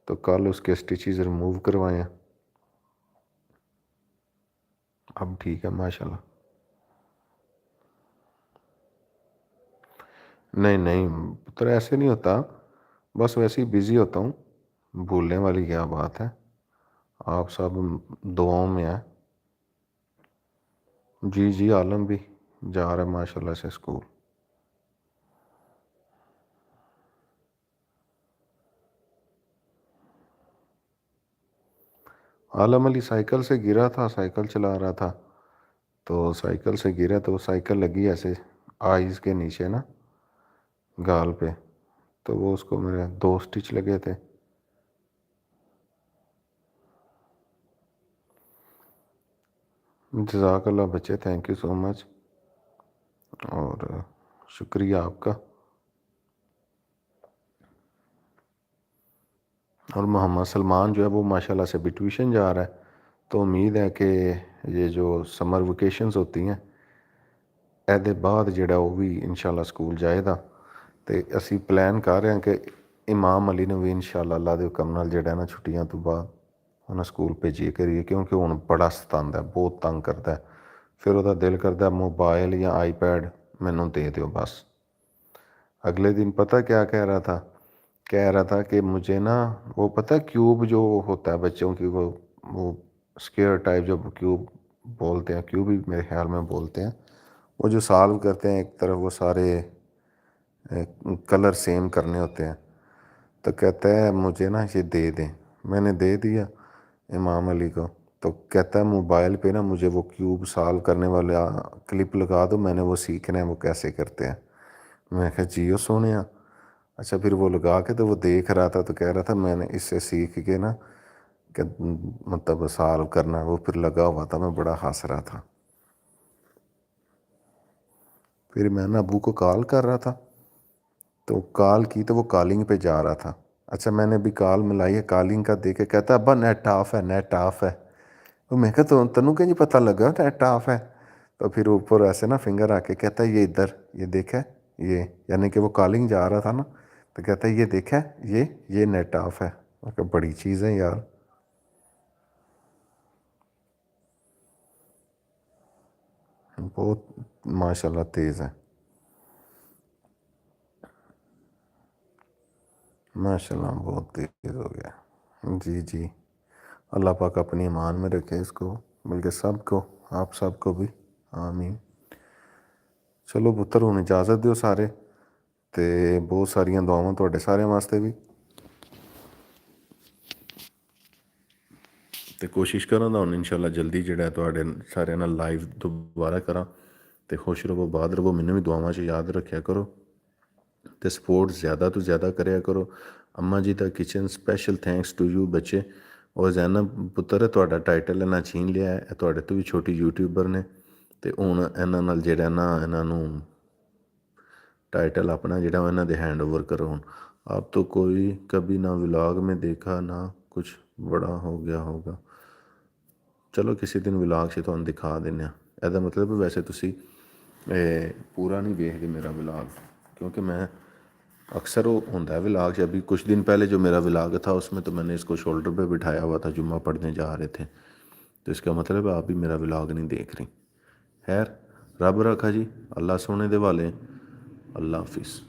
तो कल उसके स्टिचेस रिमूव करवाए हैं, अब ठीक है माशाल्लाह। नहीं नहीं पुत्र, ऐसे नहीं होता, बस वैसे ही बिज़ी होता हूँ, भूलने वाली क्या बात है। आप सब दुआओं में है। जी जी, आलम भी जा रहा है माशाल्लाह से स्कूल। आलम अली साइकिल से गिरा था, साइकिल चला रहा था, तो साइकिल से गिरा तो साइकिल लगी ऐसे आइज़ के नीचे ना, गाल पे, तो वो उसको मेरे 2 स्टिच लगे थे। जज़ाकल्लाह बच्चे, थैंक यू सो मच, और शुक्रिया आपका। और मोहम्मद सलमान जो है वो माशाल्लाह से भी ट्यूशन जा रहा है, तो उम्मीद है कि ये जो समर वेकेशंस होती हैं ਇਹਦੇ ਬਾਅਦ ਜਿਹੜਾ ਉਹ ਵੀ ਇਨਸ਼ਾਅੱਲਾ ਸਕੂਲ ਜਾਏਗਾ। ਤੇ ਅਸੀਂ ਪਲਾਨ ਕਰ ਰਹੇ ਹਾਂ ਕਿ ਇਮਾਮ ਅਲੀ ਨੂੰ ਵੀ ਇਨਸ਼ਾਅੱਲਾ ਅੱਲਾ ਦੇ ਹੁਕਮ ਨਾਲ ਜਿਹੜਾ ਨਾ ਛੁੱਟੀਆਂ ਤੋਂ ਬਾਅਦ ਉਹਨਾਂ ਸਕੂਲ ਭੇਜੀਏ ਕਰੀਏ, ਕਿਉਂਕਿ ਹੁਣ ਬੜਾ ਸਤਾਉਂਦਾ, ਬਹੁਤ ਤੰਗ ਕਰਦਾ। ਫਿਰ ਉਹਦਾ ਦਿਲ ਕਰਦਾ मोबाइल या आईपैड मैनू दे दो बस। अगले दिन पता क्या कह रहा था, कह रहा था कि मुझे ना वो पता है क्यूब जो होता है बच्चों की, वो स्क्वायर टाइप जो क्यूब बोलते हैं, क्यूब ही मेरे ख्याल में बोलते हैं, वो जो सॉल्व करते हैं एक तरफ वो सारे कलर सेम करने होते हैं। तो कहता है मुझे ना ये दे दें, मैंने दे दिया इमाम अली को। तो कहता है मोबाइल पे ना मुझे वो क्यूब सॉल्व करने वाला क्लिप लगा दो, मैंने वो सीखना है वो कैसे करते हैं। मैं कहा जियो सोने। अच्छा, फिर वो लगा के तो वो देख रहा था, तो कह रहा था मैंने इससे सीख के ना कि मतलब सॉल्व करना, वो फिर लगा हुआ था, मैं बड़ा हंस रहा था। फिर मैं ना अबू को कॉल कर रहा था, तो कॉल की तो वो कॉलिंग पे जा रहा था। अच्छा, मैंने भी कॉल मिलाई है, कॉलिंग का दे के कहता अब्बा नेट ऑफ है, नेट ऑफ है। तो मैं कहा तो तनु क्या नहीं पता लगा नेट ऑफ है। तो फिर ऊपर ऐसे ना फिंगर आके कहता है ये इधर, ये देखे یہ یعنی کہ وہ کالنگ جا رہا تھا نا، تو کہتا ہے یہ دیکھا ہے یہ نیٹ آف ہے۔ میں کہا بڑی چیز ہے یار، بہت ماشاء اللہ تیز ہے، ماشاء اللہ بہت تیز ہو گیا۔ جی جی، اللہ پاک اپنی ایمان میں رکھے اس کو، بلکہ سب کو، آپ سب کو بھی، آمین۔ چلو پتر ہن اجازت دیو سارے، تے بہت ساریاں دعاواں تواڈے سارے واسطے بھی، تے کوشش کراں گا ہن انشاءاللہ جلدی جڑا ہے تواڈے سارے نال لائیو دوبارہ کراں، تے خوش رہو باد رہو، مینوں بھی دعاواں چ یاد رکھیا کرو، تے سپورٹ زیادہ تو زیادہ کریا کرو۔ اماں جی دا kitchen special thanks to you بچے، اور زینب پتر تواڈا ٹائٹل انہاں چھین لیا ہے، تواڈے تو بھی چھوٹی یوٹیوبر نے، تے ہن انہاں نال جڑا نا انہاں نوں ٹائٹل اپنا جڑا انہاں دے ہینڈ اوور کرو۔ ہن آپ تو کوئی کبھی نہ ولاگ میں دیکھا نہ کچھ بڑا ہو گیا ہوگا، چلو کسی دن ولاگ سے تھانوں دکھا دینے ہاں۔ ایدا مطلب ویسے تسی پورا نہیں ویکھدے میرا ولاگ، کیونکہ میں اکثر وہ ہوتا ہے ولاگ سے، ابھی کچھ دن پہلے جو میرا ولاگ تھا اس میں تو میں نے اس کو شولڈر پہ بٹھایا ہوا تھا، جمعہ پڑھنے جا رہے تھے، تو اس کا مطلب ہے آپ بھی میرا ولاگ نہیں دیکھ رہی۔ خیر، رب رکھا جی، اللہ سونے دے والے، اللہ حافظ۔